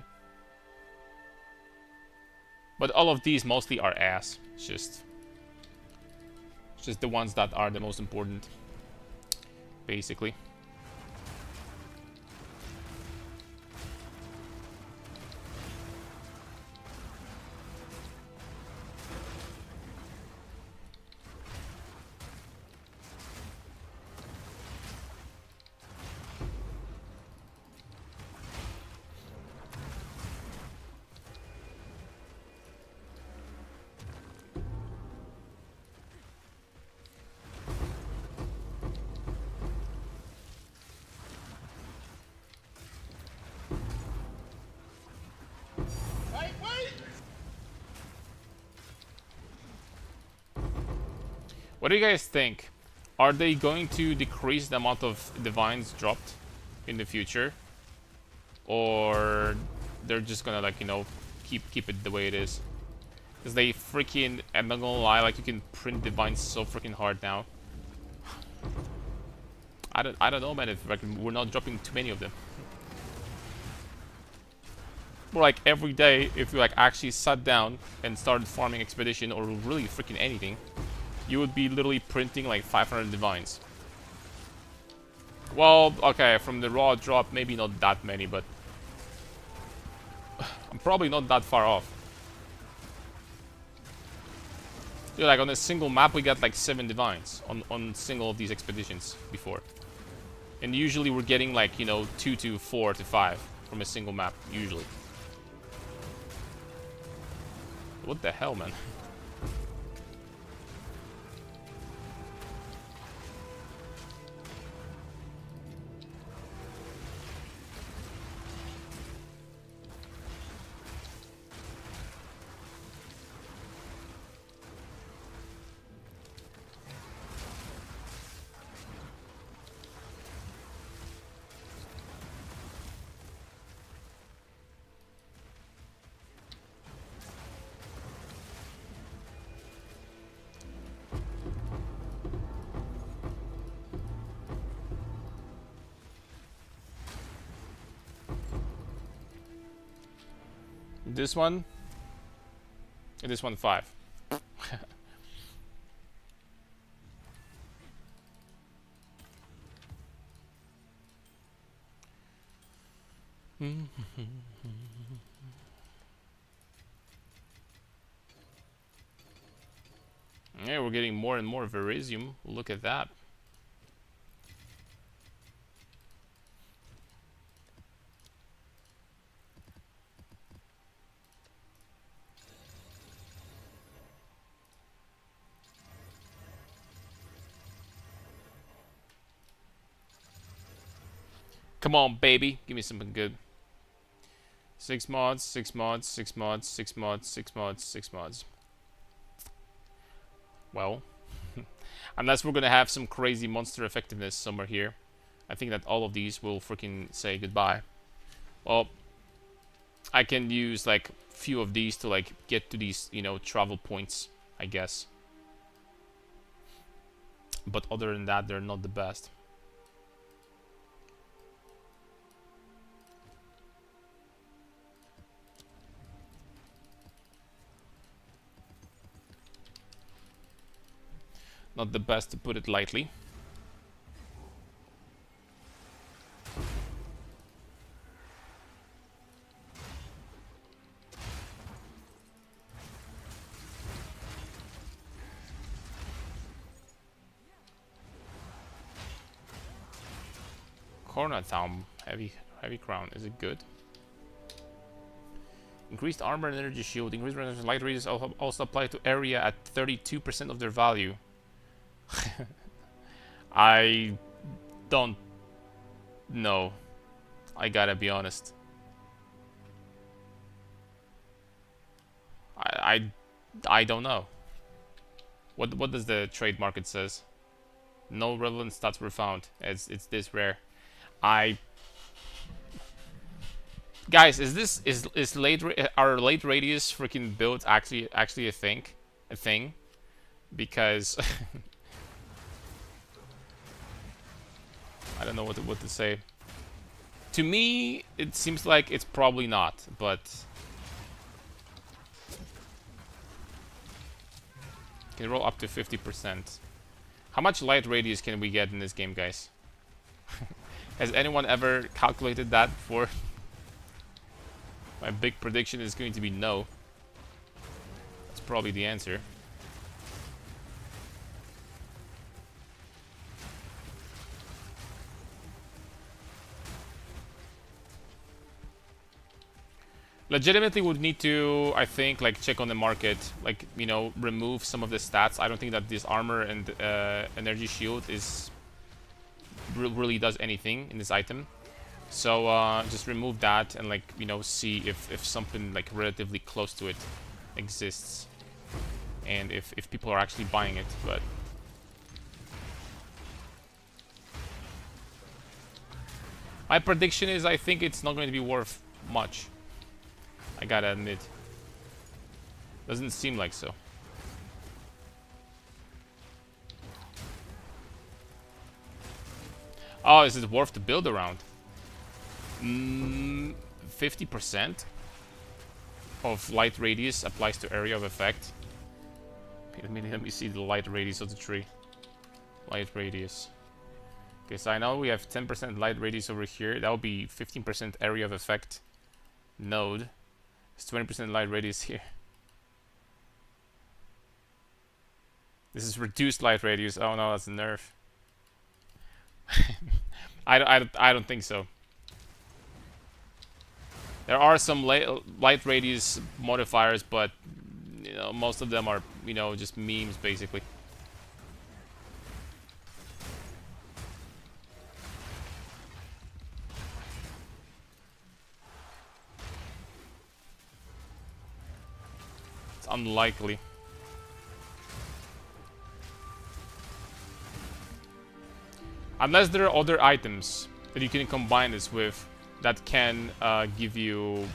But all of these mostly are ass. It's just the ones that are the most important, basically. What do you guys think? Are they going to decrease the amount of divines dropped in the future? Or they're just gonna, like, you know, keep it the way it is? Because they freaking, I'm not gonna lie, like, you can print divines so freaking hard now. I don't know, man, if like, we're not dropping too many of them. More like every day, if you like actually sat down and started farming expedition or really freaking anything, you would be literally printing like 500 divines. Well, okay, from the raw drop, maybe not that many, but I'm probably not that far off. Dude, like on a single map, we got like 7 divines on single of these expeditions before. And usually we're getting like, you know, 2 to 4 to 5 from a single map, usually. What the hell, man? This one, and this one 5. Yeah, we're getting more and more Verisium. Look at that. Come on, baby. Give me something good. 6 mods, 6 mods, 6 mods, 6 mods, 6 mods, 6 mods. Well, unless we're gonna have some crazy monster effectiveness somewhere here, I think that all of these will freaking say goodbye. Well, I can use like few of these to like get to these, you know, travel points, I guess. But other than that, they're not the best. Not the best, to put it lightly. Cornatown, heavy crown. Is it good? Increased armor and energy shield. Increased range light radius also apply to area at 32% of their value. I don't know. I gotta be honest. I don't know. What does the trade market says? No relevant stats were found. It's this rare. Guys, is late are late radius freaking builds actually a thing? Because I don't know what to say. To me, it seems like it's probably not, but can roll up to 50%. How much light radius can we get in this game, guys? Has anyone ever calculated that before? My big prediction is going to be no. That's probably the answer. Legitimately would need to, I think, like check on the market, like, you know, remove some of the stats. I don't think that this armor and energy shield is really does anything in this item. So just remove that and, like, you know, see if something like relatively close to it exists and if people are actually buying it. But My prediction is I think it's not going to be worth much. I gotta admit. Doesn't seem like so. Oh, is it worth to build around? 50% of light radius applies to area of effect. Let me see the light radius of the tree. Light radius. Okay, so I know we have 10% light radius over here. That would be 15% area of effect node. It's 20% light radius here. This is reduced light radius. Oh no, that's a nerf. I don't think so. There are some light radius modifiers, but you know, most of them are, you know, just memes basically. It's unlikely. Unless there are other items that you can combine this with that can give you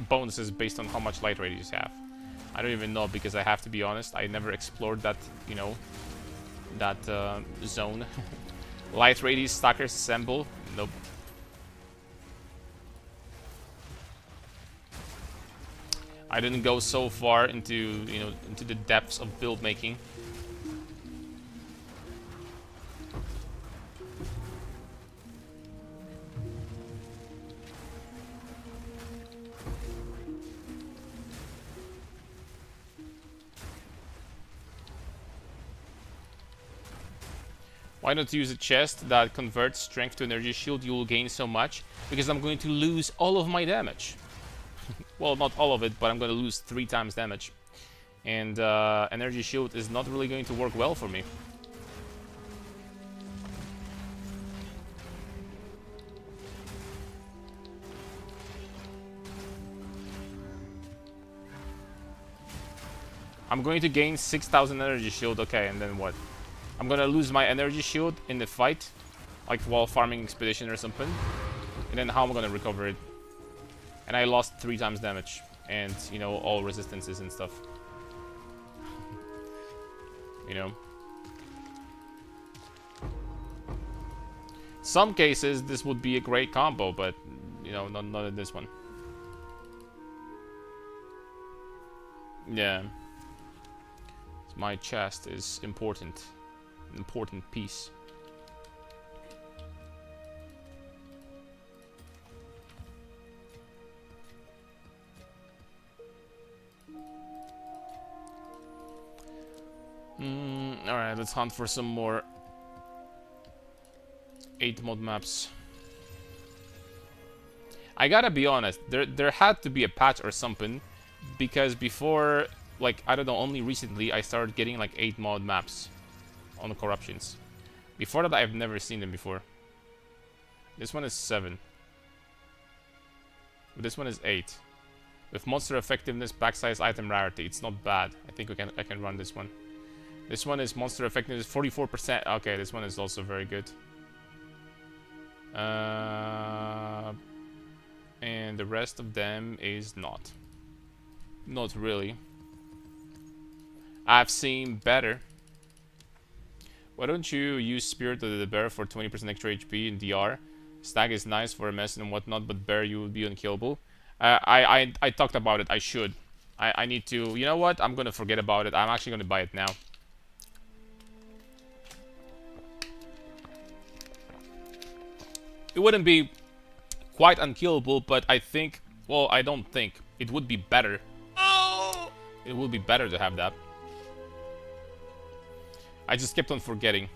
bonuses based on how much light radius you have. I don't even know, because I have to be honest, I never explored that, you know, that zone. Light radius stackers assemble? Nope. I didn't go so far into, you know, into the depths of build making. Why not use a chest that converts strength to energy shield? You will gain so much, because I'm going to lose all of my damage. Well, not all of it, but I'm going to lose 3 times damage. And energy shield is not really going to work well for me. I'm going to gain 6,000 energy shield, okay, and then what? I'm gonna lose my energy shield in the fight, like while farming expedition or something. And then how am I gonna recover it? And I lost 3 times damage. And, you know, all resistances and stuff. You know? Some cases, this would be a great combo, but, you know, not in this one. Yeah. My chest is important. An important piece. Alright, let's hunt for some more 8 mod maps. I gotta be honest, there had to be a patch or something, because before, like, I don't know, only recently I started getting like 8 mod maps on the corruptions. Before that, I've never seen them before. This one is 7. But this one is 8. With monster effectiveness, backsize, item rarity. It's not bad. I think I can run this one. This one is monster effectiveness 44%. Okay, this one is also very good. And the rest of them is not. Not really. I've seen better. Why don't you use Spirit of the Bear for 20% extra HP in DR? Stag is nice for a mess and whatnot, but Bear, you would be unkillable. I talked about it. I should. I need to... You know what? I'm gonna forget about it. I'm actually gonna buy it now. It wouldn't be quite unkillable, but I think... Well, I don't think. It would be better. Oh! It would be better to have that. I just kept on forgetting.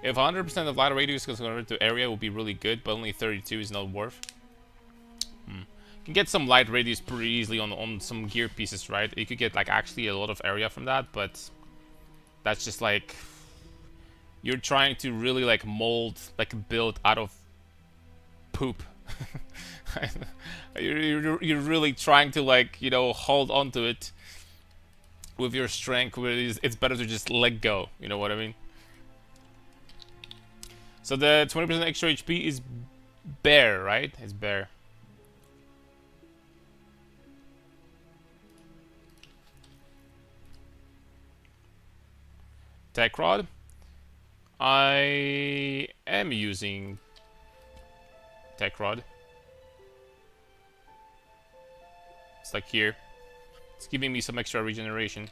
If 100% of light radius is converted to area, it would be really good, but only 32 is not worth. You can get some light radius pretty easily on some gear pieces, right? You could get like actually a lot of area from that, but that's just like you're trying to really like mold like a build out of poop. You're really trying to, like, you know, hold on to it with your strength, where it's better to just let go, you know what I mean? So the 20% extra HP is bear, right? It's bear. Tech rod. I am using tech rod. It's like here. It's giving me some extra regeneration.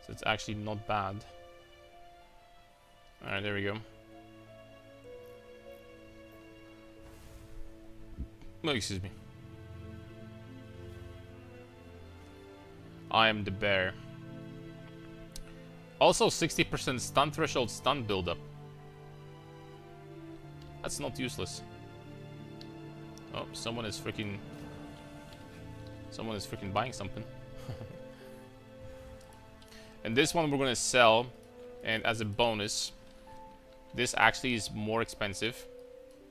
So it's actually not bad. Alright, there we go. Oh, excuse me. I am the bear. Also 60% stun threshold stun buildup. That's not useless. Oh, someone is freaking buying something. And this one we're gonna sell, and as a bonus, this actually is more expensive.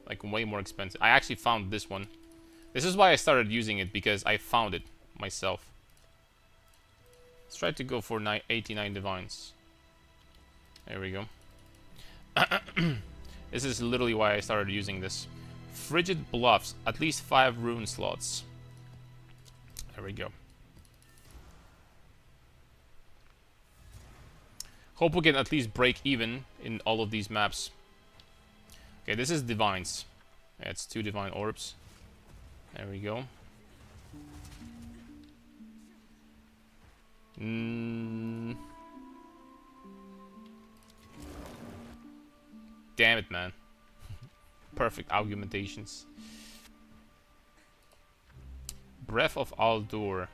Like way more expensive. I actually found this one. This is why I started using it, because I found it myself. Let's try to go for 89 divines. There we go. This is literally why I started using this. Frigid Bluffs, at least 5 rune slots. There we go. Hope we can at least break even in all of these maps. Okay, this is divines. Yeah, it's 2 divine orbs. There we go. Damn it, man. Perfect argumentations. Breath of Aldur.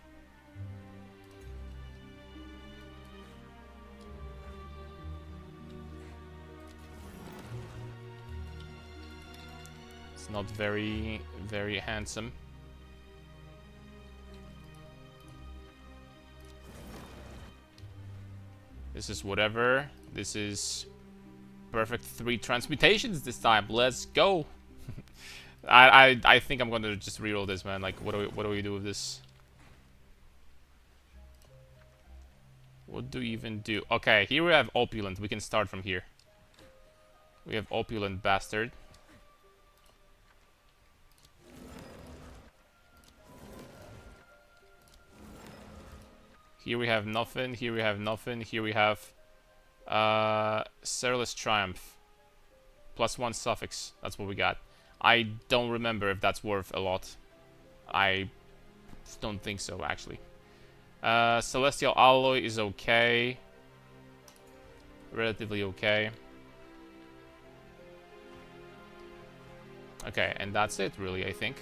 It's not very, very handsome. This is whatever. This is perfect 3 transmutations this time. Let's go. I think I'm gonna just reroll this, man. Like, what do we do with this? What do we even do? Okay, here we have Opulent. We can start from here. We have Opulent Bastard. Here we have nothing. Here we have nothing. Here we have Seralus Triumph. +1 suffix. That's what we got. I don't remember if that's worth a lot. I don't think so, actually. Celestial Alloy is okay. Relatively okay. Okay, and that's it, really, I think.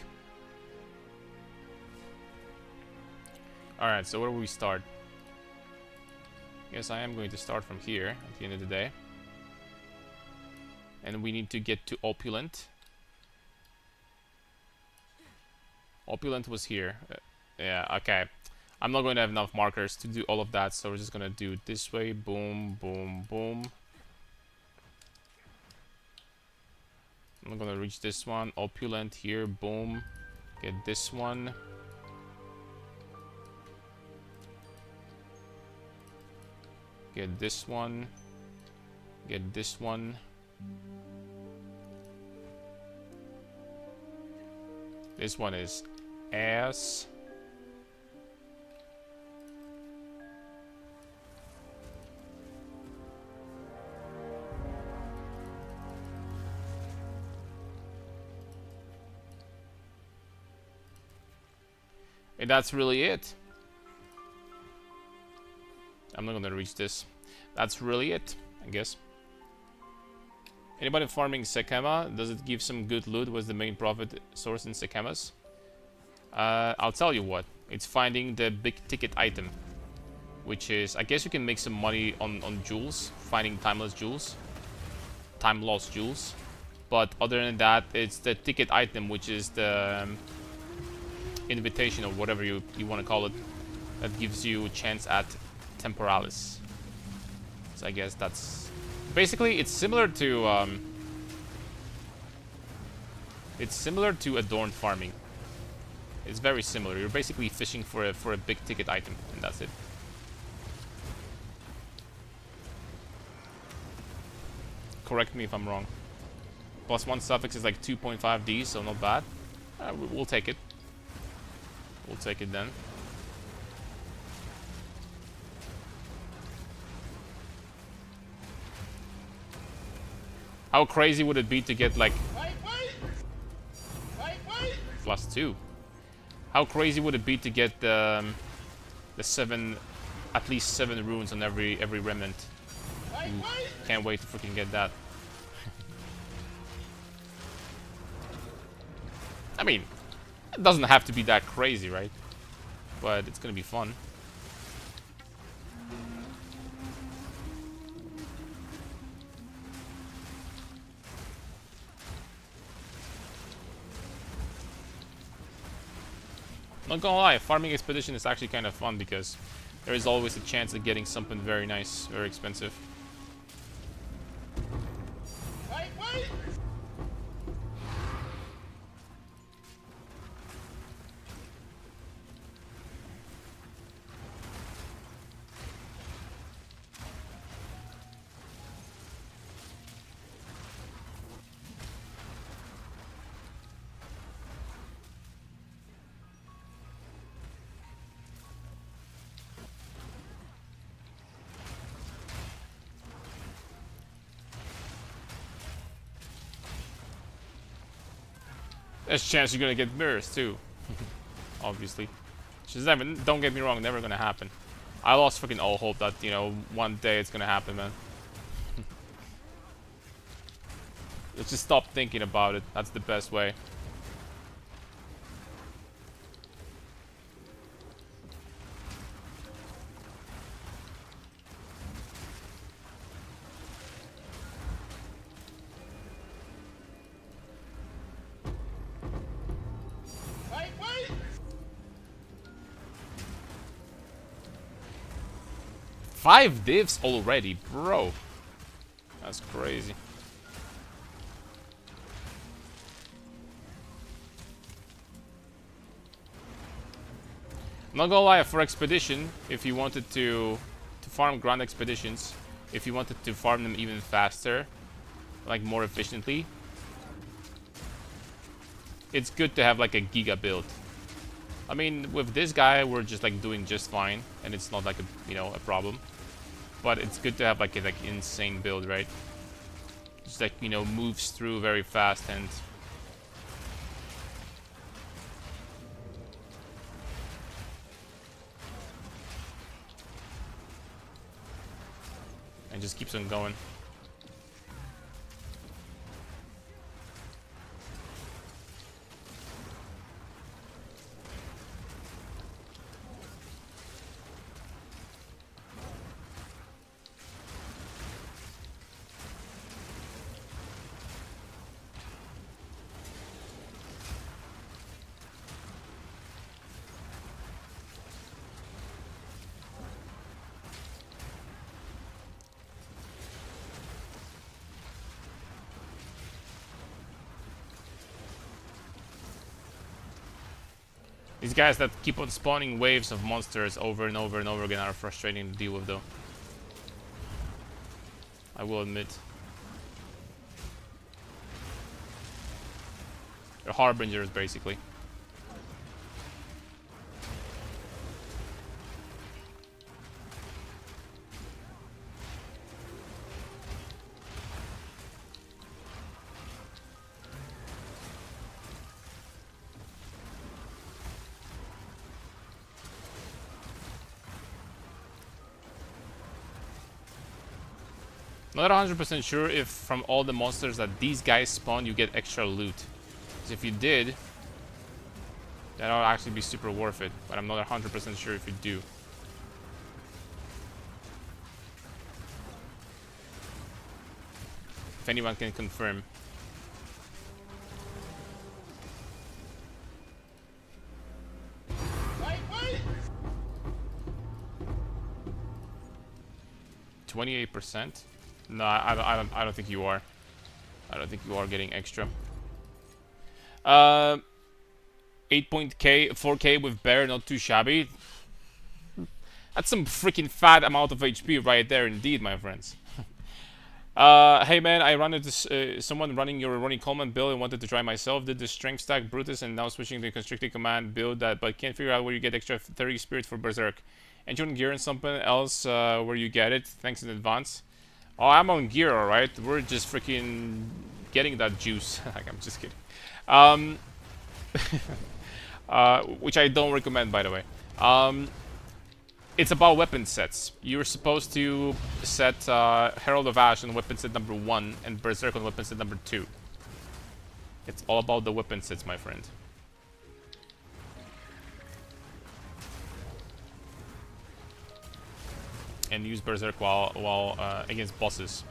Alright, so where do we start? Yes, I am going to start from here at the end of the day. And we need to get to Opulent. Opulent was here. Yeah, okay. I'm not going to have enough markers to do all of that, so we're just going to do it this way. Boom, boom, boom. I'm going to reach this one. Opulent here. Boom. Get this one. Get this one. Get this one. This one is ass. And that's really it. I'm not gonna reach this. That's really it, I guess. Anybody farming Sekema? Does it give some good loot? What's the main profit source in Sekemas? I'll tell you what. It's finding the big ticket item. Which is, I guess you can make some money on jewels. Finding timeless jewels. Time lost jewels. But other than that, it's the ticket item, which is the invitation or whatever you want to call it. That gives you a chance at Temporalis. So I guess that's... Basically, it's similar to Adorned farming. It's very similar. You're basically fishing for a big ticket item, and that's it. Correct me if I'm wrong. +1 suffix is like 2.5D, so not bad. We'll take it. We'll take it then. How crazy would it be to get like +2? How crazy would it be to get the 7, at least 7 runes on every remnant? Ooh, can't wait to freaking get that. I mean, it doesn't have to be that crazy, right? But it's gonna be fun. Not gonna lie, farming expedition is actually kind of fun because there is always a chance of getting something very nice, very expensive. Wait! There's a chance you're gonna get mirrors too. Obviously. Which is never, don't get me wrong, never gonna happen. I lost freaking all hope that, you know, one day it's gonna happen, man. Let's just stop thinking about it. That's the best way. Wait! 5 divs already, bro. That's crazy. I'm not gonna lie, for expedition, if you wanted to farm grand expeditions, if you wanted to farm them even faster, like more efficiently, it's good to have like a giga build. I mean, with this guy, we're just like doing just fine, and it's not like a, you know, a problem. But it's good to have like a insane build, right? Just like, you know, moves through very fast and just keeps on going. These guys that keep on spawning waves of monsters over and over and over again are frustrating to deal with, though. I will admit. They're harbingers, basically. Not 100% sure if from all the monsters that these guys spawn you get extra loot. Because if you did, that would actually be super worth it. But I'm not 100% sure if you do. If anyone can confirm. Wait! 28%? No, I don't think you are. I don't think you are getting extra. 4K with bear, not too shabby. That's some freaking fat amount of HP right there, indeed, my friends. Hey man, I run into someone running your Ronnie Coleman build and wanted to try myself. Did the strength stack Brutus and now switching to constricted command build that, but can't figure out where you get extra 30 spirit for Berserk. Entering gear and something else where you get it. Thanks in advance. Oh, I'm on gear, alright. We're just freaking getting that juice. Like, I'm just kidding. Which I don't recommend, by the way. It's about weapon sets. You're supposed to set Herald of Ash on weapon set number 1 and Berserk on weapon set number 2. It's all about the weapon sets, my friend. And use Berserk while against bosses.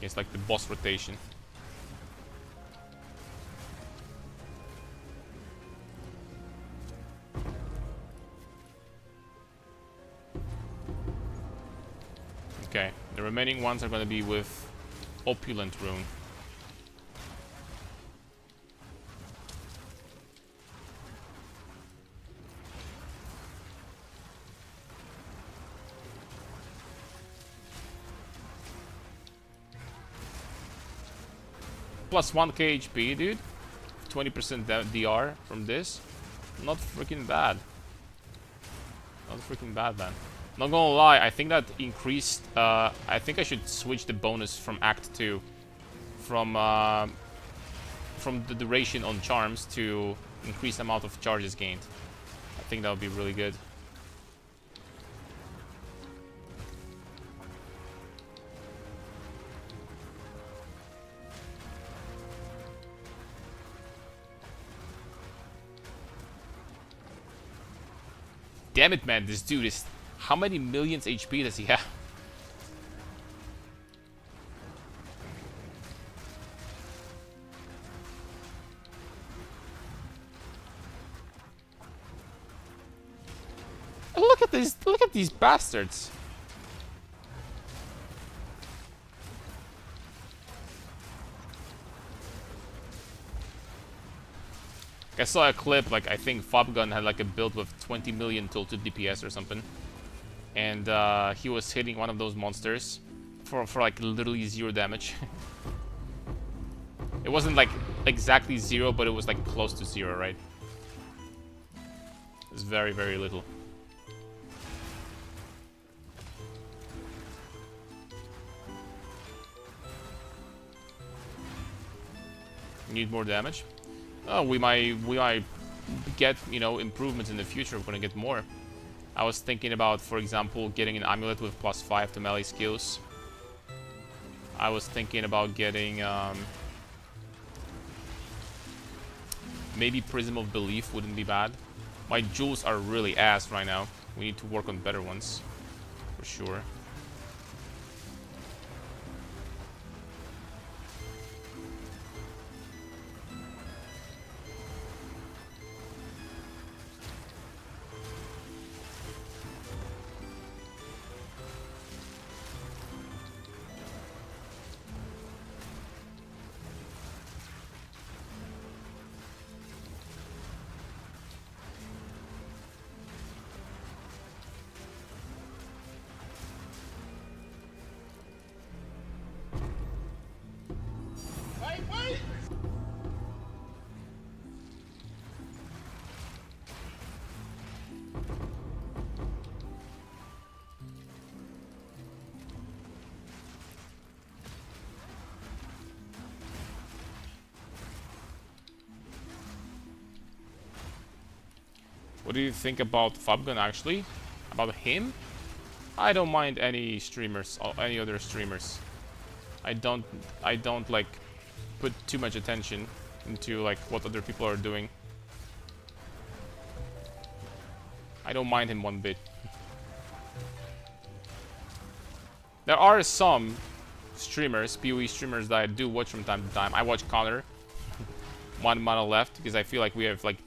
It's like the boss rotation. Okay, the remaining ones are going to be with Opulent Rune. Plus 1k HP, dude. 20% DR from this. Not freaking bad. Not freaking bad, man. Not gonna lie, I think that increased... I think I should switch the bonus from Act 2. From the duration on charms to increase the amount of charges gained. I think that would be really good. Damn it, man, this dude is... How many millions HP does he have? Look at this! Look at these bastards! I saw a clip, like, I think Fobgun had like a build with 20 million tilted DPS or something. And he was hitting one of those monsters for like literally 0 damage. It wasn't like exactly 0, but it was like close to 0, right? It's very, very little. Need more damage? Oh, we might get, you know, improvements in the future. We're gonna get more. I was thinking about, for example, getting an amulet with +5 to melee skills. I was thinking about getting maybe Prism of Belief wouldn't be bad. My jewels are really ass right now. We need to work on better ones, for sure. Wait! What do you think about Fabgun actually? About him? I don't mind any streamers or any other streamers. I don't like put too much attention into like what other people are doing. I don't mind him one bit. There are some streamers, PoE streamers that I do watch from time to time. I watch Connor. 1 mana left because I feel like we have like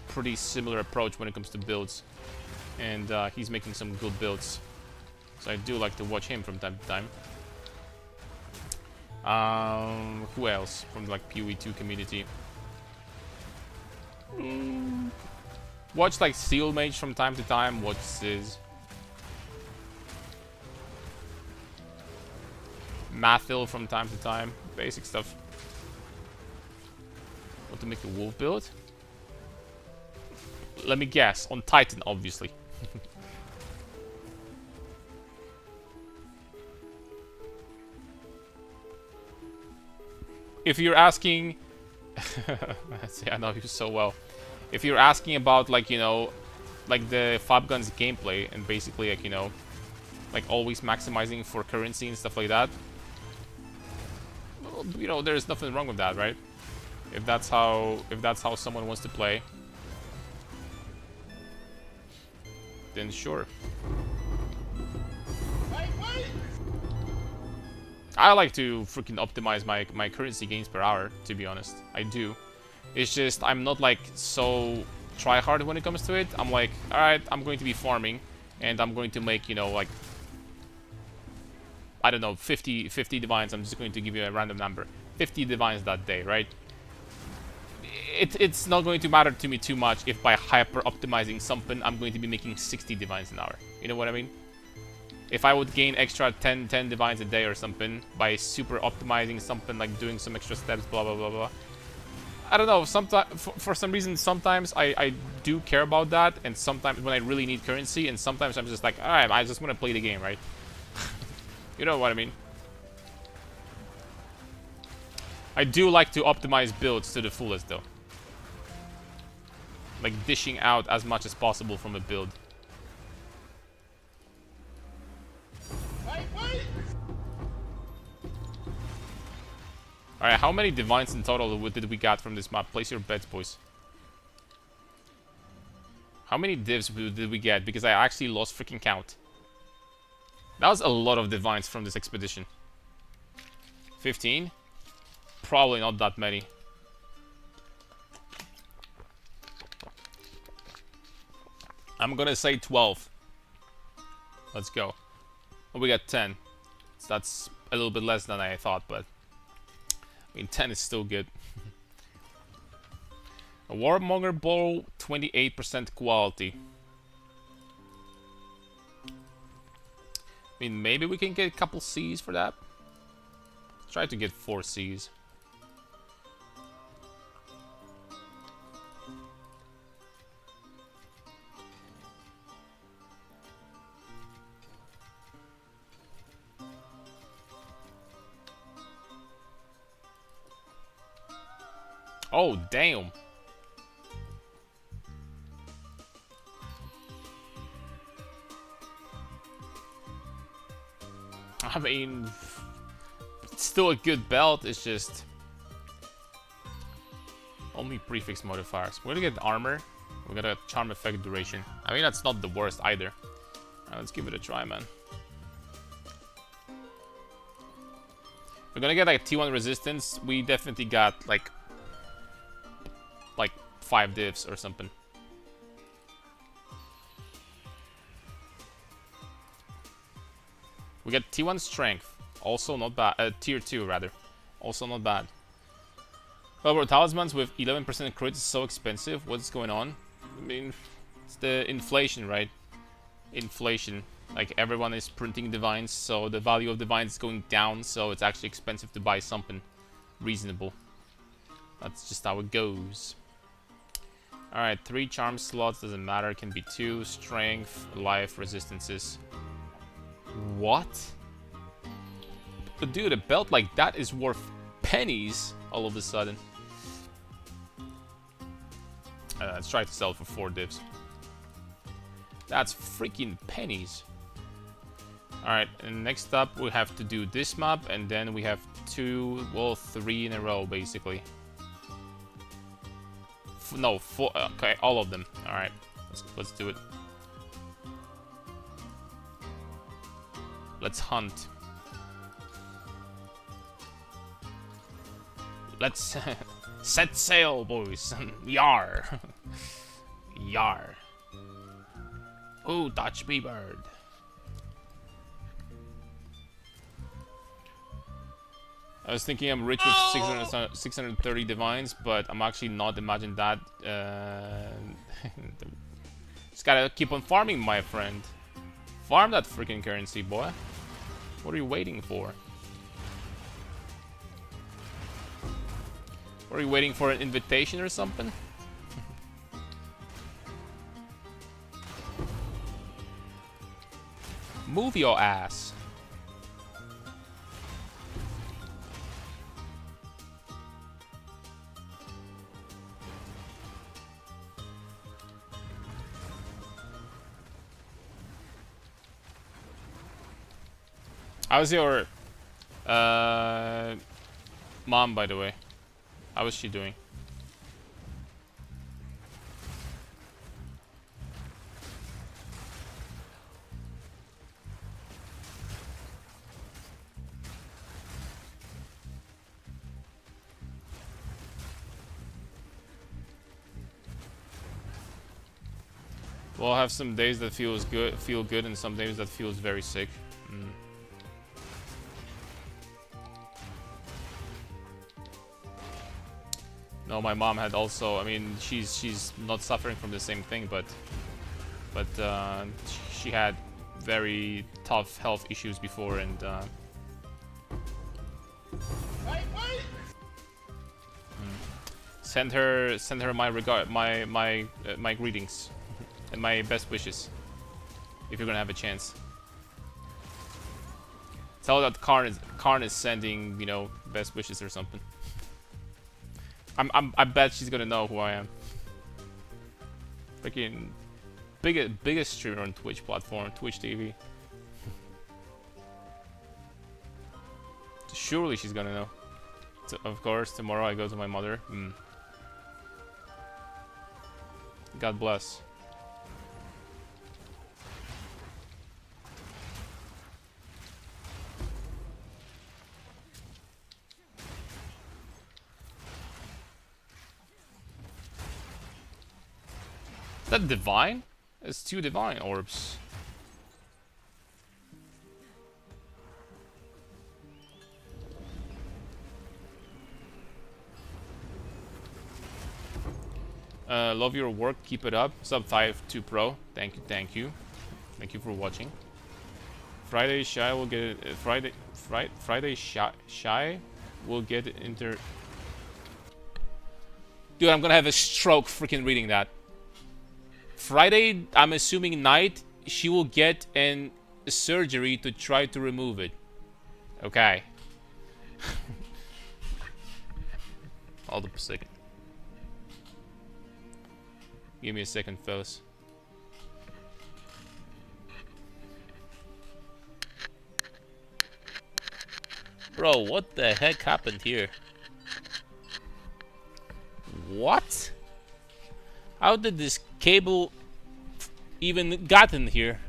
pretty similar approach when it comes to builds, and he's making some good builds, so I do like to watch him from time to time. Who else from like PoE 2 community? Watch like Steel Mage from time to time. Watch Sizz. Mathil from time to time. Basic stuff. Want to make a wolf build? Let me guess. On Titan, obviously. If you're asking... See, I know you so well. If you're asking about, like, you know, like the Fab Guns gameplay and basically, like, you know, like always maximizing for currency and stuff like that, well, you know, there's nothing wrong with that, right? If that's how someone wants to play, then sure. Wait! I like to freaking optimize my currency gains per hour, to be honest. I do. It's just I'm not like so try hard when it comes to it. I'm like, alright, I'm going to be farming and I'm going to make, you know, like, I don't know, 50 divines. I'm just going to give you a random number. 50 divines that day, right? It's not going to matter to me too much if by hyper optimizing something I'm going to be making 60 divines an hour. You know what I mean? If I would gain extra 10 divines a day or something by super optimizing something, like doing some extra steps, blah blah blah blah. I don't know, sometimes for some reason sometimes I do care about that, and sometimes when I really need currency, and sometimes I'm just like, alright, I just want to play the game, right? You know what I mean? I do like to optimize builds to the fullest though. Like dishing out as much as possible from a build. Wait! Alright, how many divines in total did we got from this map? Place your bets, boys. How many divs did we get? Because I actually lost freaking count. That was a lot of divines from this expedition. 15? Probably not that many. I'm gonna say 12. Let's go. Oh, we got 10. So that's a little bit less than I thought, but I mean 10 is still good. A Warmonger Bow, 28% quality. I mean, maybe we can get a couple C's for that. Try to get 4 C's. Oh, damn. I mean, it's still a good belt, it's just only prefix modifiers. We're gonna get armor, we got a charm effect duration. I mean, that's not the worst either. Let's give it a try, man. We're gonna get like T1 resistance. We definitely got like 5 divs or something. We get T1 strength, also not bad. Tier 2 rather, also not bad. However, talismans with 11% crit is so expensive. What's going on? I mean, it's the inflation, right? Inflation. Like everyone is printing divines, so the value of divines is going down. So it's actually expensive to buy something reasonable. That's just how it goes. Alright, 3 charm slots, doesn't matter, can be 2. Strength, life, resistances. What? But dude, a belt like that is worth pennies all of a sudden. Let's try to sell it for 4 divs. That's freaking pennies. Alright, and next up we have to do this map, and then we have 2, well, 3 in a row basically. No, 4. Okay, all of them. All right, let's do it. Let's hunt. Let's set sail, boys. Yar, yar. Ooh, touch me, bird. I was thinking I'm rich with 630 divines, but I'm actually not. Imagine that. Just gotta keep on farming, my friend. Farm that freaking currency, boy. What are you waiting for? Were you waiting for an invitation or something? Move your ass. How's your mom, by the way? How is she doing? We'll have some days that feel good, and some days that feels very sick. No, my mom had also. I mean, she's not suffering from the same thing, but she had very tough health issues before, and send her my greetings and my best wishes if you're gonna have a chance. Tell her that Karn is sending, you know, best wishes or something. I bet she's gonna know who I am. Freaking biggest streamer on Twitch platform, Twitch TV. Surely she's gonna know. So, of course, tomorrow I go to my mother. God bless. Is that divine? It's 2 divine orbs. Love your work, keep it up. Sub 5-2 Pro. Thank you, thank you. Thank you for watching. Friday Shy will get it. Friday Shy will get it inter. Dude, I'm gonna have a stroke freaking reading that. Friday, I'm assuming night, she will get an surgery to try to remove it. Okay. Hold up a second. Give me a second, fellas. Bro, what the heck happened here? What? How did this cable even got in here?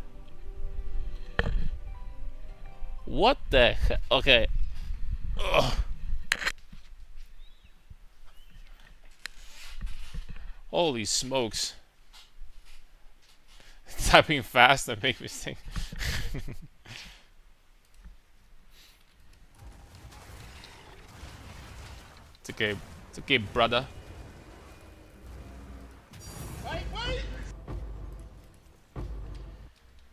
What the heck? Okay. Ugh. Holy smokes. Typing fast and make mistake. It's okay. It's okay, brother. Wait!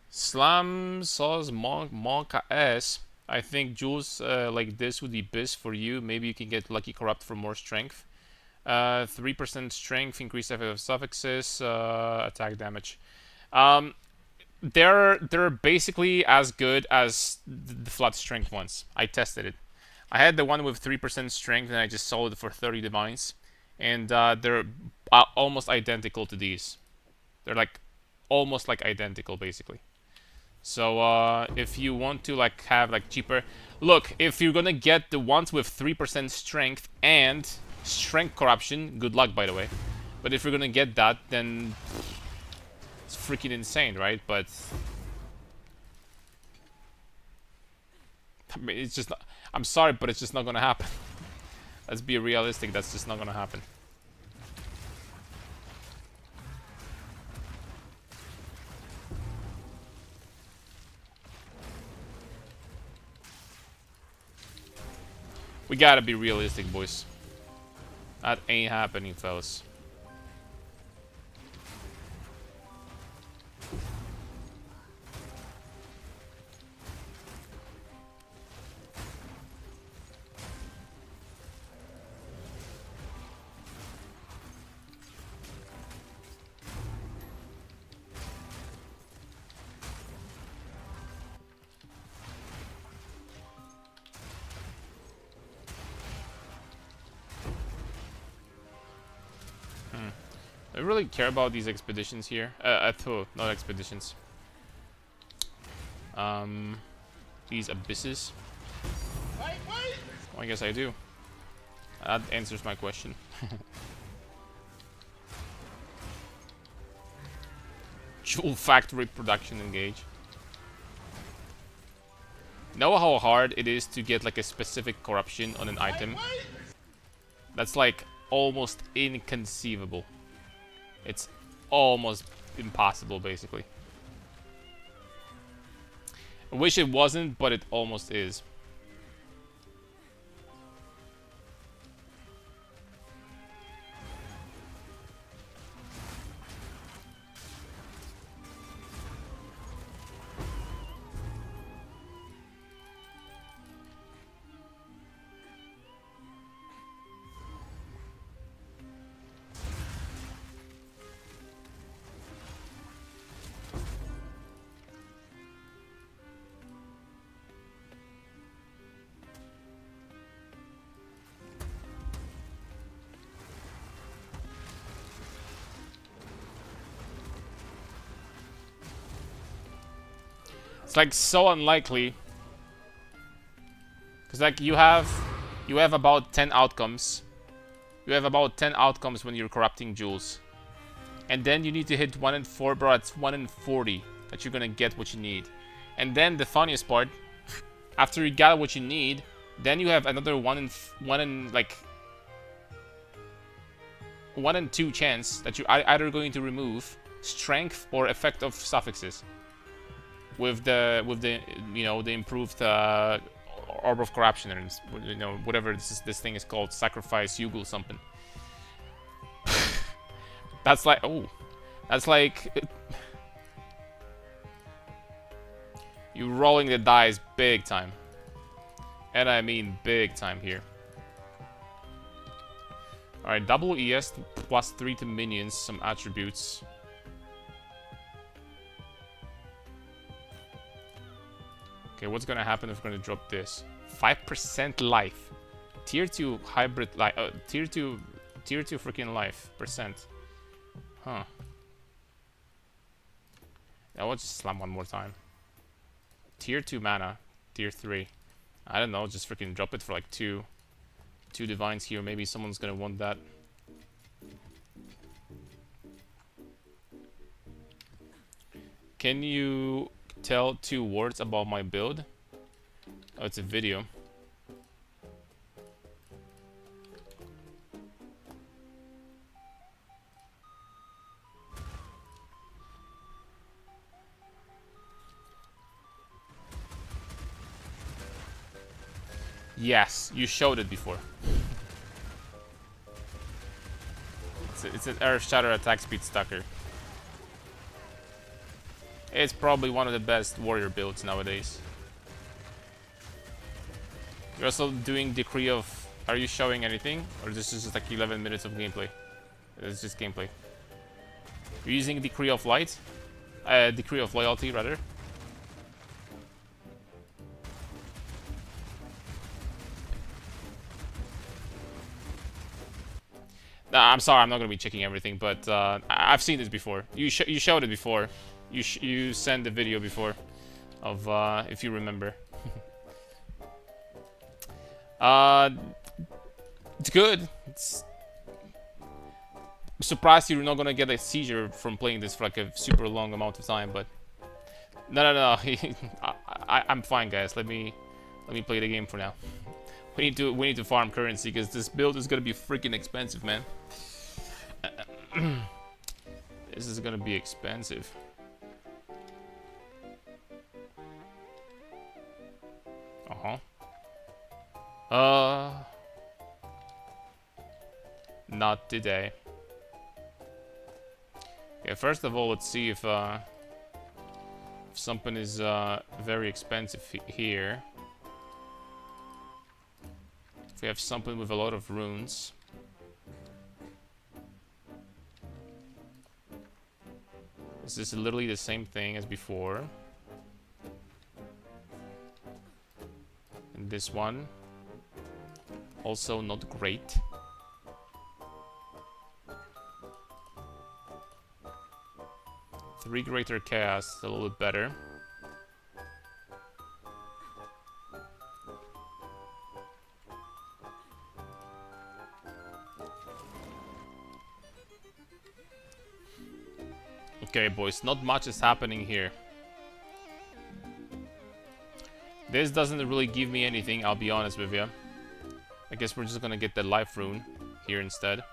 Slam sauce Monka S. I think Jules like this would be best for you. Maybe you can get Lucky Corrupt for more strength. 3% strength, increased effect of suffixes, attack damage. They're basically as good as the flat strength ones. I tested it. I had the one with 3% strength, and I just sold it for 30 divines, and they're almost identical to these. They're like almost like identical, basically. So if you want to like have like cheaper, look, if you're gonna get the ones with 3% strength and strength corruption, good luck, by the way. But if you're gonna get that, then it's freaking insane, right? But I mean, it's just not, I'm sorry, but it's just not gonna happen. Let's be realistic, that's just not gonna happen. We gotta be realistic, boys. That ain't happening, fellas. I really care about these expeditions here. Not expeditions. These abysses. Wait, wait! Well, I guess I do. That answers my question. Jewel factory production engage. Know how hard it is to get like a specific corruption on an item? Wait! That's like almost inconceivable. It's almost impossible, basically. I wish it wasn't, but it almost is. It's like so unlikely. Cause like you have about 10 outcomes. You have about 10 outcomes when you're corrupting jewels. And then you need to hit 1 in 4, bro. It's 1 in 40 that you're gonna get what you need. And then the funniest part, after you got what you need, then you have another 1 in 2 chance that you're either going to remove strength or effect of suffixes with the the improved orb of corruption, and whatever this thing is called, sacrifice Yugul something. That's like you rolling the dice big time, and I mean big time here. All right, double ES plus 3 to minions, some attributes. Okay, what's gonna happen if we're gonna drop this? 5% life. Tier 2 hybrid life. Tier 2 freaking life percent. Huh. Now let's just slam one more time. Tier 2 mana. Tier 3. I don't know, just freaking drop it for like 2 divines here. Maybe someone's gonna want that. Can you tell 2 words about my build? Oh, it's a video. Yes, you showed it before. It's an Earth Shatter attack speed stucker. It's probably one of the best warrior builds nowadays. You're also doing Decree of... Are you showing anything? Or this is just like 11 minutes of gameplay? It's just gameplay. You're using Decree of Light? Decree of Loyalty, rather. Nah, I'm sorry, I'm not gonna be checking everything, but I've seen this before. You showed it before. You sent the video before of if you remember. It's good. I'm surprised you're not gonna get a seizure from playing this for like a super long amount of time, but no. I'm fine, guys. Let me play the game for now. We need to farm currency because this build is gonna be freaking expensive, man. This is gonna be expensive. Not today. Okay, first of all, let's see if something is very expensive here. If we have something with a lot of runes. This is literally the same thing as before. And this one, also not great. 3 greater chaos, a little bit better. Okay, boys, not much is happening here. This doesn't really give me anything, I'll be honest with you. I guess we're just gonna get the life rune here instead.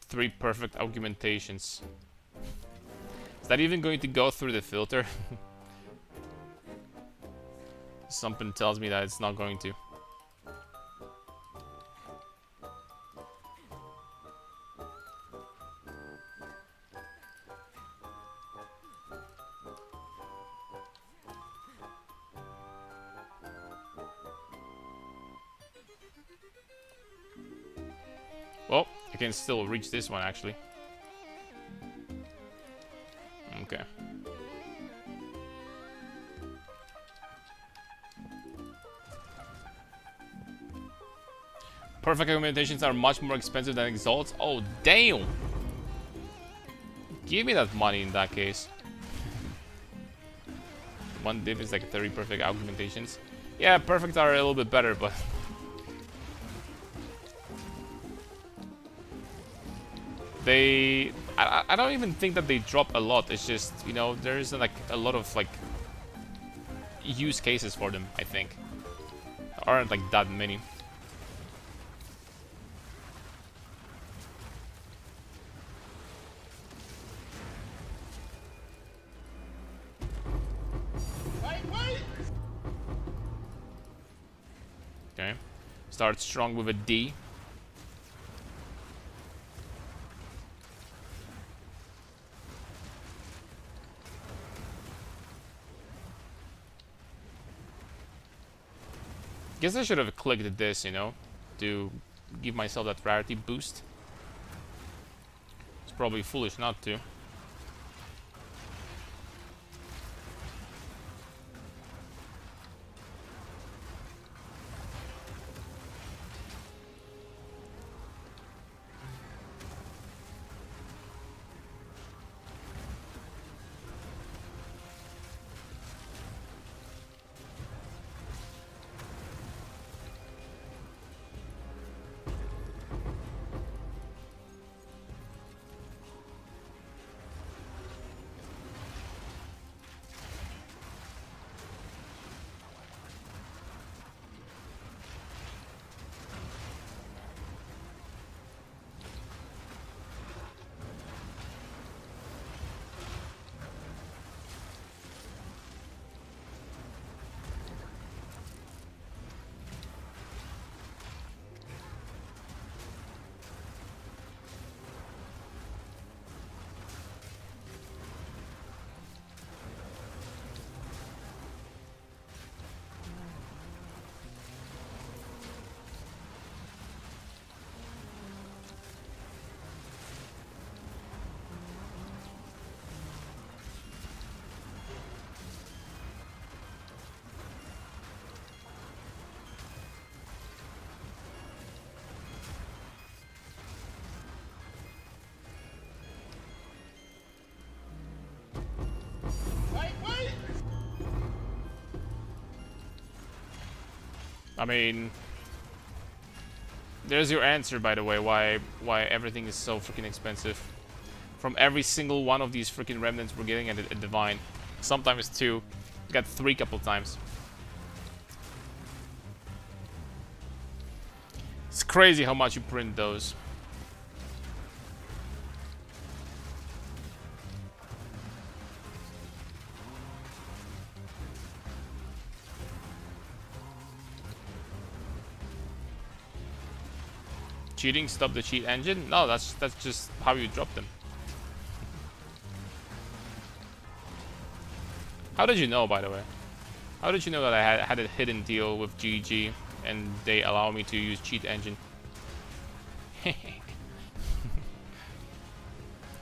Three perfect augmentations. Is that even going to go through the filter? Something tells me that it's not going to. Well, I can still reach this one actually. Okay. Perfect augmentations are much more expensive than exalts. Oh, damn! Give me that money in that case. One div is like 30 perfect augmentations. Yeah, perfect are a little bit better, but I don't even think that they drop a lot. It's just, you know, there isn't like a lot of like use cases for them, I think. There aren't like that many. Okay. Start strong with a D. Guess I should have clicked this, you know, to give myself that rarity boost. It's probably foolish not to. I mean, there's your answer, by the way, why everything is so freaking expensive. From every single one of these freaking remnants we're getting at a divine. Sometimes two. Got 3 couple times. It's crazy how much you print those. cheating stop the cheat engine? No, that's just how you drop them. How did you know, by the way? How did you know that I had a hidden deal with GG and they allow me to use cheat engine?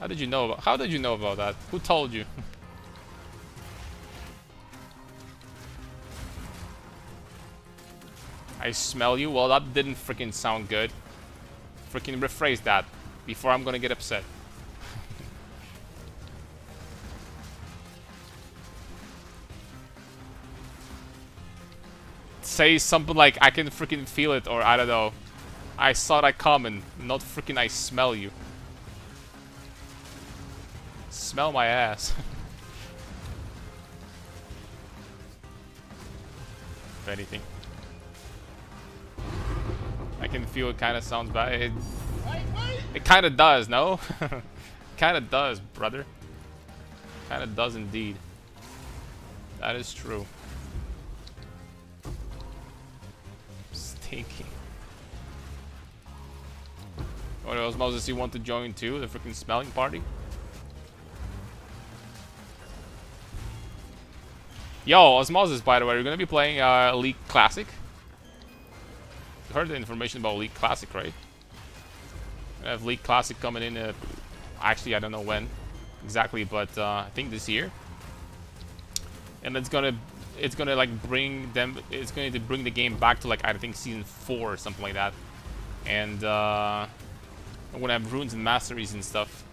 How did you know about that? Who told you? I smell you? Well, that didn't freaking sound good. Freaking rephrase that before I'm gonna get upset. Say something like, I can freaking feel it, or I don't know. I saw that coming, not freaking I smell you. Smell my ass. If anything. I can feel it kind of sounds bad. It kind of does, no? Kind of does, brother. Kind of does indeed. That is true. Stinky. What else, Moses? You want to join too? The freaking smelling party? Yo, Osmosis, by the way, you're gonna be playing League Classic. You heard the information about League Classic, right? I have League Classic coming in. Actually, I don't know when exactly, but I think this year. And it's gonna like bring them. It's going to bring the game back to like I think season 4 or something like that. And I'm gonna have runes and masteries and stuff.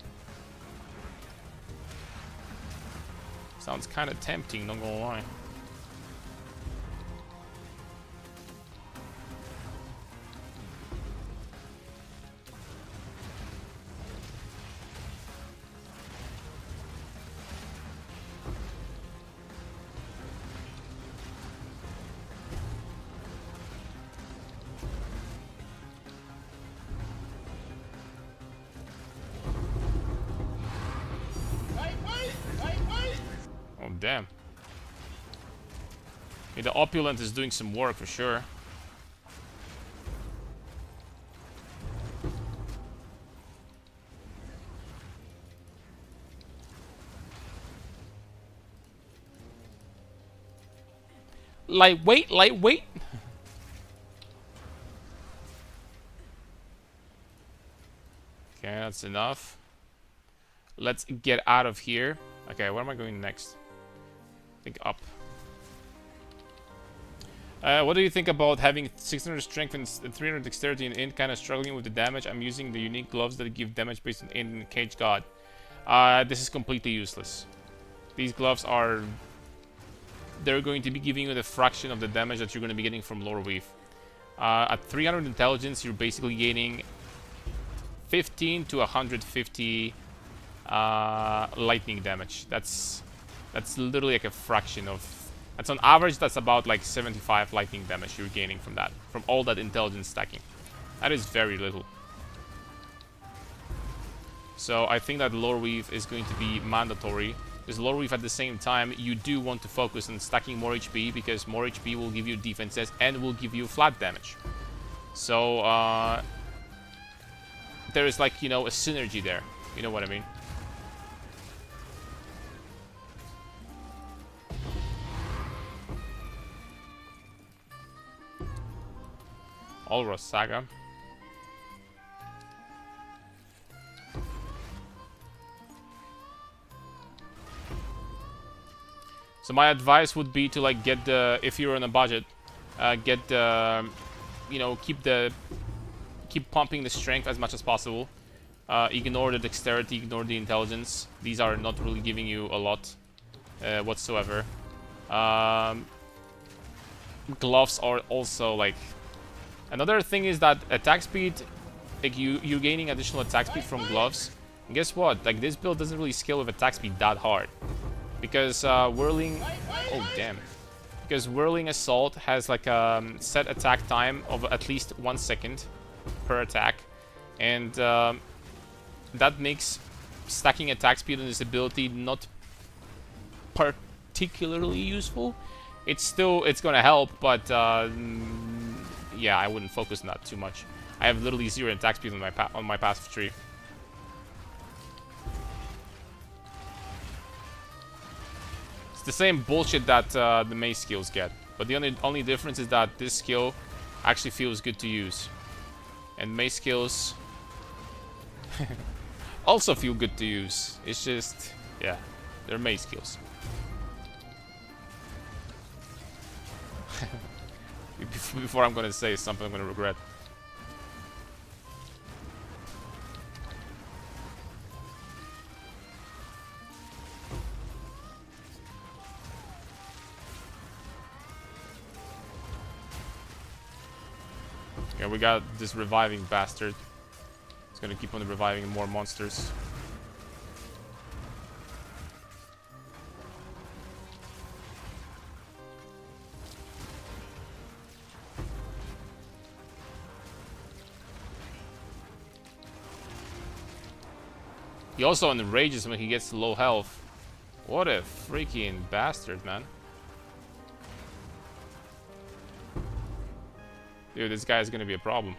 Sounds kind of tempting, not gonna lie. Oh, damn. Yeah, the opulent is doing some work for sure. Lightweight, lightweight. Okay, that's enough. Let's get out of here. Okay, where am I going next? I think up. What do you think about having 600 strength and 300 dexterity and int, kind of struggling with the damage? I'm using the unique gloves that give damage based on int and cage god. This is completely useless. These gloves are... They're going to be giving you the fraction of the damage that you're going to be getting from Lore Weave. At 300 intelligence, you're basically gaining 15 to 150 lightning damage. That's literally like a fraction of... That's on average, that's about like 75 lightning damage you're gaining from that. From all that intelligence stacking. That is very little. So I think that Lore Weave is going to be mandatory. Because Lore Weave at the same time, you do want to focus on stacking more HP, because more HP will give you defenses and will give you flat damage. So there is like, you know, a synergy there. You know what I mean? Olros Saga. So my advice would be to like get the, if you're on a budget, get the, you know, keep pumping the strength as much as possible. Ignore the dexterity, ignore the intelligence. These are not really giving you a lot whatsoever. Gloves are also like... Another thing is that attack speed, like you're gaining additional attack speed from gloves. And guess what? Like this build doesn't really scale with attack speed that hard. Because whirling... Oh, damn. Because whirling assault has like a set attack time of at least 1 second per attack. And that makes stacking attack speed on this ability not particularly useful. It's gonna help, but yeah, I wouldn't focus on that too much. I have literally 0 attack speed on my passive tree. It's the same bullshit that the mace skills get, but the only difference is that this skill actually feels good to use, and mace skills also feel good to use. It's just, yeah, they're mace skills. Before I'm gonna say something I'm gonna regret. Yeah, we got this reviving bastard. It's gonna keep on reviving more monsters. He also enrages when he gets low health. What a freaking bastard, man. Dude, this guy is gonna be a problem.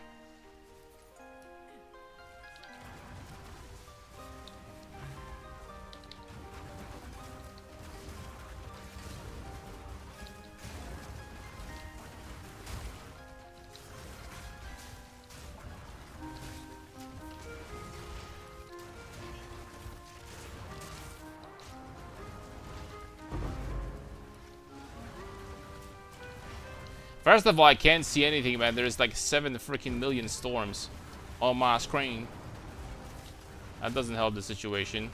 First of all, I can't see anything, man. There's like 7 freaking million storms on my screen. That doesn't help the situation.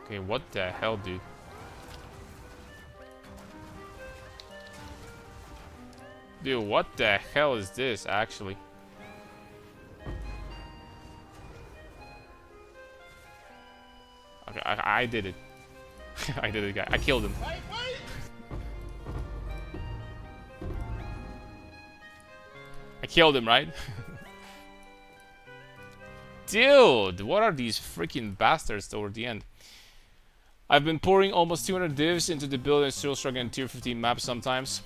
Okay, what the hell, dude? Dude, what the hell is this, actually? Okay, I did it. I did it, guy. I killed him. Wait, wait! I killed him, right? Dude, what are these freaking bastards toward the end? I've been pouring almost 200 divs into the build and still struggling in tier 15 maps sometimes.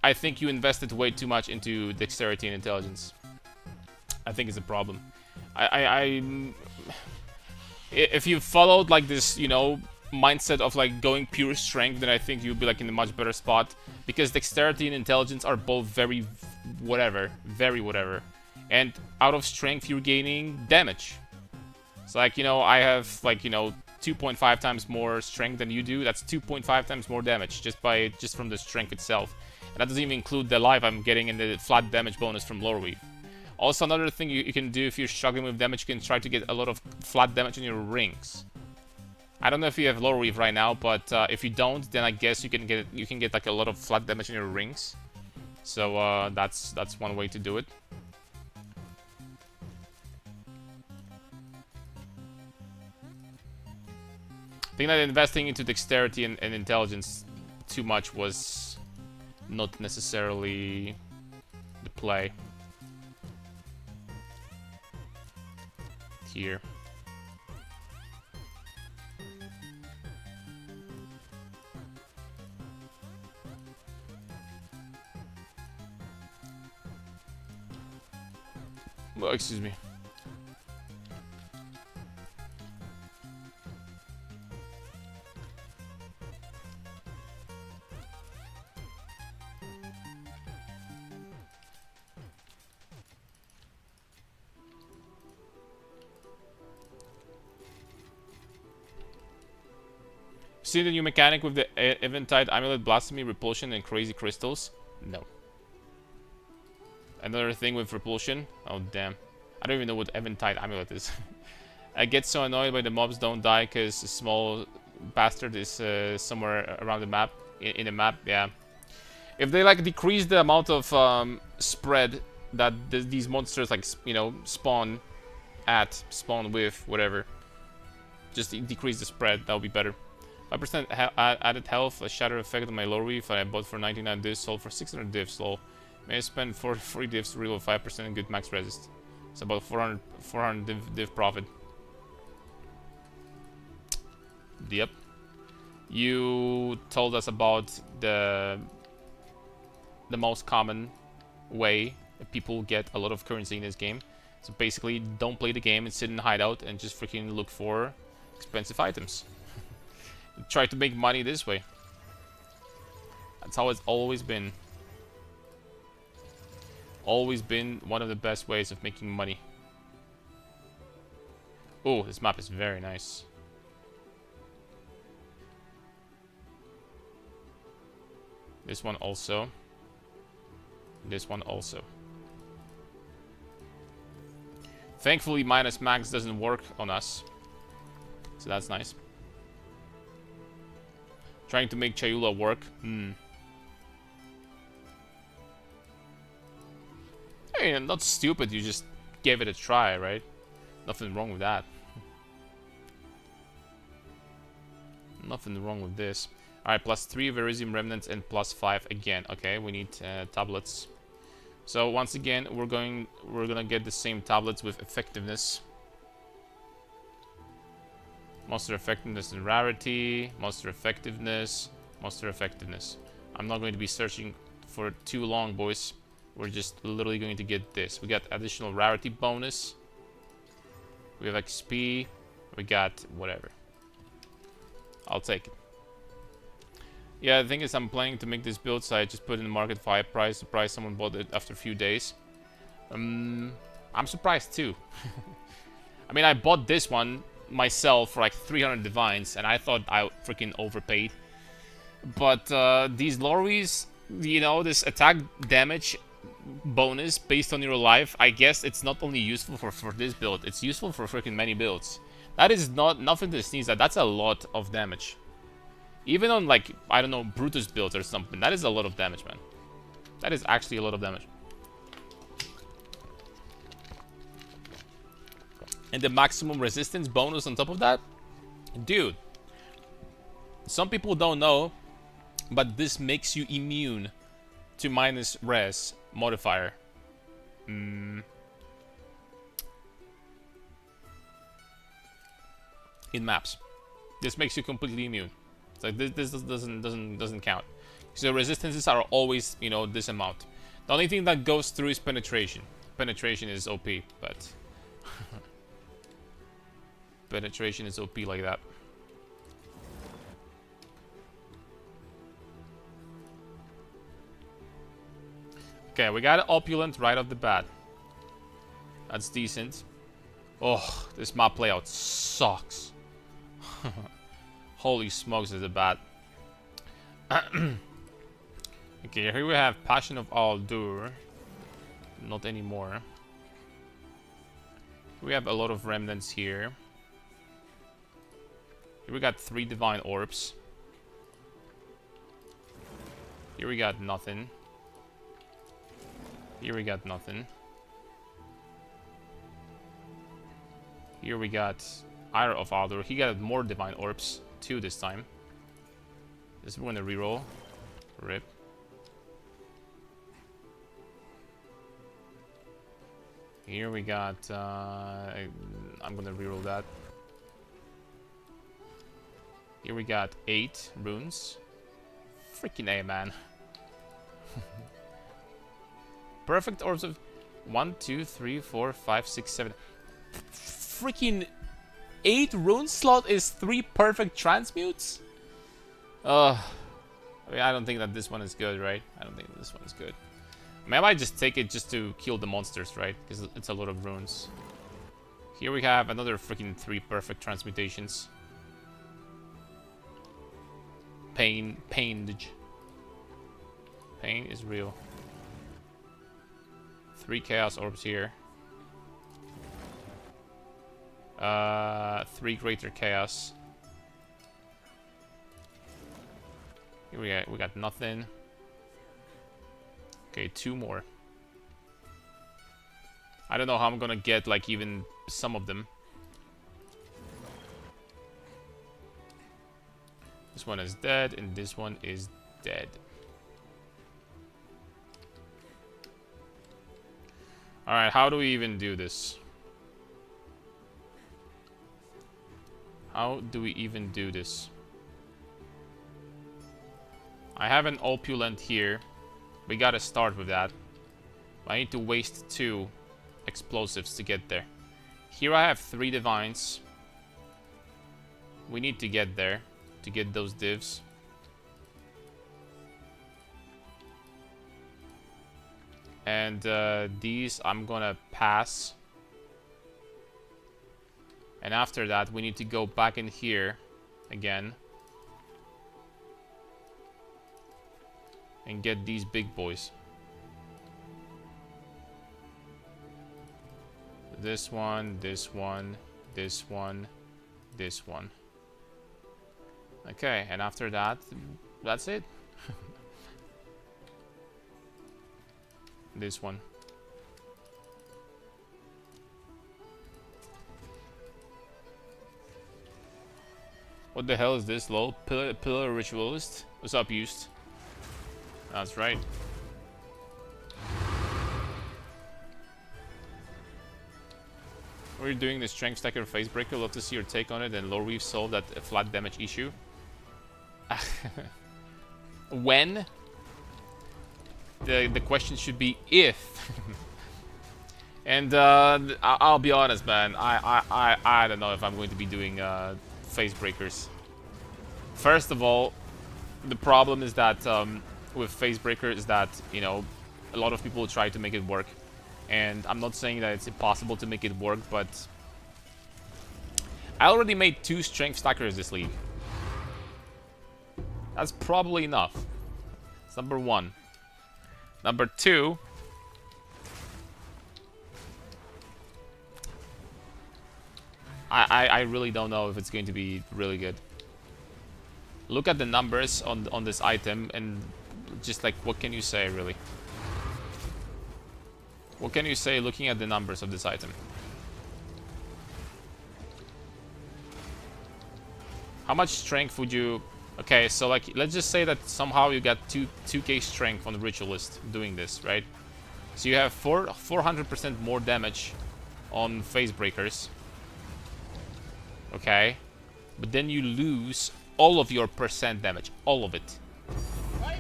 I think you invested way too much into dexterity and intelligence. I think it's a problem. If you followed like this, you know, mindset of like going pure strength, then I think you'll be like in a much better spot, because dexterity and intelligence are both very whatever, and out of strength you're gaining damage. It's like, you know, I have like, you know, 2.5 times more strength than you do. That's 2.5 times more damage just from the strength itself. And that doesn't even include the life I'm getting and the flat damage bonus from Lore Weave. Also, another thing you can do if you're struggling with damage, you can try to get a lot of flat damage on your rings. I don't know if you have Lore Weave right now, but if you don't, then I guess you can get like a lot of flat damage on your rings. So that's one way to do it. I think that investing into dexterity and intelligence too much was not necessarily the play here. Well, excuse me. See the new mechanic with the Eventide Amulet, Blasphemy, Repulsion, and Crazy Crystals? No. Another thing with Repulsion? Oh, damn. I don't even know what Eventide Amulet is. I get so annoyed when the mobs don't die because a small bastard is somewhere around the map. In the map, yeah. If they like decrease the amount of spread that these monsters like, you know, spawn with, whatever. Just decrease the spread, that would be better. 5% added health, a shatter effect on my lorry if I bought for 99 divs, sold for 600 divs, lol. May I spend 43 divs to reload 5% and good max resist. It's about 400 div profit. Yep. You told us about the most common way that people get a lot of currency in this game. So basically, don't play the game and sit in hideout and just freaking look for expensive items. Try to make money this way. That's how it's always been. Always been one of the best ways of making money. Oh, this map is very nice. This one also. This one also. Thankfully, minus max doesn't work on us. So that's nice. Trying to make Chayula work. Hey, not stupid, you just gave it a try, right? Nothing wrong with that. Nothing wrong with this. Alright, +3 Verisium Remnants and +5 again. Okay, we need tablets. So once again, we're gonna get the same tablets with effectiveness. Monster effectiveness and rarity, monster effectiveness, monster effectiveness. I'm not going to be searching for too long, boys. We're just literally going to get this. We got additional rarity bonus. We have XP. We got whatever. I'll take it. Yeah, the thing is, I'm planning to make this build, so I just put in the market for high price. Surprised someone bought it after a few days. I'm surprised too. I mean, I bought this one myself for like 300 divines, and I thought I freaking overpaid. But these lorries, you know, this attack damage bonus based on your life, I guess it's not only useful for this build, it's useful for freaking many builds. That is nothing to sneeze at. That's a lot of damage. Even on, like, I don't know, Brutus builds or something, that is a lot of damage, man. That is actually a lot of damage. And the maximum resistance bonus on top of that? Dude. Some people don't know, but this makes you immune to minus res modifier. In maps. This makes you completely immune. It's like this doesn't count. So resistances are always, you know, this amount. The only thing that goes through is penetration. Penetration is OP, but penetration is OP like that. Okay, we got opulent right off the bat. That's decent. Oh, this map layout sucks. Holy smokes, is it bad. Okay, here we have Passion of Aldur. Not anymore. We have a lot of remnants here. Here we got 3 divine orbs. Here we got nothing. Here we got nothing. Here we got Ire of Aldur. He got more divine orbs. 2 this time. This we're gonna reroll. Rip. Here we got I'm gonna reroll that. Here we got 8 runes. Freaking A, man. Perfect orbs of 1, 2, 3, 4, 5, 6, 7. Freaking 8 rune slot is 3 perfect transmutes? I mean, I don't think that this one is good, right? I don't think this one is good. I mean, I might just take it just to kill the monsters, right? Because it's a lot of runes. Here we have another freaking 3 perfect transmutations. Pain is real. 3 chaos orbs here. 3 greater chaos. Here we got nothing. Okay, 2 more. I don't know how I'm gonna get like even some of them. This one is dead, and this one is dead. Alright, how do we even do this? How do we even do this? I have an opulent here. We gotta start with that. I need to waste 2 explosives to get there. Here I have 3 divines. We need to get there to get those divs. And these I'm gonna pass. And after that we need to go back in here again and get these big boys. This one, this one, this one, this one. Okay, and after that, that's it. This one. What the hell is this, lol? Pillar ritualist? What's up, used? That's right. We're doing the strength stacker phase breaker. Love to see your take on it, and Lore Weave solve that flat damage issue. When? The question should be if. And I'll be honest, man. I don't know if I'm going to be doing phase breakers. First of all, the problem is that with phase breakers is that, you know, a lot of people try to make it work, and I'm not saying that it's impossible to make it work, but I already made 2 strength stackers this league. That's probably enough. That's number 1. Number 2, I really don't know if it's going to be really good. Look at the numbers on this item and just like, what can you say really? What can you say looking at the numbers of this item? How much strength would you... Okay, so like, let's just say that somehow you got 2k strength on the ritualist doing this, right? So you have 400% more damage on phase breakers. Okay. But then you lose all of your percent damage. All of it. Wait.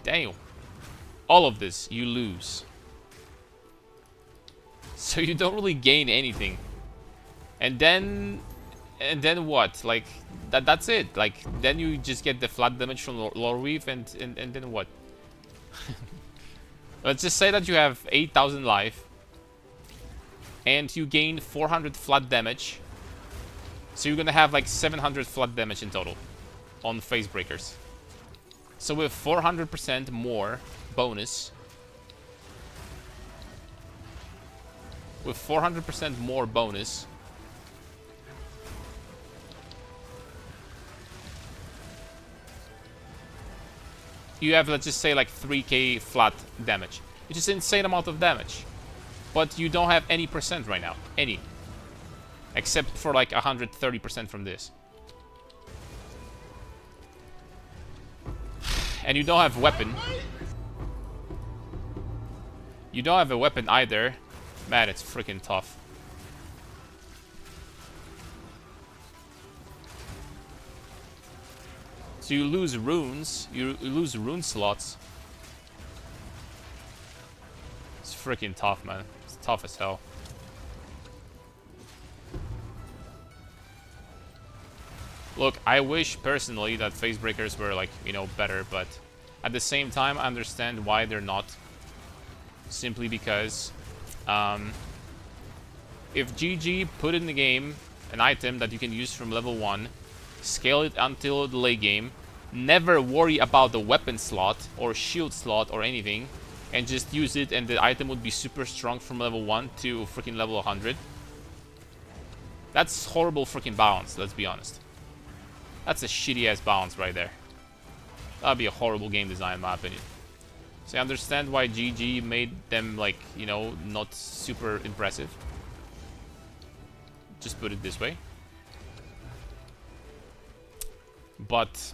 Damn. All of this you lose. So you don't really gain anything. And then what? Like that's it. Like then you just get the flat damage from Lore Weave and then what? Let's just say that you have 8,000 life and you gain 400 flat damage. So you're gonna have like 700 flat damage in total on phase breakers. So with 400% more bonus, with 400% more bonus, you have, let's just say, like 3k flat damage, which is an insane amount of damage. But you don't have any percent right now, any, except for like 130% from this. And you don't have weapon. You don't have a weapon either. Man, it's freaking tough. So you lose runes. You lose rune slots. It's freaking tough, man. It's tough as hell. Look, I wish personally that phase breakers were like, you know, better, but at the same time I understand why they're not. Simply because if GG put in the game an item that you can use from level 1, scale it until the late game, never worry about the weapon slot or shield slot or anything, and just use it, and the item would be super strong from level 1 to freaking level 100. That's horrible freaking balance, let's be honest. That's a shitty ass balance right there. That'd be a horrible game design in my opinion. So I understand why GG made them, like, you know, not super impressive. Just put it this way. But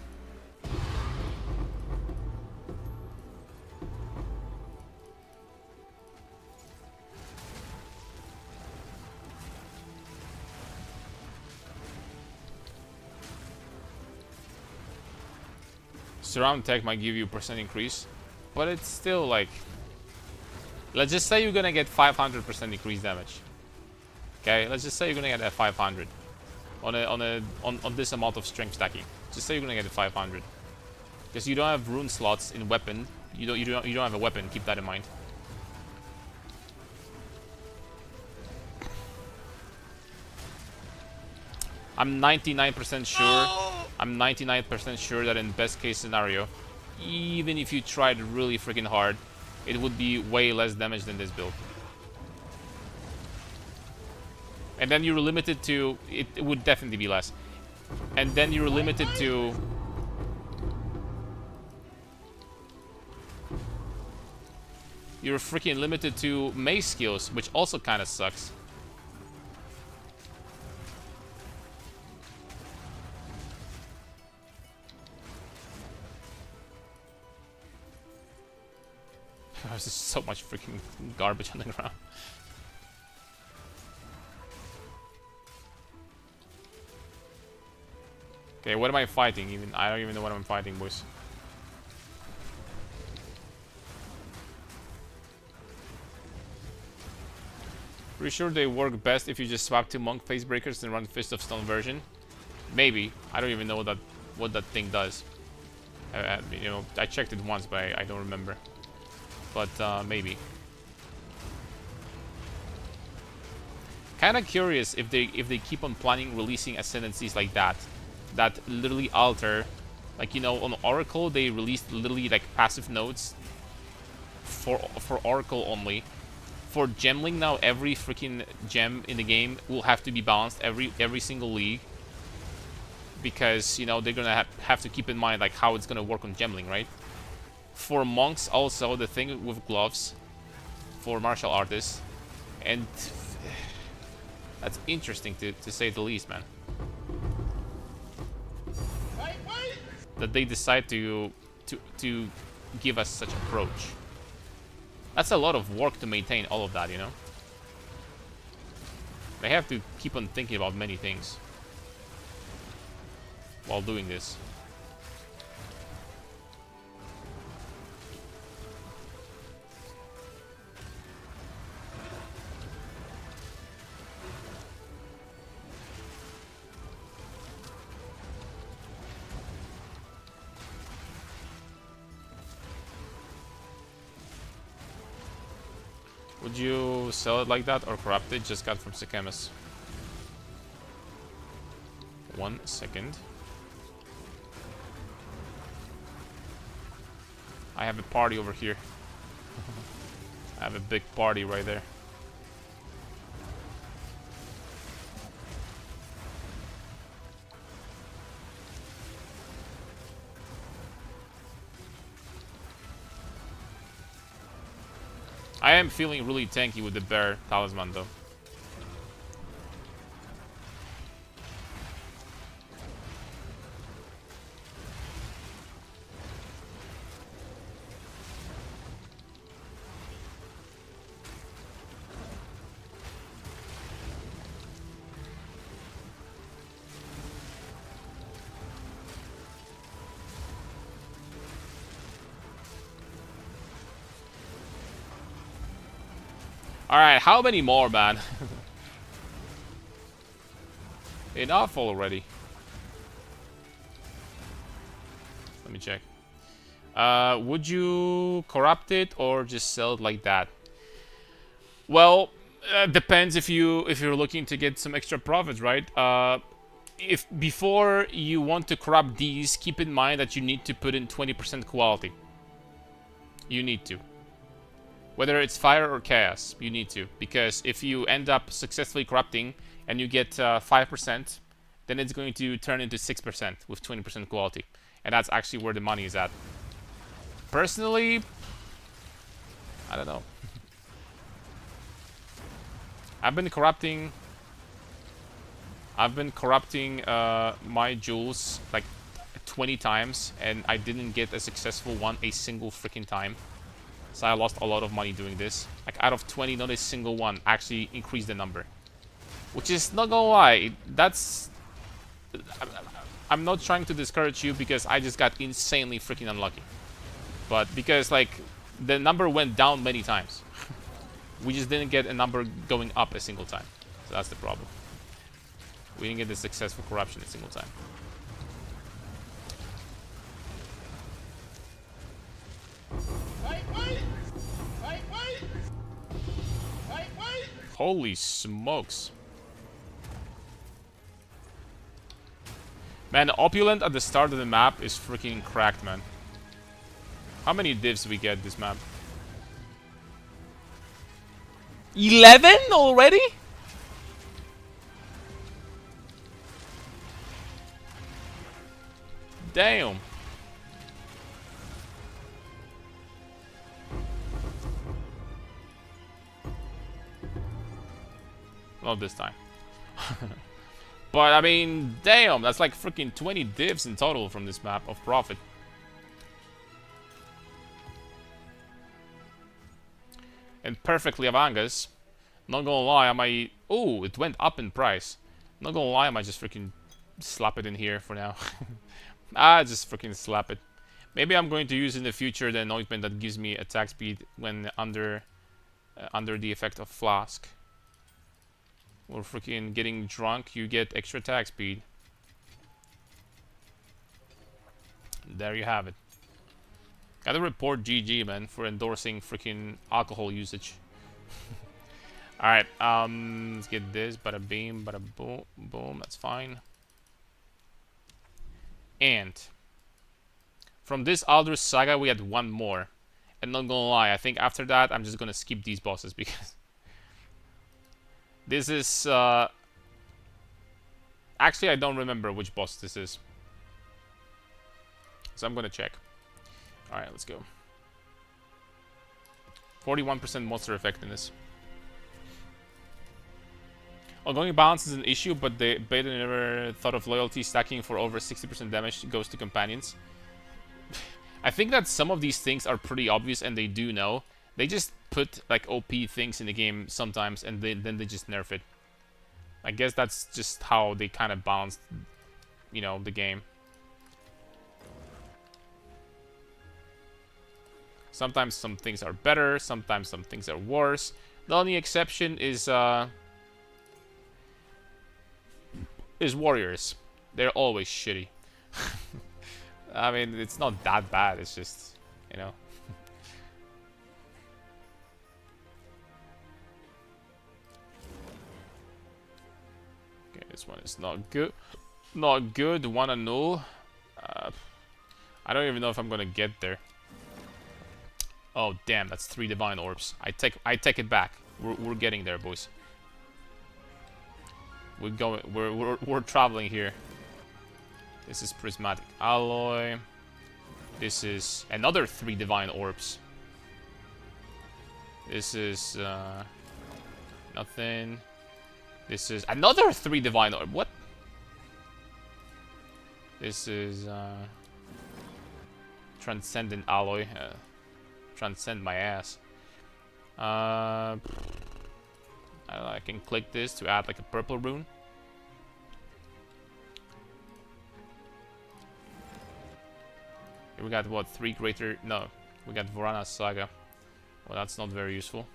surround tech might give you a percent increase, but it's still like, let's just say you're gonna get 500% increased damage. Okay, let's just say you're gonna get a 500 on this amount of strength stacking. Just say you're gonna get a 500 because you don't have rune slots in weapon. You don't have a weapon. Keep that in mind. I'm 99% sure. I'm 99% sure that in best case scenario, even if you tried really freaking hard, it would be way less damage than this build. And then you're limited to... It would definitely be less. And then you're limited to... You're freaking limited to mace skills, which also kind of sucks. There's just so much freaking garbage on the ground. Okay, what am I fighting? I don't even know what I'm fighting, boys. Pretty sure they work best if you just swap two monk face breakers and run Fist of Stone version. Maybe. I don't even know what that thing does. You know, I checked it once, but I don't remember. But maybe. Kind of curious if they keep on planning releasing ascendancies like that literally alter, like, you know, on Oracle they released literally like passive nodes for Oracle only. For Gemling now, every freaking gem in the game will have to be balanced every single league, because, you know, they're gonna have to keep in mind like how it's gonna work on Gemling, right? For monks also, the thing with gloves for martial artists, and that's interesting to say the least, man. That they decide to give us such approach. That's a lot of work to maintain all of that, you know? They have to keep on thinking about many things while doing this. Would you sell it like that or corrupt it? Just got from Sikamis. 1 second. I have a party over here. I have a big party right there. I am feeling really tanky with the bear talisman though. Alright, how many more, man? Enough already. Let me check. Would you corrupt it or just sell it like that? Well, depends if you're looking to get some extra profits, right? If before you want to corrupt these, keep in mind that you need to put in 20% quality. You need to. Whether it's fire or chaos, you need to. Because if you end up successfully corrupting and you get 5%, then it's going to turn into 6% with 20% quality. And that's actually where the money is at. Personally, I don't know. I've been corrupting my jewels like 20 times, and I didn't get a successful one a single freaking time. So I lost a lot of money doing this. Like, out of 20, not a single one actually increased the number. Which is, not gonna lie, that's... I'm not trying to discourage you because I just got insanely freaking unlucky. But because, like, the number went down many times. We just didn't get a number going up a single time. So that's the problem. We didn't get the successful corruption a single time. Wait, wait! Wait, wait! Wait, wait! Holy smokes. Man, Opulent at the start of the map is freaking cracked, man. How many divs we get this map? 11 already? Damn. Not this time. But I mean, damn, that's like freaking 20 divs in total from this map of profit. And perfectly Avangas. Not gonna lie, I might... Oh, it went up in price. Not gonna lie, I might just freaking slap it in here for now. Just freaking slap it. Maybe I'm going to use in the future the anointment that gives me attack speed when under the effect of Flask. Or freaking getting drunk, you get extra attack speed. There you have it. Gotta report GG, man, for endorsing freaking alcohol usage. Alright, let's get this. Bada beam, bada boom, boom, that's fine. And from this Aldous Saga, we had one more. And not gonna lie, I think after that, I'm just gonna skip these bosses because this is, actually, I don't remember which boss this is. So I'm gonna check. Alright, let's go. 41% monster effectiveness. Ongoing balance is an issue, but the beta never thought of loyalty stacking for over 60% damage goes to companions. I think that some of these things are pretty obvious and they do know. They just put like OP things in the game sometimes and then they just nerf it. I guess that's just how they kind of balanced, you know, the game. Sometimes some things are better, sometimes some things are worse. The only exception is warriors. They're always shitty. I mean, it's not that bad, it's just, you know. Okay, this one is not good. Not good, 1 and 0. I don't even know if I'm gonna get there. Oh damn, that's 3 divine orbs. I take it back. We're getting there, boys. We're traveling here. This is prismatic alloy. This is another 3 divine orbs. This is nothing. This is another 3 divine orb. What? This is transcendent alloy. Transcend my ass. I don't know, I can click this to add like a purple rune. Here we got what, 3 greater... No, we got Vorana Saga. Well, that's not very useful.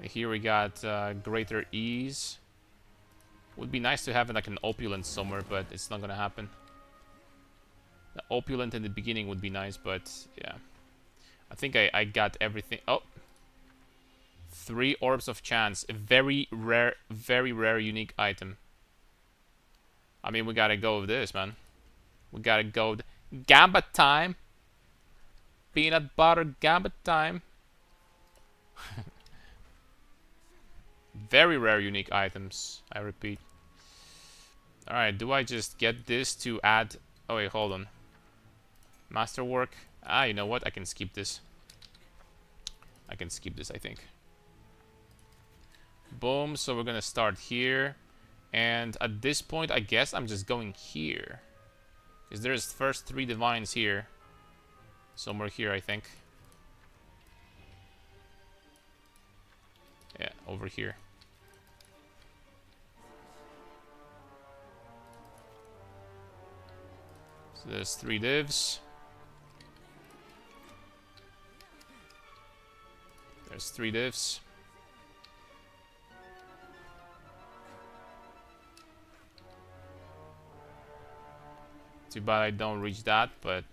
Here we got greater ease. Would be nice to have like an opulent somewhere, but it's not gonna happen. The opulent in the beginning would be nice, but yeah. I think I got everything. Oh! 3 orbs of chance. A very rare unique item. I mean, we gotta go with this, man. We gotta go with Gamba time. Peanut butter Gamba time. Very rare unique items, I repeat. Alright, do I just get this to add... Oh wait, hold on. Masterwork. Ah, you know what? I can skip this. I can skip this, I think. Boom, so we're gonna start here. And at this point, I guess I'm just going here. Because there's first 3 divines here. Somewhere here, I think. Yeah, over here. So there's 3 divs. There's 3 divs. Too bad I don't reach that, but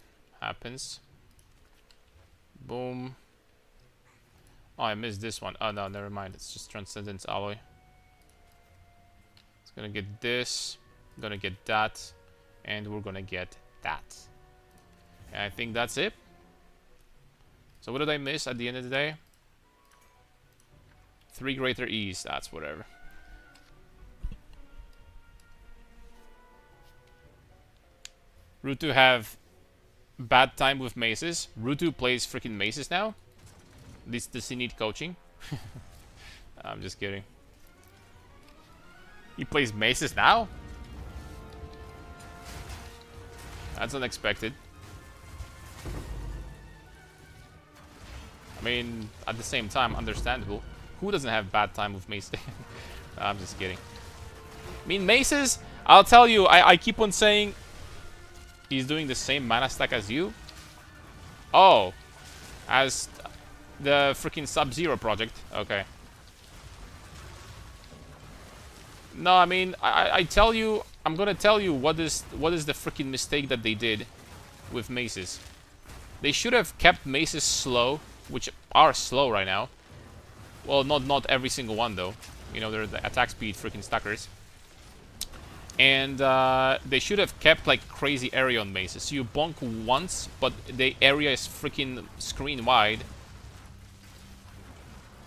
happens. Boom. Oh, I missed this one. Oh no, never mind. It's just Transcendence Alloy. It's gonna get this, gonna get that, and we're gonna get that. And I think that's it. So what did I miss at the end of the day? 3 greater E's, that's whatever. Rutu have bad time with maces. Rutu plays freaking maces now. Does he need coaching? I'm just kidding. He plays maces now? That's unexpected. I mean, at the same time, understandable. Who doesn't have bad time with maces? I'm just kidding. I mean, maces, I'll tell you, I keep on saying he's doing the same mana stack as you. Oh, as the freaking Sub-Zero project. Okay. No, I mean, I tell you, I'm gonna tell you what is the freaking mistake that they did with maces. They should have kept maces slow, which are slow right now. Well, not every single one though. You know, they're the attack speed freaking stackers. And they should have kept like crazy area on maces. So you bonk once, but the area is freaking screen wide,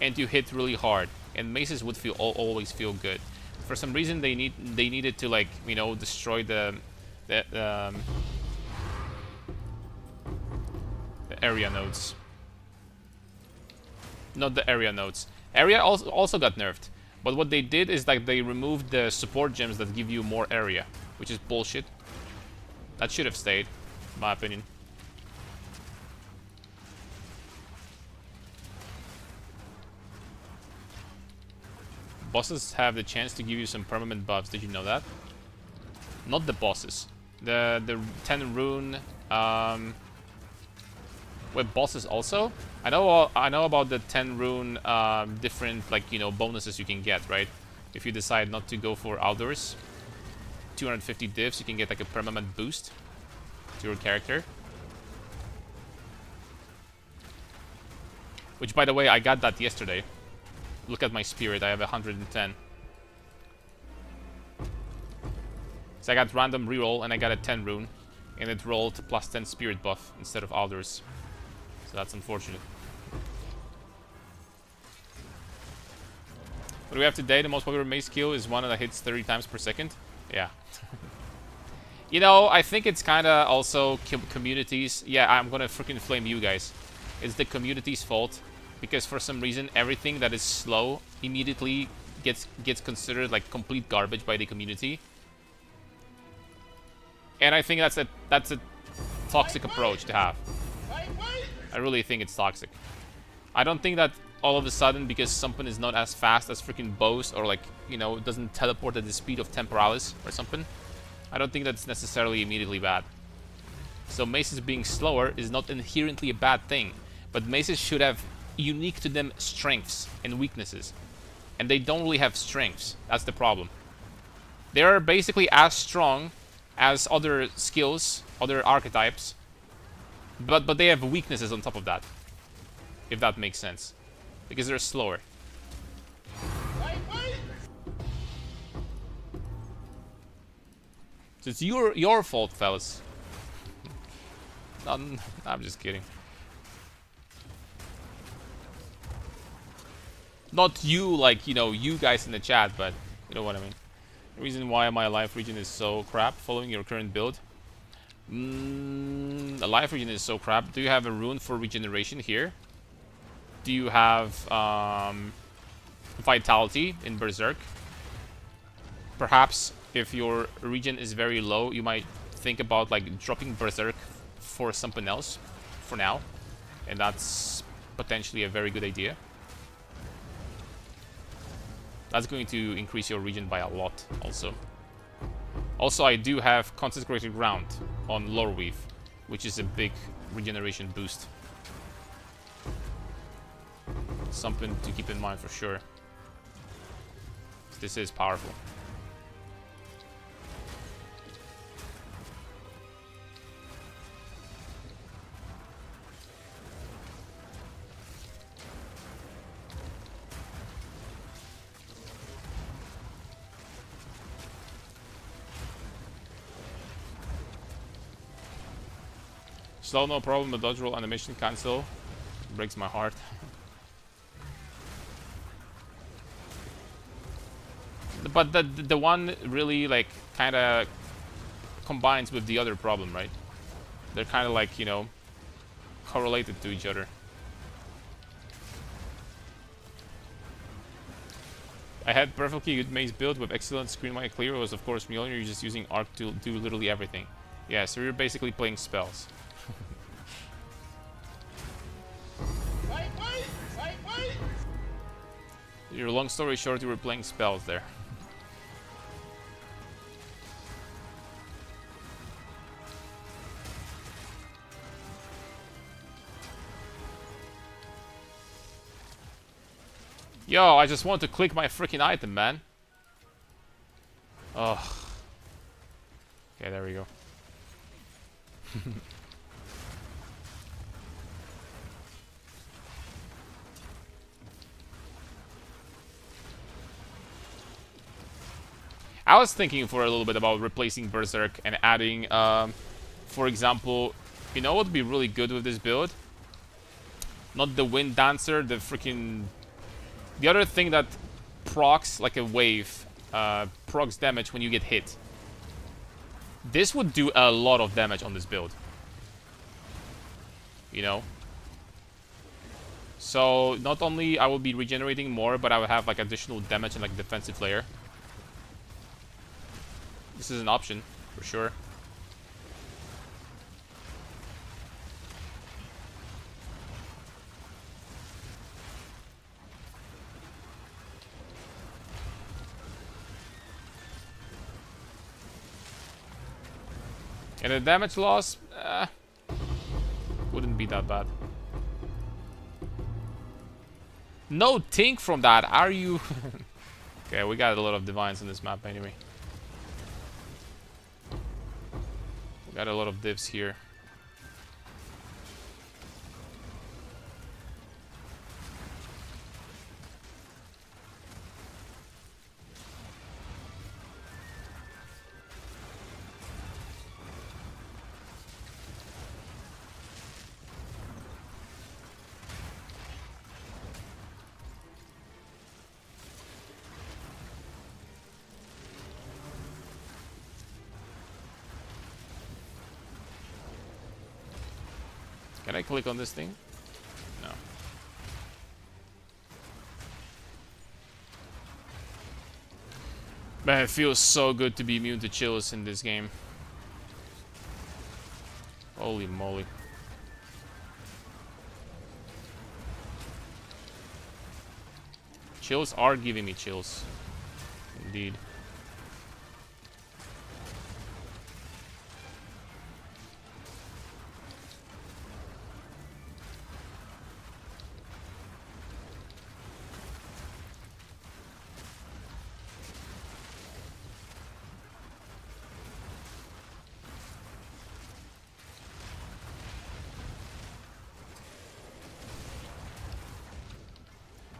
and you hit really hard. And maces would always feel good. For some reason, they needed to, like, you know, destroy the area nodes. Not the area nodes. Area also got nerfed. But what they did is like they removed the support gems that give you more area, which is bullshit. That should have stayed, in my opinion. Bosses have the chance to give you some permanent buffs. Did you know that? Not the bosses. The 10 rune. Wait, bosses also? I know about the 10 rune different, like, you know, bonuses you can get, right? If you decide not to go for outdoors. 250 divs, you can get like a permanent boost to your character. Which, by the way, I got that yesterday. Look at my spirit, I have 110. So I got random reroll and I got a 10 rune. And it rolled plus 10 spirit buff instead of outdoors. So that's unfortunate. What do we have today? The most popular mace skill is one that hits 30 times per second. Yeah. You know, I think it's kind of also communities. Yeah, I'm gonna freaking flame you guys. It's the community's fault. Because for some reason, everything that is slow immediately gets considered like complete garbage by the community. And I think that's a toxic approach to have. I really think it's toxic. I don't think that all of a sudden, because something is not as fast as freaking bows, or like, you know, it doesn't teleport at the speed of Temporalis or something, I don't think that's necessarily immediately bad. So maces being slower is not inherently a bad thing, but maces should have unique to them strengths and weaknesses. And they don't really have strengths. That's the problem. They are basically as strong as other skills, other archetypes, but they have weaknesses on top of that, if that makes sense, because they're slower. So it's your fault, fellas. I'm just kidding. Not you, like, you know, you guys in the chat, but you know what I mean. The reason why my life region is so crap following your current build. The life region is so crap. Do you have a rune for regeneration here? Do you have vitality in Berserk? Perhaps if your regen is very low, you might think about like dropping Berserk for something else for now, and that's potentially a very good idea. That's going to increase your regen by a lot also. Also, I do have Consecrated Ground on Lore Weave, which is a big regeneration boost. Something to keep in mind for sure. This is powerful. Slow no problem, but dodge roll animation cancel. Breaks my heart. But the one really like kind of combines with the other problem, right? They're kind of like, you know, correlated to each other. I had perfectly good maze build with excellent screen might clear. It was of course Mjolnir. You're just using arc to do literally everything. Yeah, so you're basically playing spells. Wait! Your long story short, you were playing spells there. Yo, I just want to click my freaking item, man. Ugh. Okay, there we go. I was thinking for a little bit about replacing Berserk and adding, for example, you know what would be really good with this build? Not the Wind Dancer, the freaking... The other thing that procs, like a wave, procs damage when you get hit. This would do a lot of damage on this build. You know? So, not only I will be regenerating more, but I will have like additional damage and like defensive layer. This is an option, for sure. And the damage loss, wouldn't be that bad. No tink from that, are you? Okay, we got a lot of divines on this map anyway. We got a lot of divs here. Can I click on this thing? No. Man, it feels so good to be immune to chills in this game. Holy moly. Chills are giving me chills. Indeed.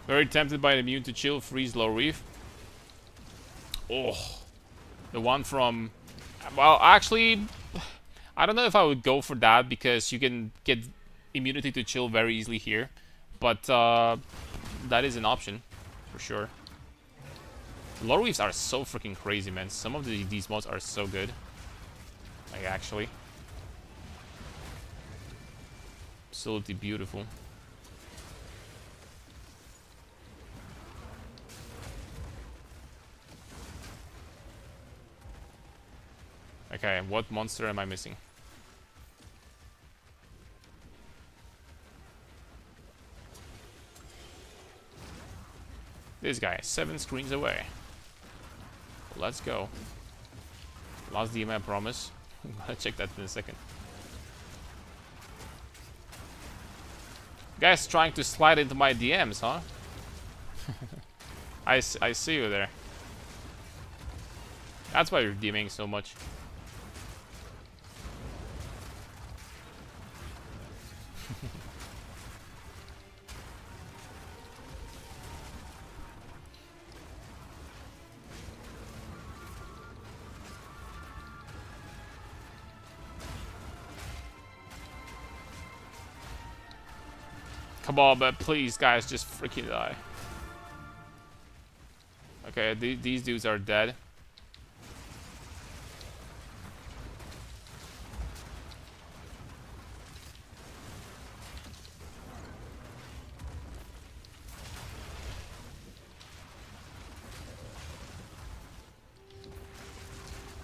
Very tempted by the immune to chill, freeze, low reef. Oh, the one from... Well, actually, I don't know if I would go for that because you can get immunity to chill very easily here. But that is an option, for sure. Low reefs are so freaking crazy, man. Some of these mods are so good. Like, actually. Absolutely beautiful. Okay, what monster am I missing? This guy, 7 screens away. Let's go. Last DM, I promise. I'm gonna check that in a second. Guy's trying to slide into my DMs, huh? I see you there. That's why you're DMing so much. Come on, but please, guys, just freaking die. Okay, these dudes are dead.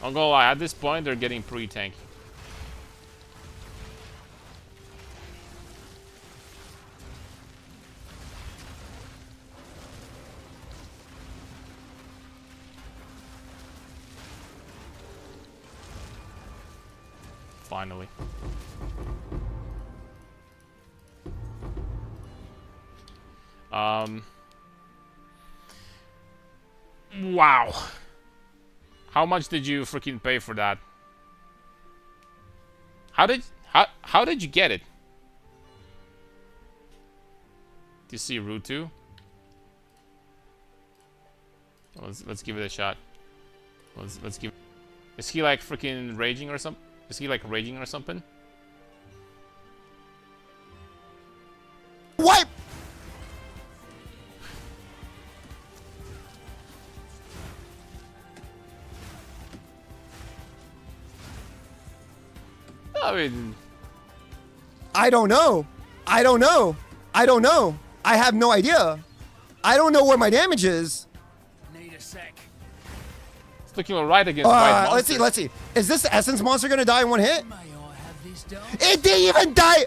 I'm gonna lie, at this point, they're getting pretty tanky. Finally. Wow. How much did you freaking pay for that? How did you get it? Do you see Route 2? Let's give it a shot. Let's give. Is he like freaking raging or something? Is he like raging or something? What? I mean, I don't know. I don't know. I don't know. I have no idea. I don't know where my damage is. Need a sec. it's looking alright against white Let's see. monsters. Let's see. Is this Essence monster gonna die in one hit? May I have this done? It didn't even die.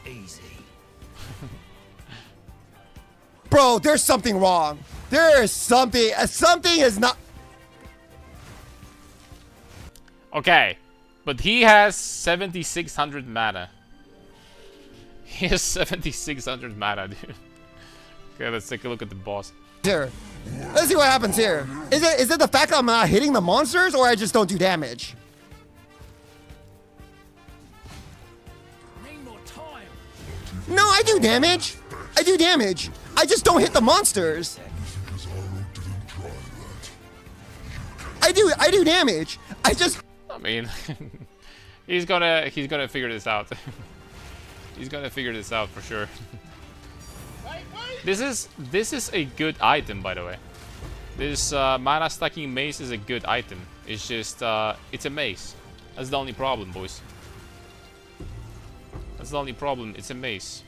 Easy. Bro, there's something wrong. There is something. Something is not. Okay, but he has 7,600 mana. He has 7,600 mana, dude. Okay, let's take a look at the boss. Here. Let's see what happens here. Is it the fact that I'm not hitting the monsters, or I just don't do damage? Need more time. No, I do damage. I do damage. I just don't hit the monsters. I do damage. I just. I mean, he's gonna figure this out. He's gonna figure this out for sure. Wait, wait. This is a good item, by the way. This mana stacking mace is a good item. It's just it's a mace. That's the only problem, boys. That's the only problem. It's a mace.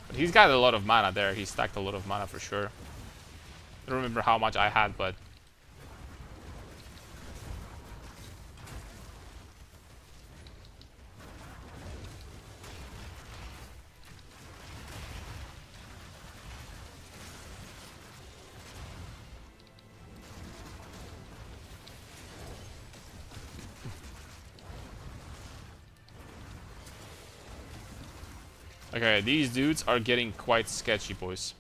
But he's got a lot of mana there. He stacked a lot of mana for sure. I don't remember how much I had, but okay, these dudes are getting quite sketchy, boys.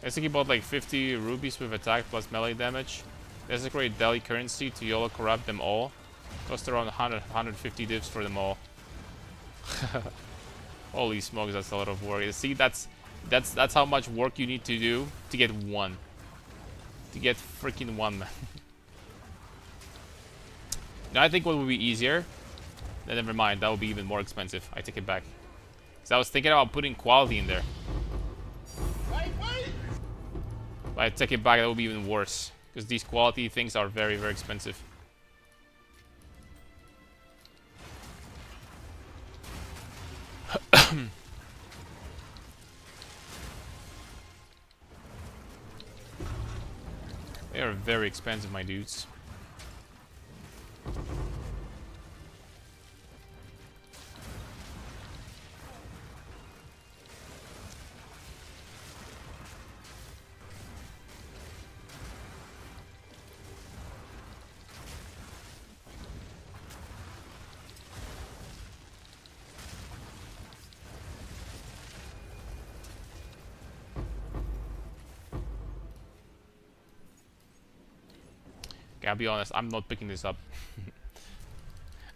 I think he bought like 50 rubies with attack plus melee damage. Desecrate Delhi currency to YOLO corrupt them all. Cost around 150 divs for them all. Holy smokes, that's a lot of work. See, that's how much work you need to do to get one. To get freaking one, man. Now I think what would be easier. Then never mind, that would be even more expensive. I take it back. Because I was thinking about putting quality in there. Wait! But I take it back, that would be even worse. Because these quality things are very, very expensive. They are very expensive, my dudes. Okay, I'll be honest, I'm not picking this up.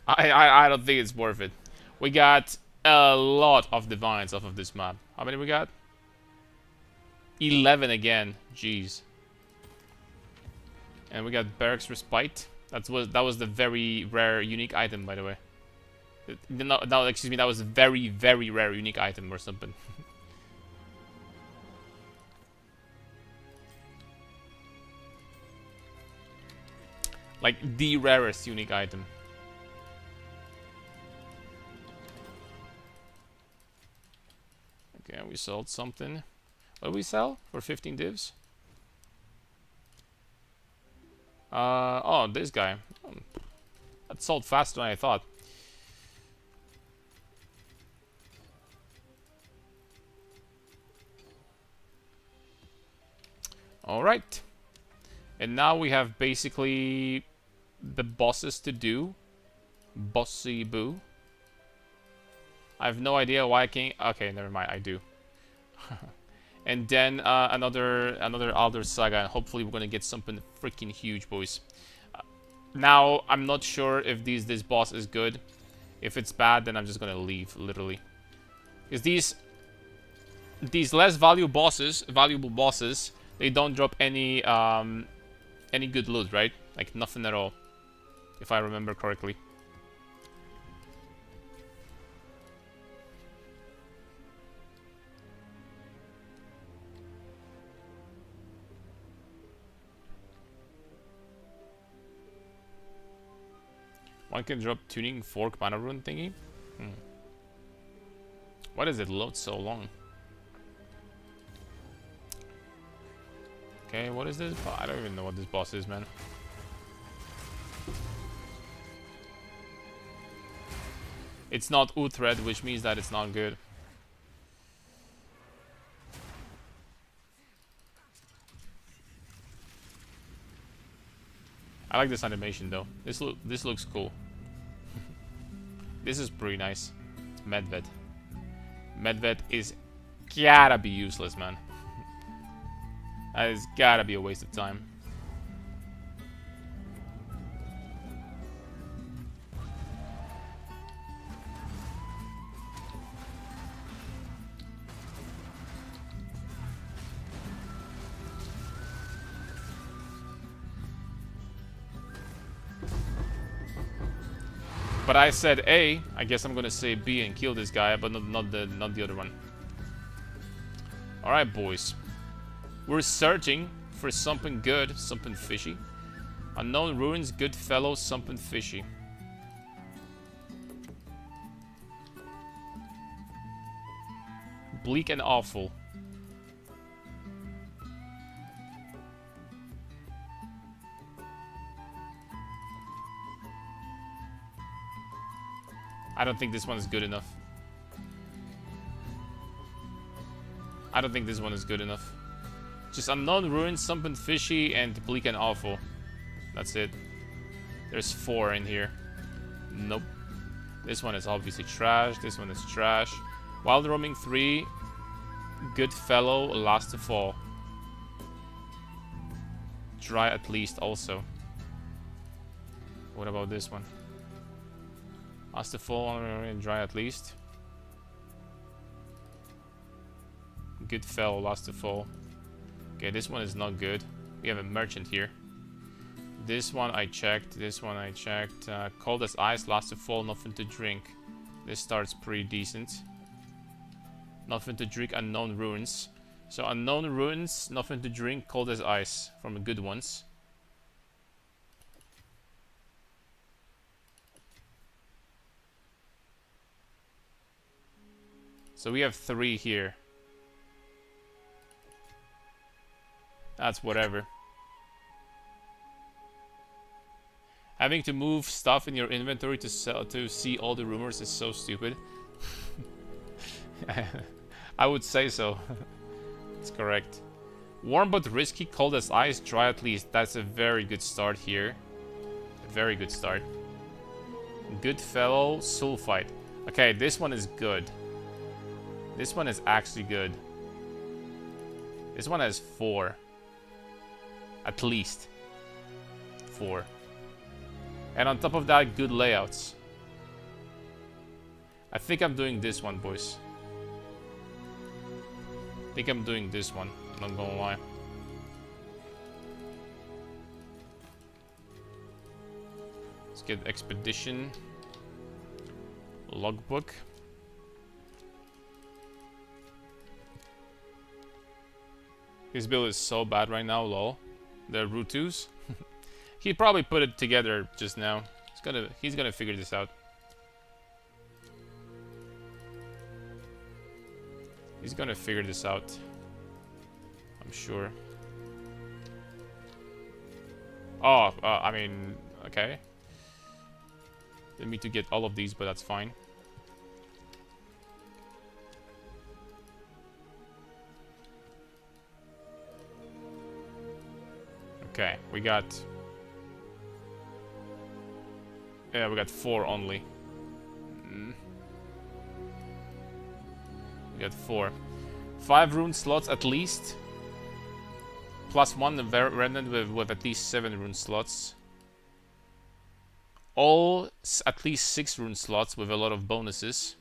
I don't think it's worth it. We got a lot of divines off of this map. How many we got? 11 again. Jeez. And we got Barracks Respite. That was the very rare unique item, by the way. No, excuse me, that was a very, very rare unique item or something. Like the rarest unique item. Okay, we sold something. What did we sell for 15 divs? Oh, this guy. That sold faster than I thought. Alright. And now we have basically the bosses to do. Bossy boo. I have no idea why I can't. Okay, never mind. I do. And then another Alder Saga, and hopefully we're gonna get something freaking huge, boys. Now I'm not sure if this boss is good. If it's bad, then I'm just gonna leave, literally. Because these less valuable bosses, they don't drop any good loot, right? Like nothing at all, if I remember correctly. One can drop tuning fork mana rune thingy. Why does it load so long? Okay, what is this? I don't even know what this boss is, man. It's not Uthred, which means that it's not good. I like this animation though. This looks cool. This is pretty nice. It's Medved. Medved is gotta be useless, man. That is gotta be a waste of time. But I said A. I guess I'm gonna say B and kill this guy, but not the other one. All right, boys. We're searching for something good, something fishy. Unknown ruins, good fellow, something fishy. Bleak and awful. I don't think this one is good enough. I don't think this one is good enough. Just unknown ruins, something fishy, and bleak and awful. That's it. There's 4 in here. Nope. This one is obviously trash. This one is trash. Wild roaming 3. Good fellow, last to fall. Dry at least also. What about this one? Last to fall and dry at least. Good fellow, last to fall. Okay, this one is not good. We have a merchant here. This one I checked. This one I checked. Cold as ice, last to fall, nothing to drink. This starts pretty decent. Nothing to drink, unknown ruins. So unknown ruins, nothing to drink, cold as ice from the good ones. So we have 3 here. That's whatever. Having to move stuff in your inventory to see all the rumors is so stupid. I would say so. It's correct. Warm but risky, cold as ice, dry at least. That's a very good start here. A very good start. Good fellow, sulfite. Okay, this one is good. This one is actually good. This one has 4. At least. 4. And on top of that, good layouts. I think I'm doing this one, boys. I think I'm doing this one. I'm not gonna lie. Let's get expedition. Logbook. His build is so bad right now, lol. The Rutus. He probably put it together just now. He's gonna figure this out. He's gonna figure this out. I'm sure. Oh, I mean, okay. Didn't mean to get all of these, but that's fine. Okay, we got... Yeah, we got 4 only. We got 4. 5 rune slots at least. Plus 1 remnant with at least 7 rune slots. All at least 6 rune slots with a lot of bonuses.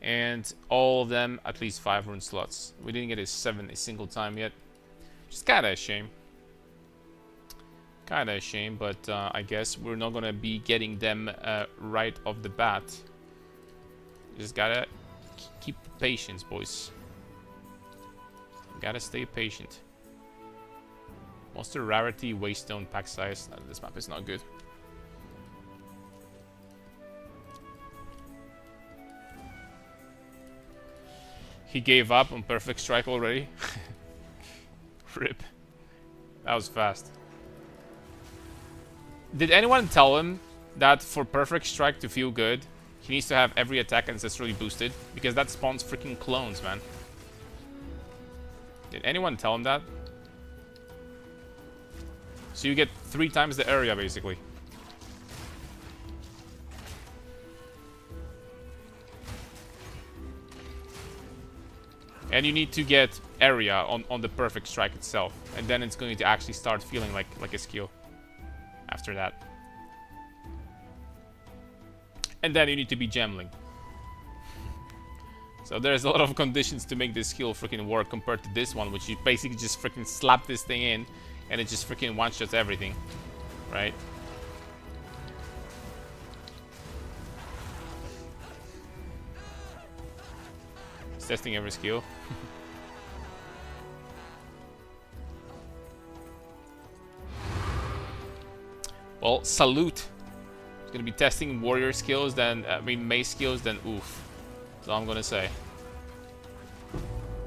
And all of them at least 5 rune slots. We didn't get a 7 a single time yet. Just kinda a shame. Kinda a shame, but I guess we're not gonna be getting them right off the bat. Just gotta keep patience, boys. Gotta stay patient. Monster rarity, waystone, pack size. This map is not good. He gave up on perfect strike already. Rip. That was fast. Did anyone tell him that for perfect strike to feel good, he needs to have every attack ancestrally boosted? Because that spawns freaking clones, man. Did anyone tell him that? So you get 3 times the area, basically. And you need to get area on the perfect strike itself. And then it's going to actually start feeling like a skill. After that. And then you need to be gemling. So there's a lot of conditions to make this skill freaking work compared to this one, which you basically just freaking slap this thing in and it just freaking one-shots everything. Right? It's testing every skill. Well, salute. It's gonna be testing warrior skills, then mace skills, then oof. That's all I'm gonna say.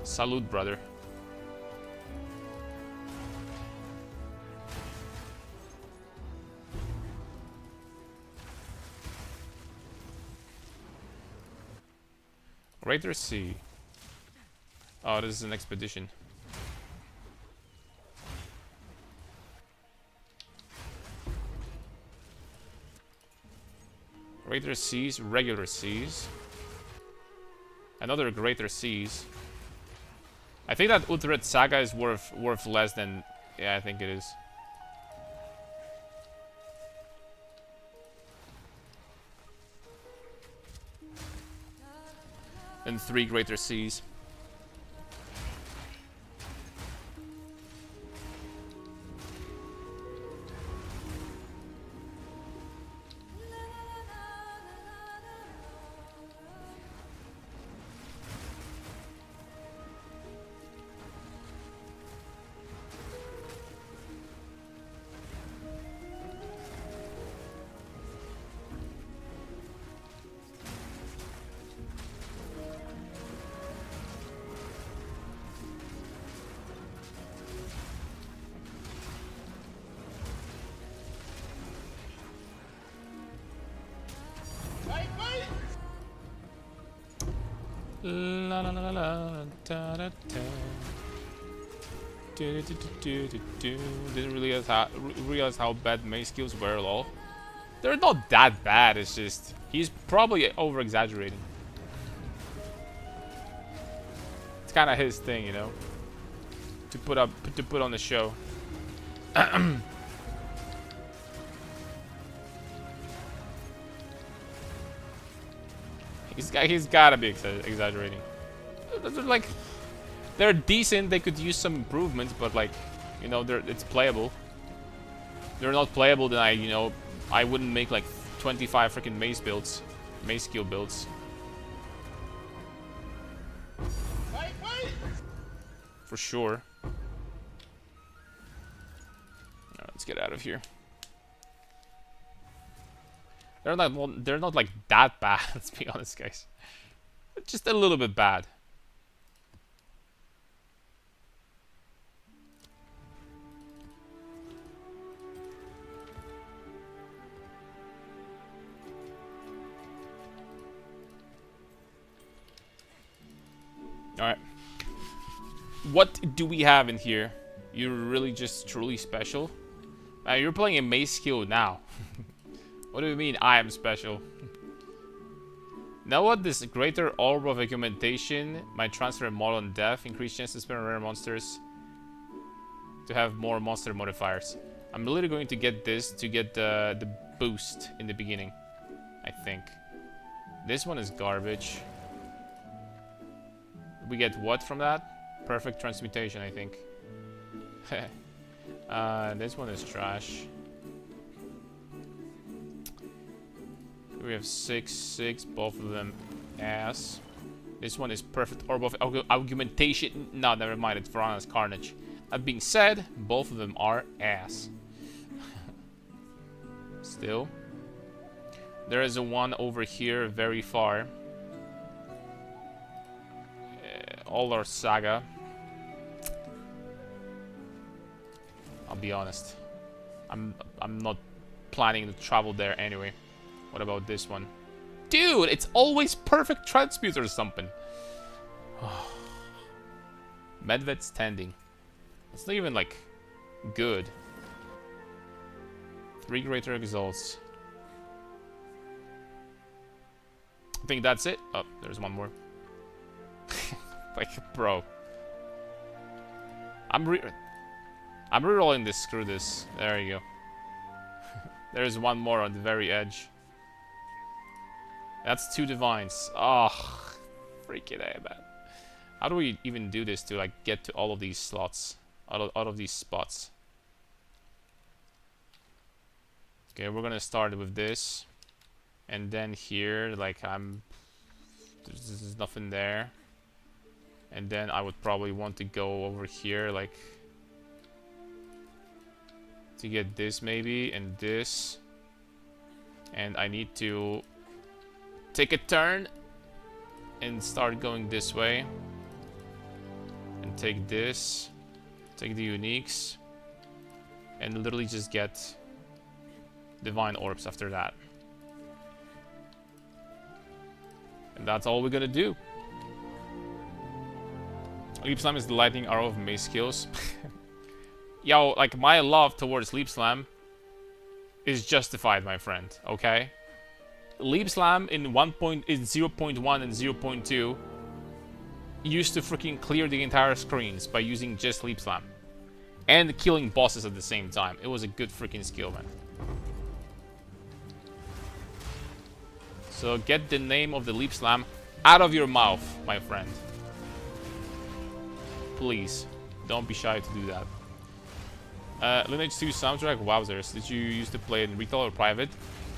Salute, brother. Greater Sea. Oh, this is an expedition. Greater Seas, regular seas. Another Greater Seas. I think that Uhtred Saga is worth less than... Yeah, I think it is. And 3 Greater Seas. La la la la da da da. Do, do, do, do, do, do. Didn't realize how bad May skills were, lol. They're not that bad, it's just he's probably over exaggerating. It's kinda his thing, you know. To put on the show. He's gotta be exaggerating. They're like, they're decent. They could use some improvements, but like, you know, it's playable. They're not playable, then I wouldn't make like 25 freaking mace builds, mace skill builds. Wait! For sure. Let's get out of here. They're not like that bad, let's be honest, guys. Just a little bit bad. Alright. What do we have in here? You're really just truly special? You're playing a mace skill now. What do you mean I am special? Now what? This greater orb of augmentation might transfer a model on death, increase chances to spin on rare monsters to have more monster modifiers. I'm literally going to get this to get the boost in the beginning, I think. This one is garbage. We get what from that? Perfect transmutation, I think. This one is trash. We have 6, both of them ass. This one is perfect orb of augmentation. No, never mind, it's Verana's Carnage. That being said, both of them are ass. Still. There is a one over here very far. All our saga. I'll be honest. I'm not planning to travel there anyway. What about this one? Dude, it's always perfect transmute or something. Medved standing. It's not even like good. 3 greater exalts. I think that's it. Oh, there's one more. Like, bro. I'm rerolling this. Screw this. There you go. There's one more on the very edge. That's 2 divines. Oh, freaking A, man. How do we even do this to like get to all of these slots? Out of these spots. Okay, we're gonna start with this. And then here, like there's nothing there. And then I would probably want to go over here, like to get this maybe, and this. And I need to take a turn and start going this way. And take this, take the uniques, and literally just get divine orbs after that. And that's all we're gonna do. Leap Slam is the lightning arrow of mace skills. Yo, like my love towards Leap Slam is justified, my friend, okay? Leap Slam in 0.1 and 0.2 used to freaking clear the entire screens by using just Leap Slam. And killing bosses at the same time. It was a good freaking skill, man. So get the name of the Leap Slam out of your mouth, my friend. Please, don't be shy to do that. Lineage 2 soundtrack, wowzers. Did you used to play in retail or private?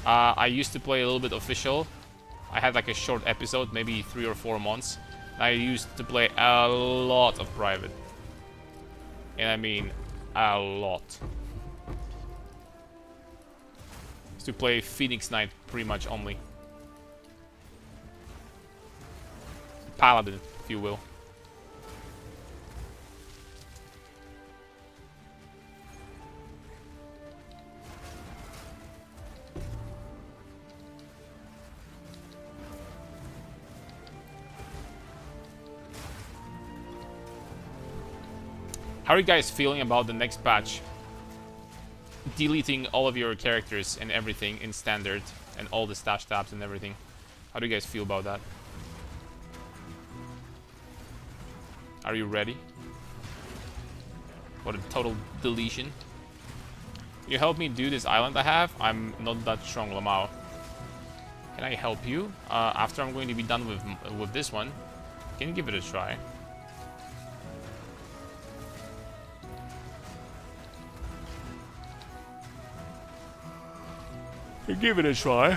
I used to play a little bit official. I had like a short episode, maybe 3 or 4 months. I used to play a lot of private. And I mean, a lot. Used to play Phoenix Knight pretty much only. Paladin, if you will. How are you guys feeling about the next patch? Deleting all of your characters and everything in standard and all the stash tabs and everything. How do you guys feel about that? Are you ready? What a total deletion. Can you help me do this island I have? I'm not that strong, Lamau. Can I help you? After I'm going to be done with this one. Can you give it a try? Give it a try.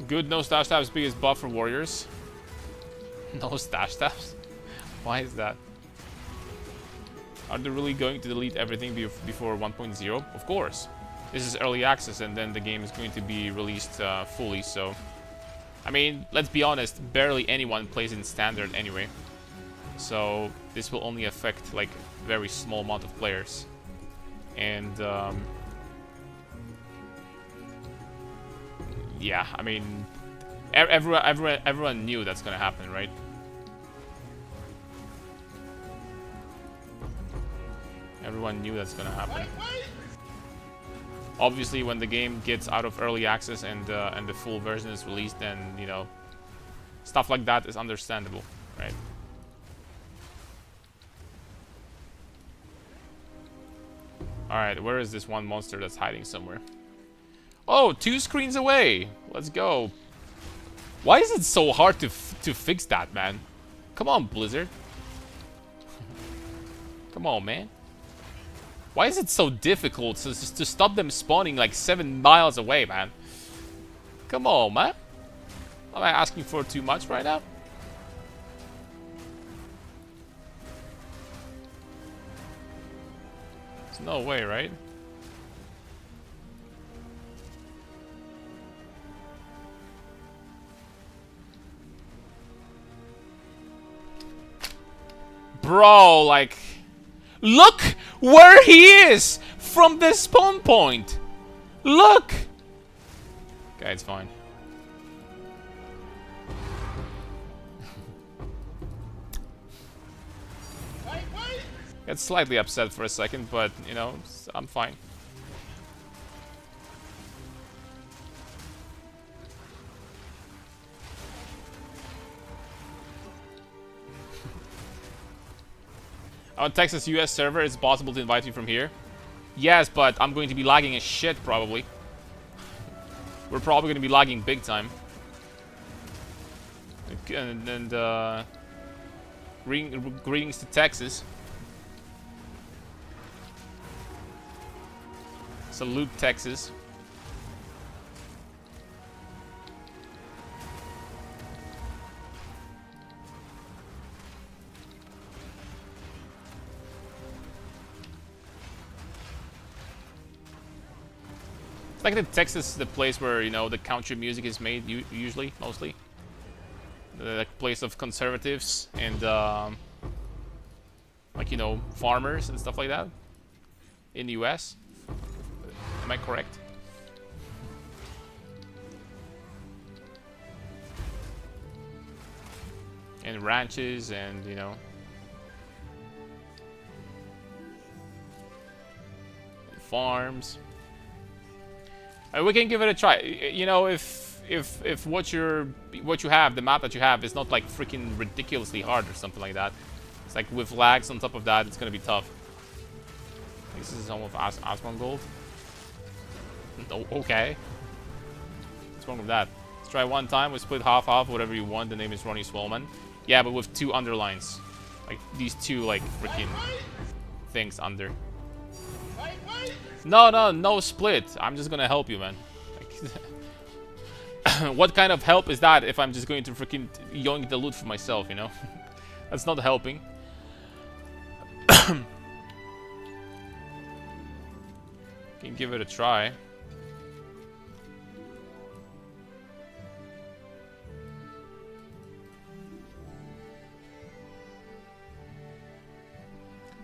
Good, no stash tabs, biggest buff for warriors. No stash tabs? Why is that? Are they really going to delete everything before 1.0? Of course. This is early access and then the game is going to be released fully, so... I mean, let's be honest, barely anyone plays in standard anyway. So, this will only affect, like, very small amount of players. And, yeah, I mean, everyone knew that's gonna happen, right? Everyone knew that's gonna happen. Obviously, when the game gets out of early access and the full version is released, then, you know, stuff like that is understandable, right? Alright, where is this one monster that's hiding somewhere? Oh, 2 screens away! Let's go. Why is it so hard to fix that, man? Come on, Blizzard. Come on, man. Why is it so difficult to stop them spawning like 7 miles away, man? Come on, man. Am I asking for too much right now? There's no way, right? Bro, like... Look where he is from the spawn point! Look! Okay, it's fine. Got slightly upset for a second, but, you know, I'm fine. On Texas US server, it's possible to invite you from here. Yes, but I'm going to be lagging as shit, probably. We're probably going to be lagging big time. And greetings to Texas. Salute, Texas. Like in Texas, the place where, you know, the country music is made, usually, mostly. The place of conservatives and, like, you know, farmers and stuff like that. In the US. Am I correct? And ranches and, you know. And farms. We can give it a try. You know, if what you have, the map that you have, is not like freaking ridiculously hard or something like that. It's like with lags on top of that, it's gonna be tough. This is home of Asmon Gold. Oh, okay. What's wrong with that? Let's try one time. We split half, whatever you want. The name is Ronnie Swellman. Yeah, but with 2 underlines. Like these 2 like freaking things under. Wait! No split. I'm just gonna help you, man. Like, what kind of help is that if I'm just going to freaking yoink the loot for myself, you know? That's not helping. Can give it a try.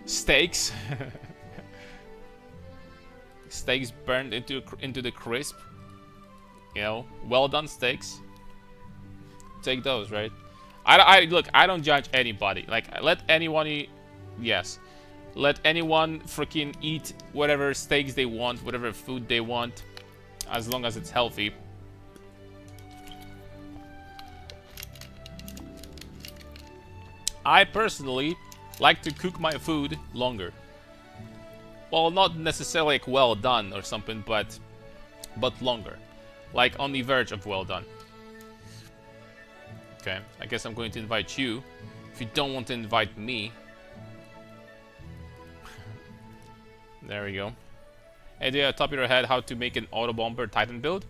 Steaks. Steaks burned into the crisp. You know, well done steaks. Take those, right? I look. I don't judge anybody. Like, let anyone eat. Yes, let anyone freaking eat whatever steaks they want, whatever food they want, as long as it's healthy. I personally like to cook my food longer. Well, not necessarily like well done or something, but longer. Like on the verge of well done. Okay, I guess I'm going to invite you. If you don't want to invite me. There we go. Idea at the top of your head how to make an auto bomber Titan build?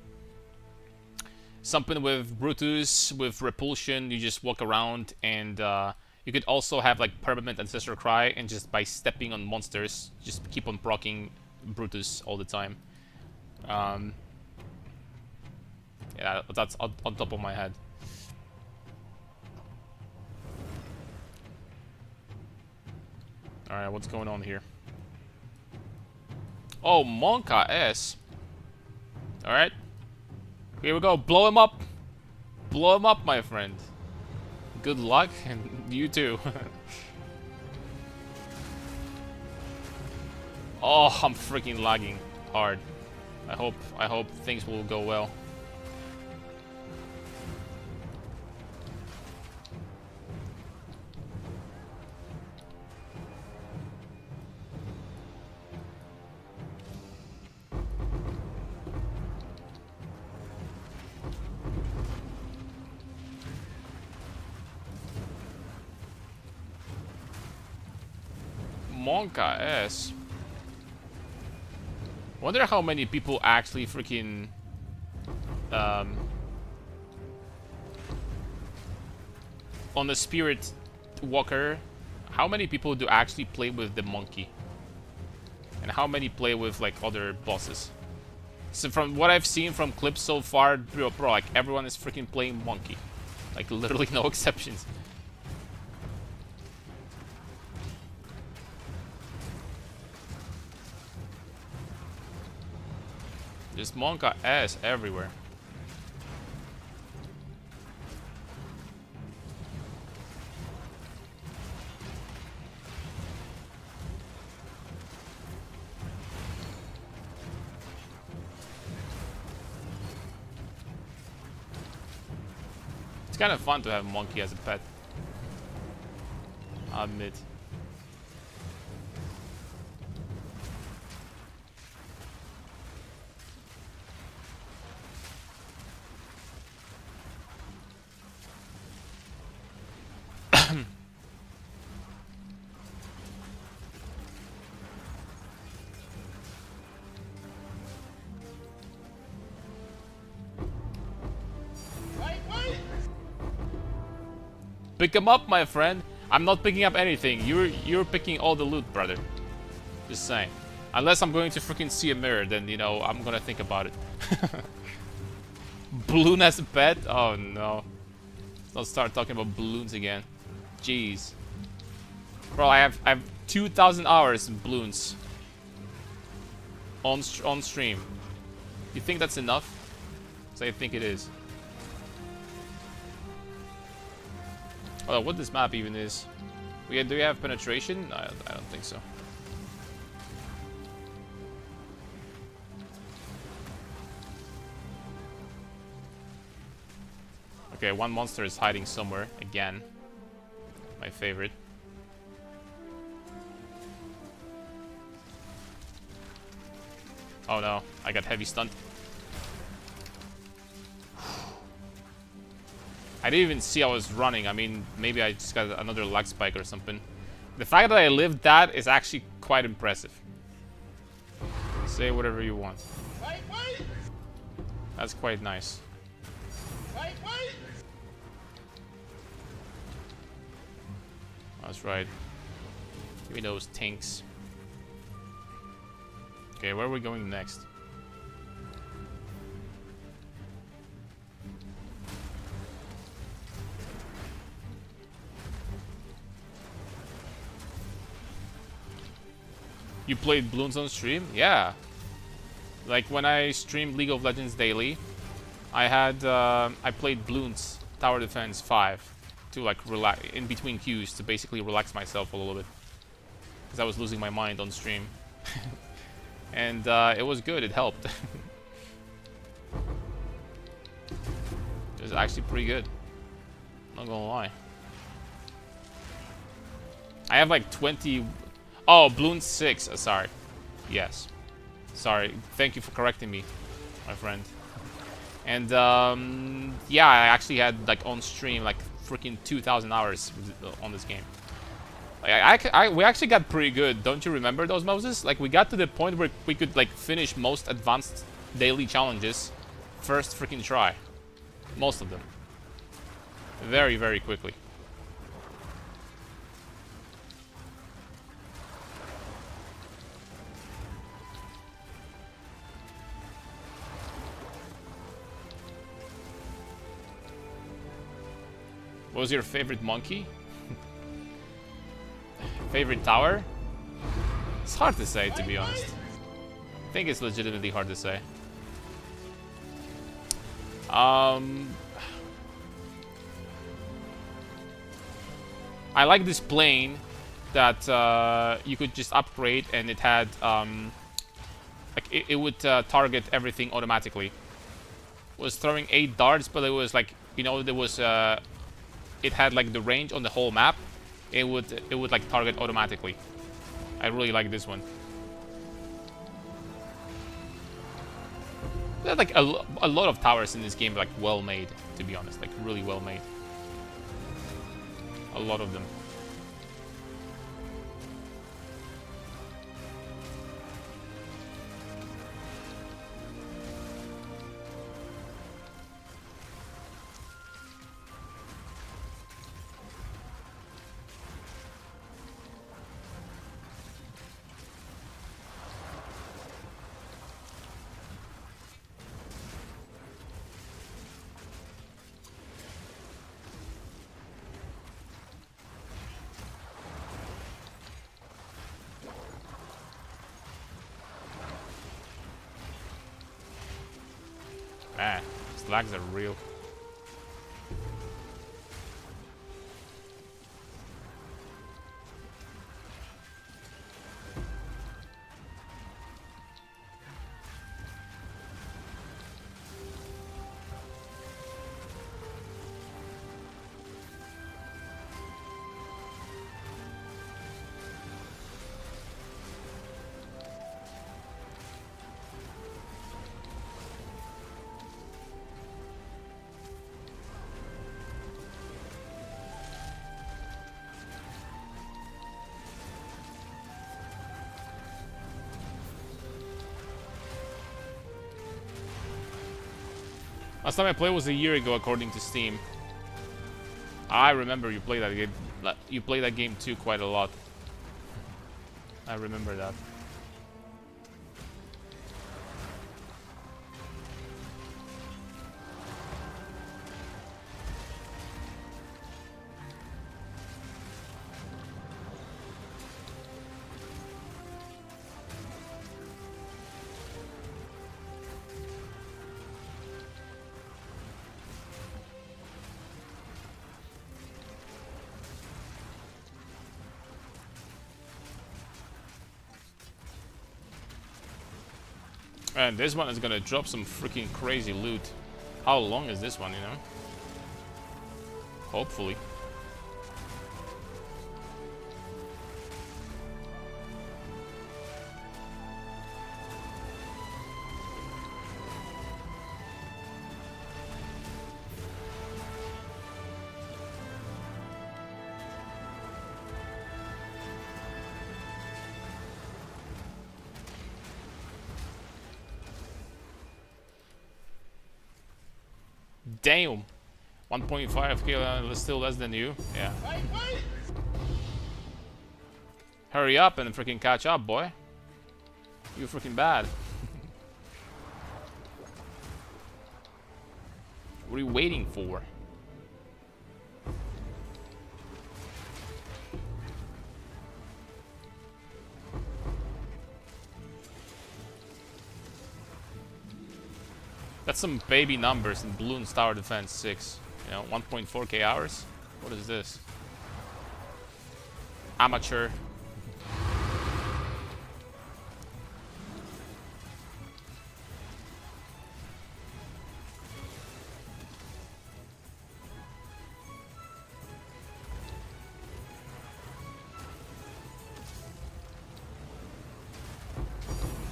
Something with Brutus, with repulsion, you just walk around and you could also have like permanent ancestral cry and just by stepping on monsters, just keep on proccing Brutus all the time. Yeah, that's on top of my head. Alright, what's going on here? Oh, Monka S. Alright. Here we go. Blow him up. Blow him up, my friend. Good luck, and you too. Oh, I'm freaking lagging hard. I hope things will go well. Monka S. Wonder how many people actually freaking on the Spirit Walker, how many people do actually play with the monkey? And how many play with like other bosses? So from what I've seen from clips so far, bro, like everyone is freaking playing monkey. Like literally no exceptions. Just Monka ass everywhere. It's kind of fun to have a monkey as a pet. I'll admit. Pick him up, my friend. I'm not picking up anything. You're picking all the loot, brother. Just saying. Unless I'm going to freaking see a mirror, then, you know, I'm gonna think about it. Balloon as a pet? Oh, no. Let's start talking about balloons again. Jeez. Bro, I have 2,000 hours in balloons. On stream. You think that's enough? So I think it is. Oh, what this map even is. Do we have penetration? I don't think so. Okay, one monster is hiding somewhere again. My favorite. Oh no, I got heavy stunned. I didn't even see I was running. I mean, maybe I just got another lag spike or something. The fact that I lived that is actually quite impressive. Say whatever you want. Wait! That's quite nice. Wait! That's right. Give me those tinks. Okay, where are we going next? You played Bloons on stream? Yeah. Like when I streamed League of Legends daily, I played Bloons Tower Defense 5 to like relax in between queues to basically relax myself a little bit because I was losing my mind on stream. And it was good, it helped. It was actually pretty good. Not gonna lie. I have like 20. Oh, Bloons 6. Sorry. Yes. Sorry. Thank you for correcting me, my friend. And yeah, I actually had like on stream like freaking 2,000 hours on this game. Like, we actually got pretty good. Don't you remember those, Moses? Like we got to the point where we could like finish most advanced daily challenges first freaking try. Most of them. Very, very quickly. What was your favorite monkey? Favorite tower? It's hard to say, to be honest. I think it's legitimately hard to say. I like this plane that you could just upgrade, and it had like it would target everything automatically. It was throwing 8 darts, but it was like, you know, there was it had like the range on the whole map. It would like target automatically. I really like this one. There's like a lot of towers in this game, like well made, to be honest, like really well made. A lot of them. Man, these lags are real. Last time I played was a year ago, according to Steam. I remember you played that game. You played that game too quite a lot. I remember that. And this one is gonna drop some freaking crazy loot. How long is this one, you know? Hopefully. Damn. 1.5k still less than you. Yeah. Wait, wait! Hurry up and freaking catch up, boy. You're freaking bad. What are you waiting for? That's some baby numbers in Bloons Tower Defense 6. You know, 1.4k hours? What is this? Amateur.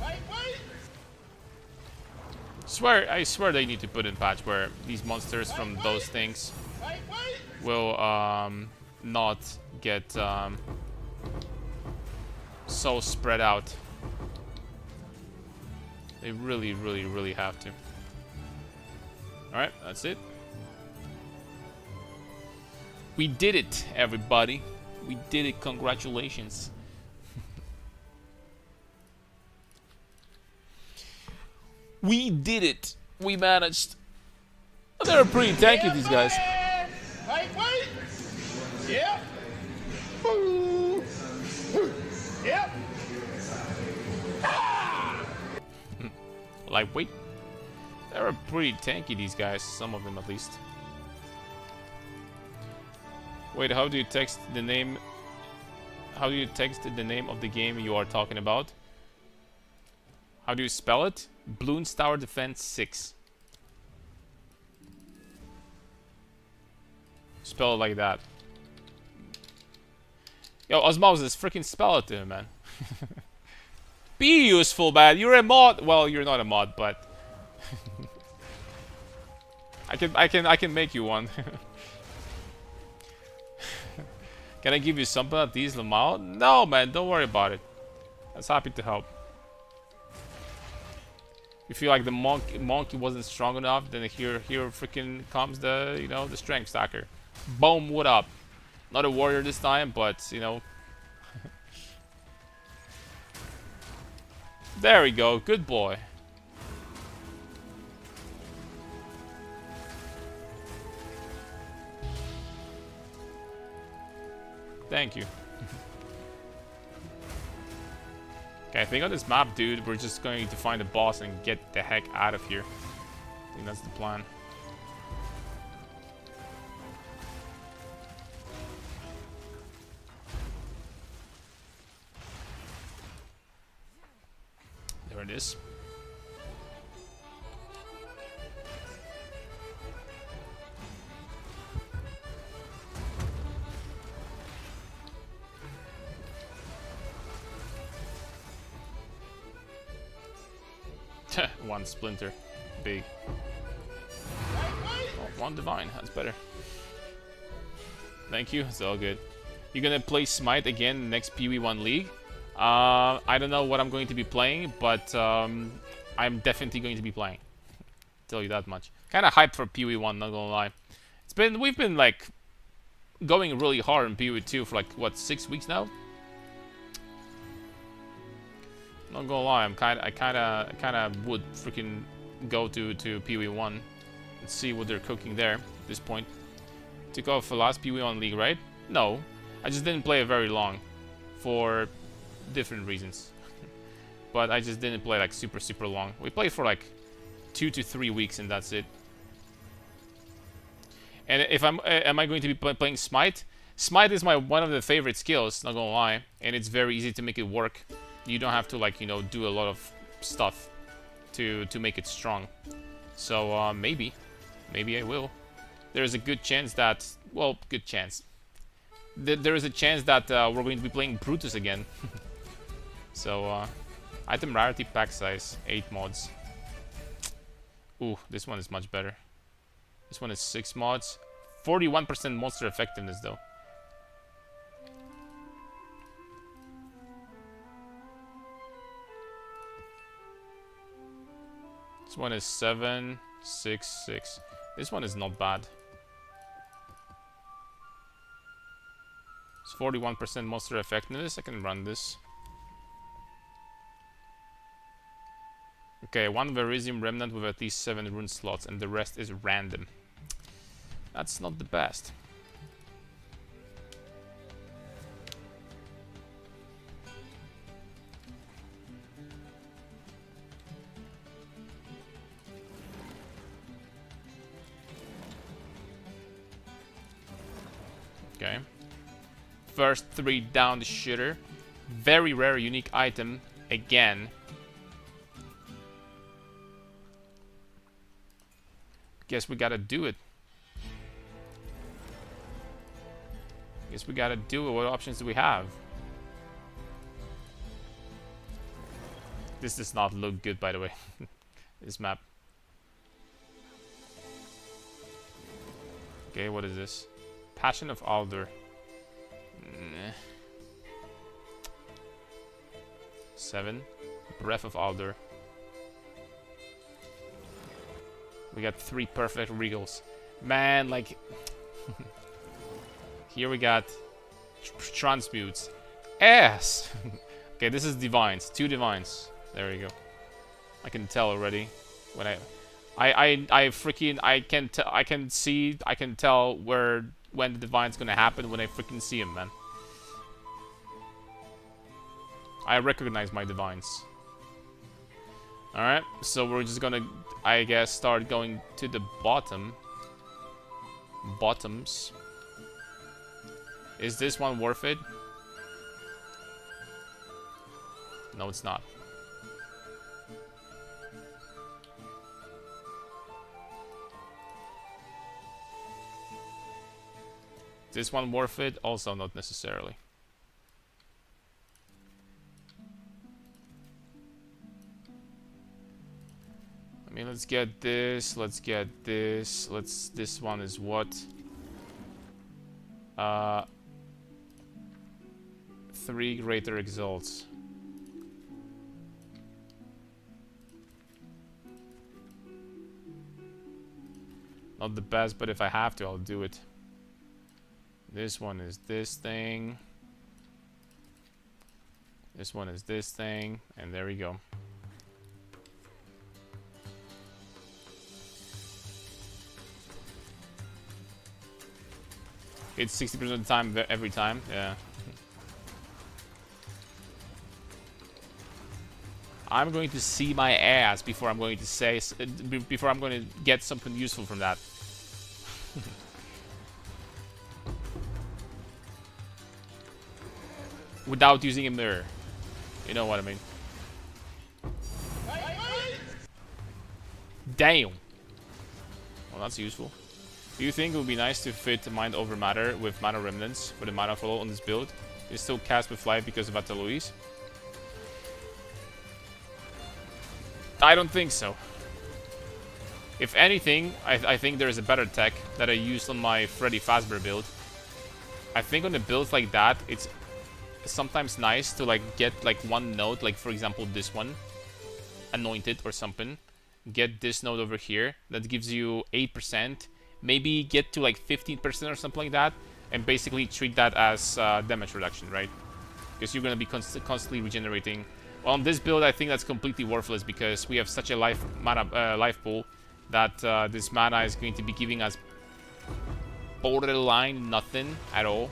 Wait, wait! I swear they need to put in patch where these monsters from those things Wait, wait! will not get so spread out. They really, really, really have to. Alright, that's it. We did it, everybody. We did it. Congratulations. We did it. We managed. They're pretty tanky, these guys. Wait, wait! Yep! Yep! Lightweight. They're pretty tanky, these guys. Some of them, at least. Wait, how do you text the name? How do you text the name of the game you are talking about? How do you spell it? Bloons Tower Defense 6. Spell it like that. Yo, Osmosis, freaking spell it to him, man. Be useful, man. You're a mod. Well, you're not a mod, but I can make you one. Can I give you something at these Lamau? No, man. Don't worry about it. I was happy to help. You feel like the monkey wasn't strong enough, then here freaking comes the, you know, the strength stacker. Boom, what up? Not a warrior this time, but, you know. There we go, good boy. Thank you. Okay, I think on this map, dude, we're just going to find a boss and get the heck out of here. I think that's the plan. There it is. One splinter. Big. Oh, one divine. That's better. Thank you. It's all good. You're gonna play Smite again next PV1 League? I don't know what I'm going to be playing, but I'm definitely going to be playing. Tell you that much. Kind of hyped for PV1, not gonna lie. We've been like going really hard in PV2 for like what, 6 weeks now? Not gonna lie, I kinda would freaking go to PV1 and see what they're cooking there at this point. Took off the last PV1 League, right? No, I just didn't play it very long for different reasons. But I just didn't play like super long. We played for like 2 to 3 weeks and that's it. And if am I going to be playing Smite? Smite is one of the favorite skills, not gonna lie, and it's very easy to make it work. You don't have to, like, you know, do a lot of stuff to make it strong. So maybe I will. There's a good chance that, well, good chance. There is a chance that we're going to be playing Brutus again. So item rarity, pack size, 8 mods. Ooh, this one is much better. This one is 6 mods, 41% monster effectiveness though. This one is 7, 6, 6. This one is not bad. It's 41% monster effectiveness. I can run this. Okay, one Verisium Remnant with at least 7 rune slots, and the rest is random. That's not the best. Okay. First 3 down the shitter. Very rare unique item again. Guess we gotta do it. Guess we gotta do it. What options do we have? This does not look good, by the way. This map. Okay, what is this? Passion of Alder. Nah. 7. Breath of Alder. We got 3 perfect regals. Man, like... Here we got... Transmutes. Ass! Okay, this is Divines. 2 Divines. There we go. I can tell already. When I freaking... I can tell when the Divine's gonna happen when I freaking see him, man. I recognize my Divines. Alright, so we're just gonna, I guess, start going to the bottom. Bottoms. Is this one worth it? No, it's not. Is this one worth it? Also not necessarily. I mean, let's get this, let's get this, this one is what? 3 greater exalts. Not the best, but if I have to, I'll do it. This one is this thing. This one is this thing, and there we go. It's 60% of the time, every time, yeah. I'm going to see my ass before I'm going to say, before I'm going to get something useful from that. Without using a mirror. You know what I mean. Damn. Well, that's useful. Do you think it would be nice to fit Mind over Matter with Mana Remnants for the mana flow on this build? It's still cast with life because of Ateluis? I don't think so. If anything, I think there is a better tech that I used on my Freddy Fazbear build. I think on a build like that, it's sometimes nice to like get like one node, like for example this one, anointed or something. Get this node over here that gives you 8%. Maybe get to like 15% or something like that, and basically treat that as damage reduction, right? Because you're going to be constantly regenerating. Well, on this build, I think that's completely worthless because we have such a life pool that this mana is going to be giving us borderline nothing at all.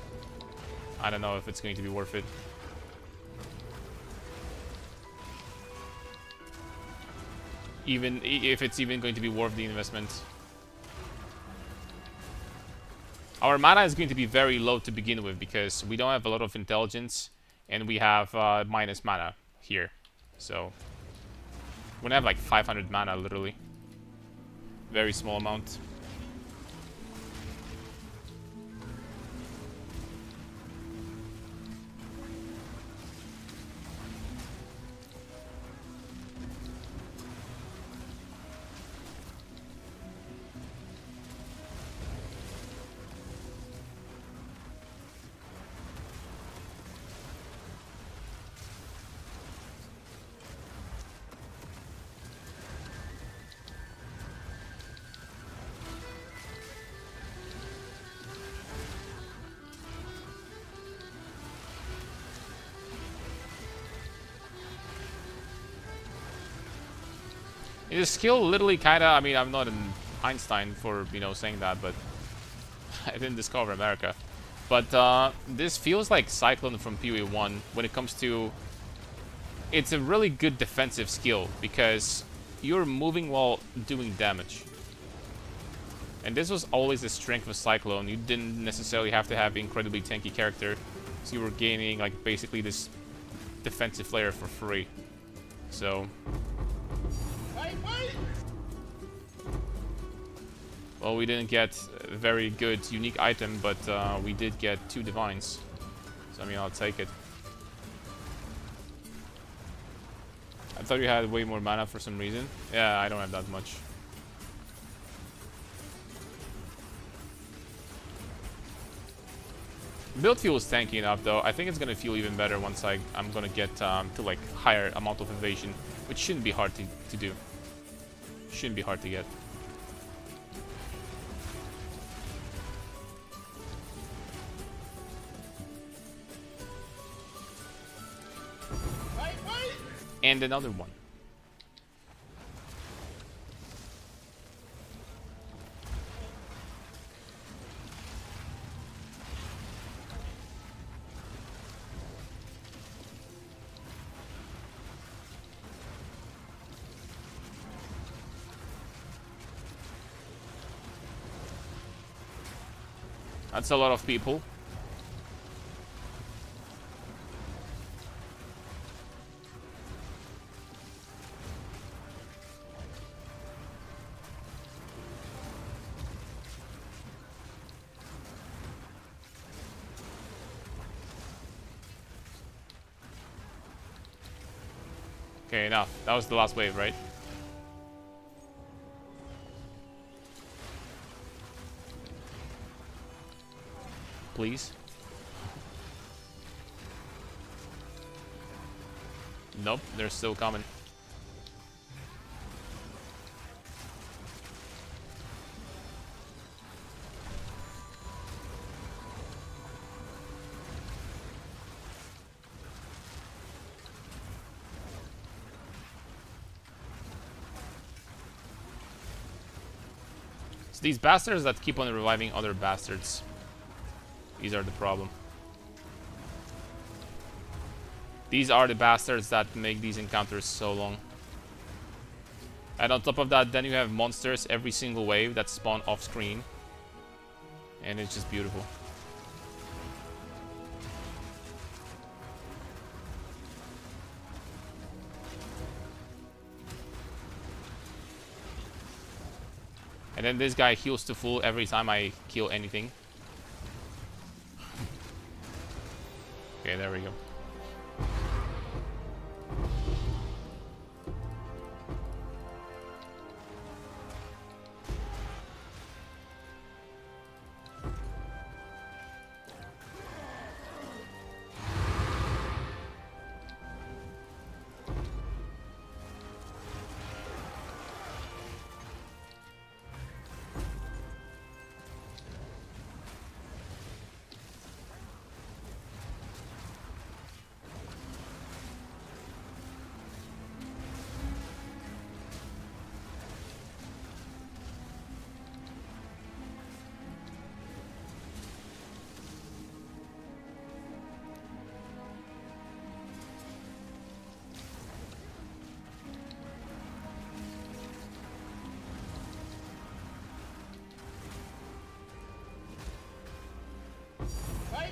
I don't know if it's going to be worth it. Even if it's even going to be worth the investment. Our mana is going to be very low to begin with because we don't have a lot of intelligence and we have minus mana here. So we're gonna have like 500 mana literally. Very small amount. His skill literally kinda, I mean, I'm not an Einstein for, you know, saying that, but I didn't discover America. But this feels like Cyclone from PoE1 when it comes to... It's a really good defensive skill because you're moving while doing damage. And this was always the strength of Cyclone. You didn't necessarily have to have an incredibly tanky character, so you were gaining like basically this defensive layer for free. So... Wait! Well, we didn't get a very good unique item, but we did get 2 divines. So I mean, I'll take it. I thought you had way more mana for some reason. Yeah, I don't have that much. Build feel is tanky enough though. I think it's gonna feel even better once I'm gonna get to like higher amount of evasion, which shouldn't be hard to do. Shouldn't be hard to get. Wait! And another one. That's a lot of people. Okay, enough. That was the last wave, right? Please. Nope, they're still coming. It's these bastards that keep on reviving other bastards. These are the problem. These are the bastards that make these encounters so long. And on top of that, then you have monsters every single wave that spawn off screen. And it's just beautiful. And then this guy heals to full every time I kill anything. Okay, there we go. Wait!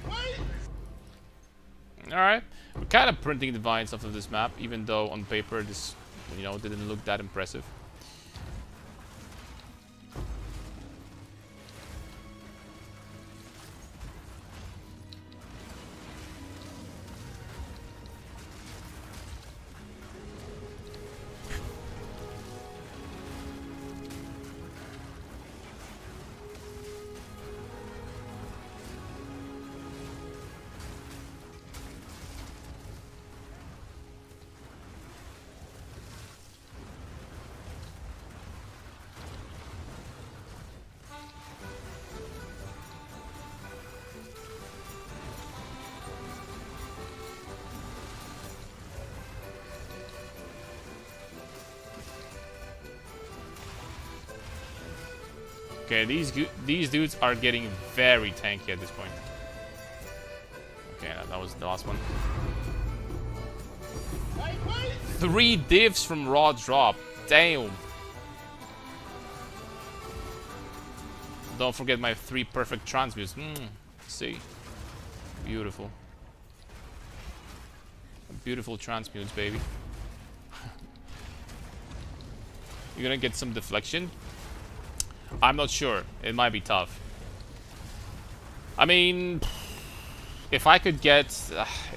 Alright. We're kind of printing divines off of this map, even though on paper this, you know, didn't look that impressive. Okay, these dudes are getting very tanky at this point. Okay, that was the last one. Wait, wait! 3 divs from raw drop. Damn. Don't forget my 3 perfect transmutes. See. Beautiful. Beautiful transmutes, baby. You're gonna get some deflection? I'm not sure. It might be tough. I mean, if I could get...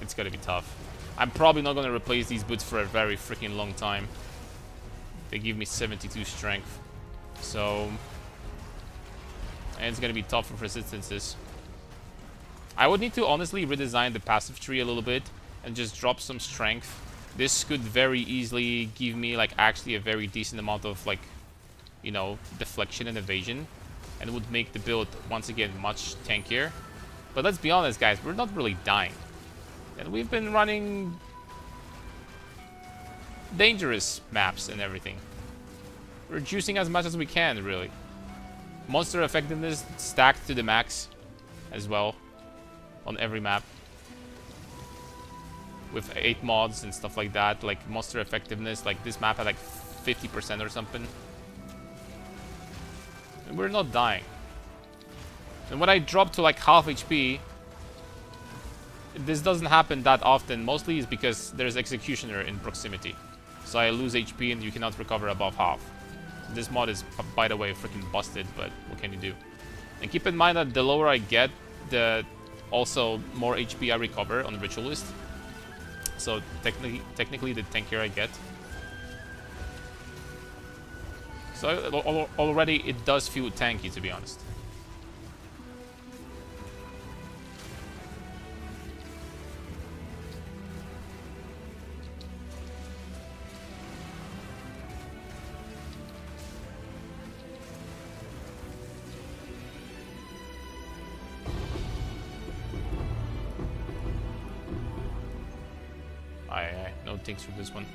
it's gonna be tough. I'm probably not gonna replace these boots for a very freaking long time. They give me 72 strength. So... and it's gonna be tough with resistances. I would need to honestly redesign the passive tree a little bit and just drop some strength. This could very easily give me like actually a very decent amount of like, you know, deflection and evasion, and it would make the build once again much tankier. But let's be honest, guys, we're not really dying, and we've been running dangerous maps and everything. We're juicing as much as we can, really. Monster effectiveness stacked to the max as well on every map. With 8 mods and stuff like that, like monster effectiveness, like this map had like 50% or something. And we're not dying. And when I drop to like half HP, this doesn't happen that often. Mostly is because there's Executioner in proximity. So I lose HP and you cannot recover above half. This mod is, by the way, freaking busted, but what can you do? And keep in mind that the lower I get, the also more HP I recover on the ritualist. So technically the tankier I get. So already it does feel tanky, to be honest. No thanks for this one.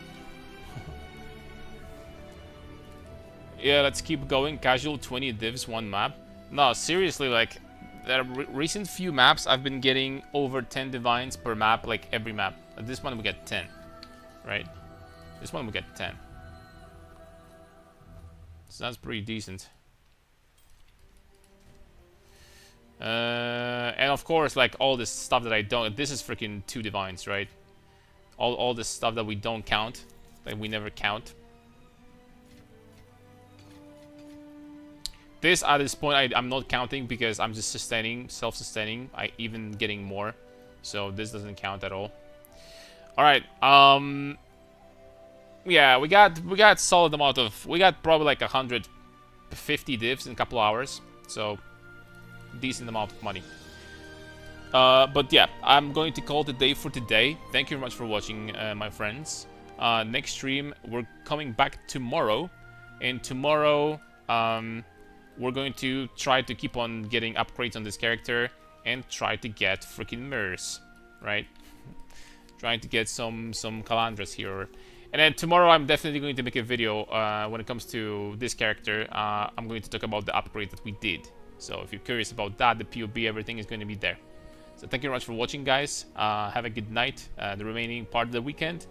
Yeah, let's keep going. Casual 20 divs, 1 map. No, seriously, like, the recent few maps, I've been getting over 10 divines per map, like, every map. This one we get 10, right? This one we get 10. So that's pretty decent. And of course, like, all this stuff that I don't... This is freaking 2 divines, right? All this stuff that we don't count, that we never count. This, at this point, I'm not counting because I'm just sustaining, self-sustaining. I even getting more, so this doesn't count at all. All right, yeah, we got solid amount of, we got probably like 150 divs in a couple hours, so decent amount of money. But yeah, I'm going to call it a day for today. Thank you very much for watching, my friends. Next stream, we're coming back tomorrow. And tomorrow, we're going to try to keep on getting upgrades on this character and try to get freaking mirrors, right? Trying to get some Calandras here. And then tomorrow, I'm definitely going to make a video when it comes to this character. I'm going to talk about the upgrade that we did. So if you're curious about that, the POB, everything is going to be there. So thank you very much for watching, guys. Have a good night, the remaining part of the weekend,